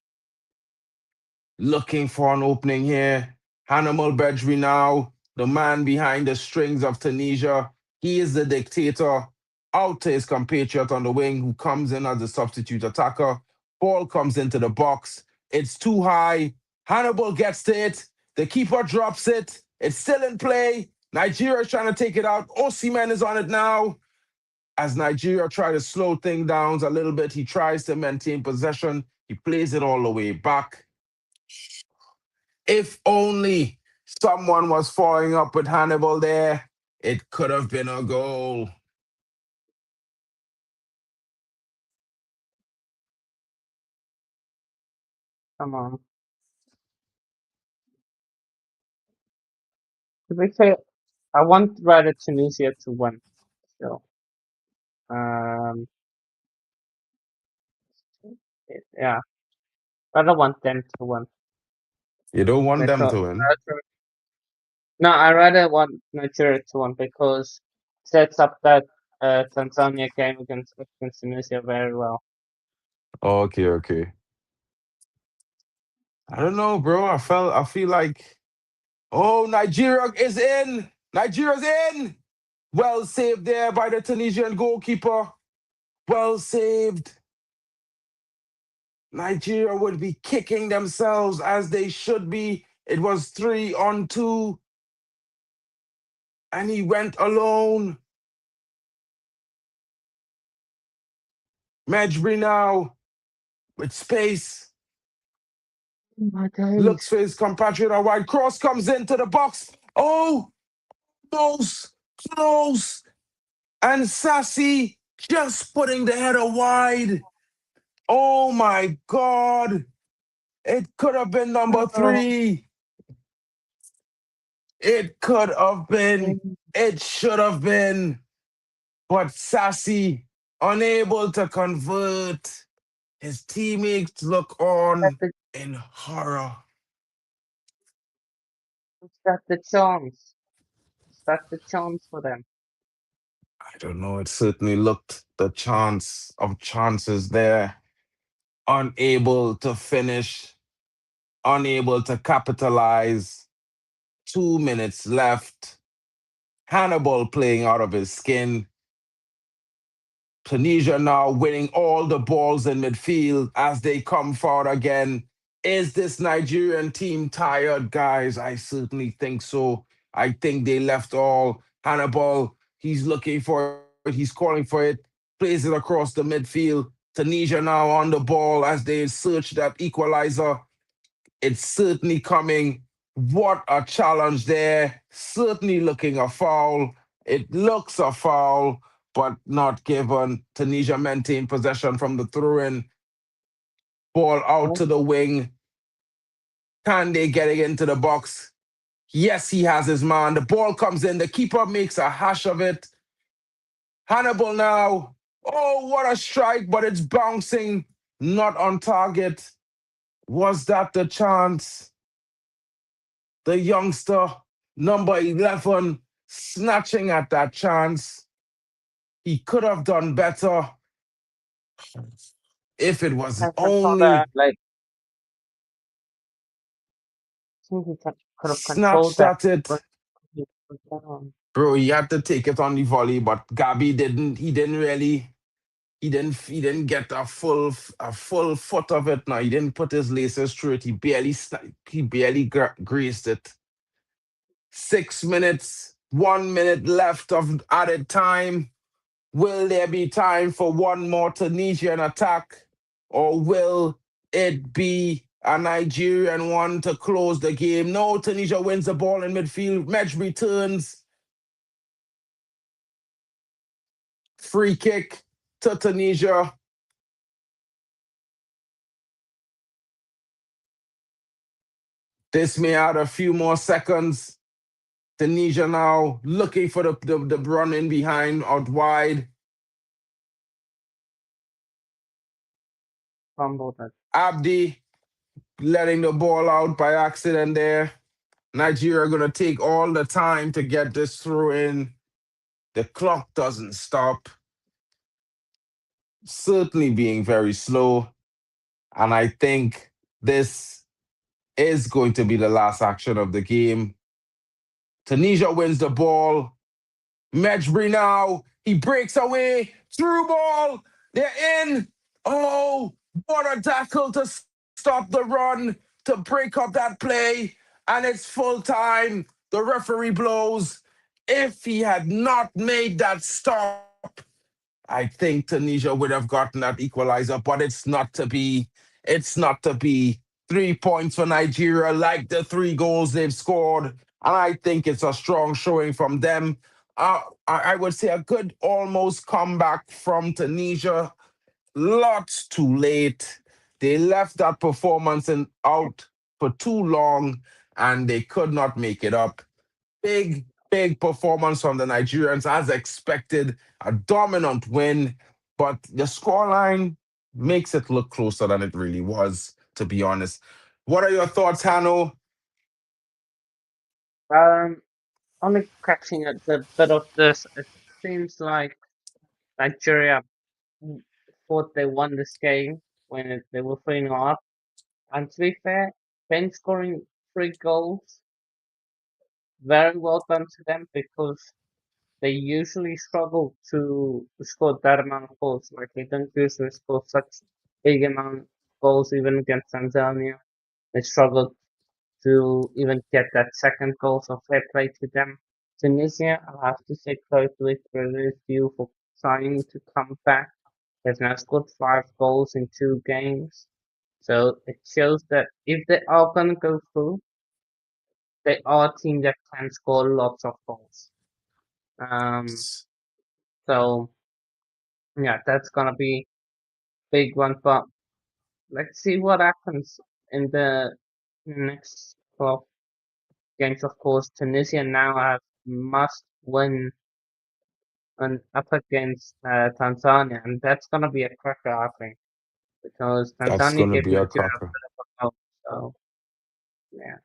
A: Looking for an opening here. Hanno Medjbri now, the man behind the strings of Tunisia. He is the dictator. Out to his compatriot on the wing, who comes in as a substitute attacker. Ball comes into the box. It's too high. Hannibal gets to it. The keeper drops it. It's still in play. Nigeria is trying to take it out. Osimhen is on it now. As Nigeria try to slow things down a little bit, he tries to maintain possession. He plays it all the way back. If only someone was following up with Hannibal there, it could have been a goal.
D: Come on. To be fair, I want rather Tunisia to win. So, yeah, I don't want them to win.
A: You don't want them to win?
D: No, I rather want Nigeria to win because it sets up that Tanzania game against Tunisia very well.
A: Okay. I don't know, bro. I feel like, oh, Nigeria is in. Nigeria's in. Well saved there by the Tunisian goalkeeper. Well saved. Nigeria would be kicking themselves as they should be. It was 3-on-2. And he went alone. Medjbri now with space.
D: Oh my days.
A: Looks for his compatriot. A wide cross comes into the box. Oh, close. And Sassy just putting the header wide. Oh my God. It could have been number 3. It could have been. It should have been. But Sassy unable to convert. His teammates look on in horror.
D: Is that the chance? Is that the chance for them?
A: I don't know. It certainly looked the chance of chances there. Unable to finish. Unable to capitalize. 2 minutes left. Hannibal playing out of his skin. Tunisia now winning all the balls in midfield as they come forward again. Is this Nigerian team tired, guys? I certainly think so. I think they left all. Hannibal, he's looking for it. He's calling for it. Plays it across the midfield. Tunisia now on the ball as they search that equalizer. It's certainly coming. What a challenge there. Certainly looking a foul. It looks a foul, but not given. Tunisia maintained possession from the throw-in. Ball out to the wing. Kande getting into the box. Yes, he has his man. The ball comes in. The keeper makes a hash of it. Hannibal now. Oh, what a strike, but it's bouncing. Not on target. Was that the chance? The youngster, number 11, snatching at that chance. He could have done better. If it was
D: I saw that,
A: only
D: like, I think he could have controlled
A: snatched
D: that,
A: at it,
D: but he was down.
A: bro, he had to take it on the volley, but Gabby didn't. He didn't get a full foot of it. Now he didn't put his laces through it. He barely graced it. 6 minutes, 1 minute left of added time. Will there be time for one more Tunisian attack, or will it be a Nigerian one to close the game? No, Tunisia wins the ball in midfield. Medj returns. Free kick to Tunisia. This may add a few more seconds. Tunisia now looking for the run in behind out wide.
D: Fumbled it.
A: Abdi letting the ball out by accident there. Nigeria going to take all the time to get this through in. The clock doesn't stop. Certainly being very slow. And I think this is going to be the last action of the game. Tunisia wins the ball. Mejbri now. He breaks away. Through ball. They're in. Oh, what a tackle to stop the run, to break up that play. And it's full time. The referee blows. If he had not made that stop, I think Tunisia would have gotten that equalizer, but it's not to be. It's not to be. 3 points for Nigeria, like the 3 goals they've scored. And I think it's a strong showing from them. I would say a good almost comeback from Tunisia. Lots too late. They left that performance out for too long, and they could not make it up. Big performance from the Nigerians, as expected. A dominant win, but the scoreline makes it look closer than it really was, to be honest. What are your thoughts, Hanno?
D: Only catching a bit of this, it seems like Nigeria thought they won this game when they were 3-0 up. And to be fair, Ben scoring 3 goals, very well done to them, because they usually struggle to score that amount of goals. Like, they don't usually score such big amount of goals, even against Tanzania. They struggled to even get that second goal, so fair play to them. Tunisia, I'll have to say closely credit you for trying to come back. They've now scored 5 goals in 2 games. So it shows that if they are going to go through, they are a team that can score lots of goals. So yeah, that's gonna be big one. But let's see what happens in the next 12 games. Of course, Tunisia now have must win and up against Tanzania, and that's gonna be a cracker, I think, because
A: That's
D: Tanzania
A: going to
D: gave
A: be a
D: Nigeria a
A: cracker.
D: bit of a help. So yeah.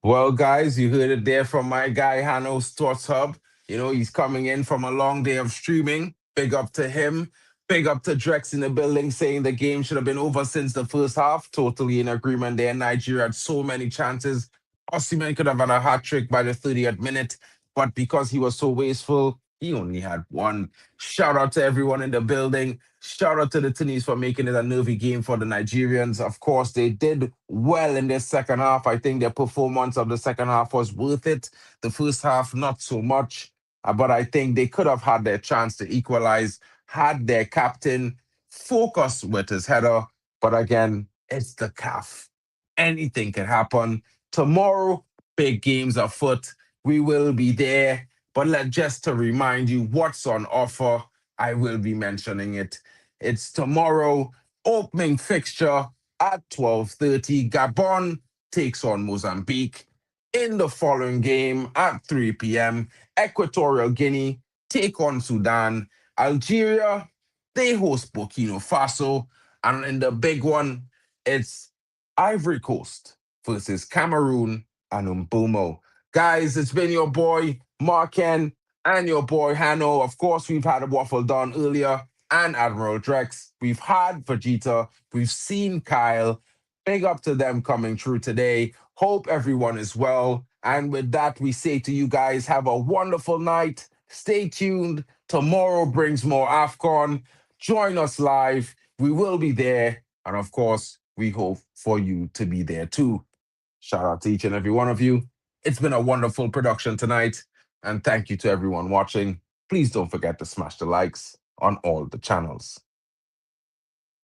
A: Well, guys, you heard it there from my guy, Hanno Sports Hub. You know, he's coming in from a long day of streaming. Big up to him. Big up to Drex in the building, saying the game should have been over since the first half. Totally in agreement there. Nigeria had so many chances. Osimhen could have had a hat trick by the 30th minute, but because he was so wasteful, he only had one. Shout out to everyone in the building. Shout out to the Tunisians for making it a nervy game for the Nigerians. Of course, they did well in their second half. I think their performance of the second half was worth it. The first half, not so much. But I think they could have had their chance to equalize had their captain focused with his header. But again, it's the CAF. Anything can happen. Tomorrow, big games afoot. We will be there. But just to remind you what's on offer, I will be mentioning it. It's tomorrow, opening fixture at 12:30. Gabon takes on Mozambique. In the following game at 3 p.m., Equatorial Guinea take on Sudan. Algeria, they host Burkina Faso. And in the big one, it's Ivory Coast versus Cameroon and Mbumo. Guys, it's been your boy, Marken, and your boy, Hanno. Of course, we've had a waffle done earlier. and Admiral Drex. We've had Vegeta. We've seen Kyle. Big up to them coming through today. Hope everyone is well. And with that, we say to you guys, have a wonderful night. Stay tuned. Tomorrow brings more AFCON. Join us live. We will be there. And of course, we hope for you to be there too. Shout out to each and every one of you. It's been a wonderful production tonight. And thank you to everyone watching. Please don't forget to smash the likes on all the channels.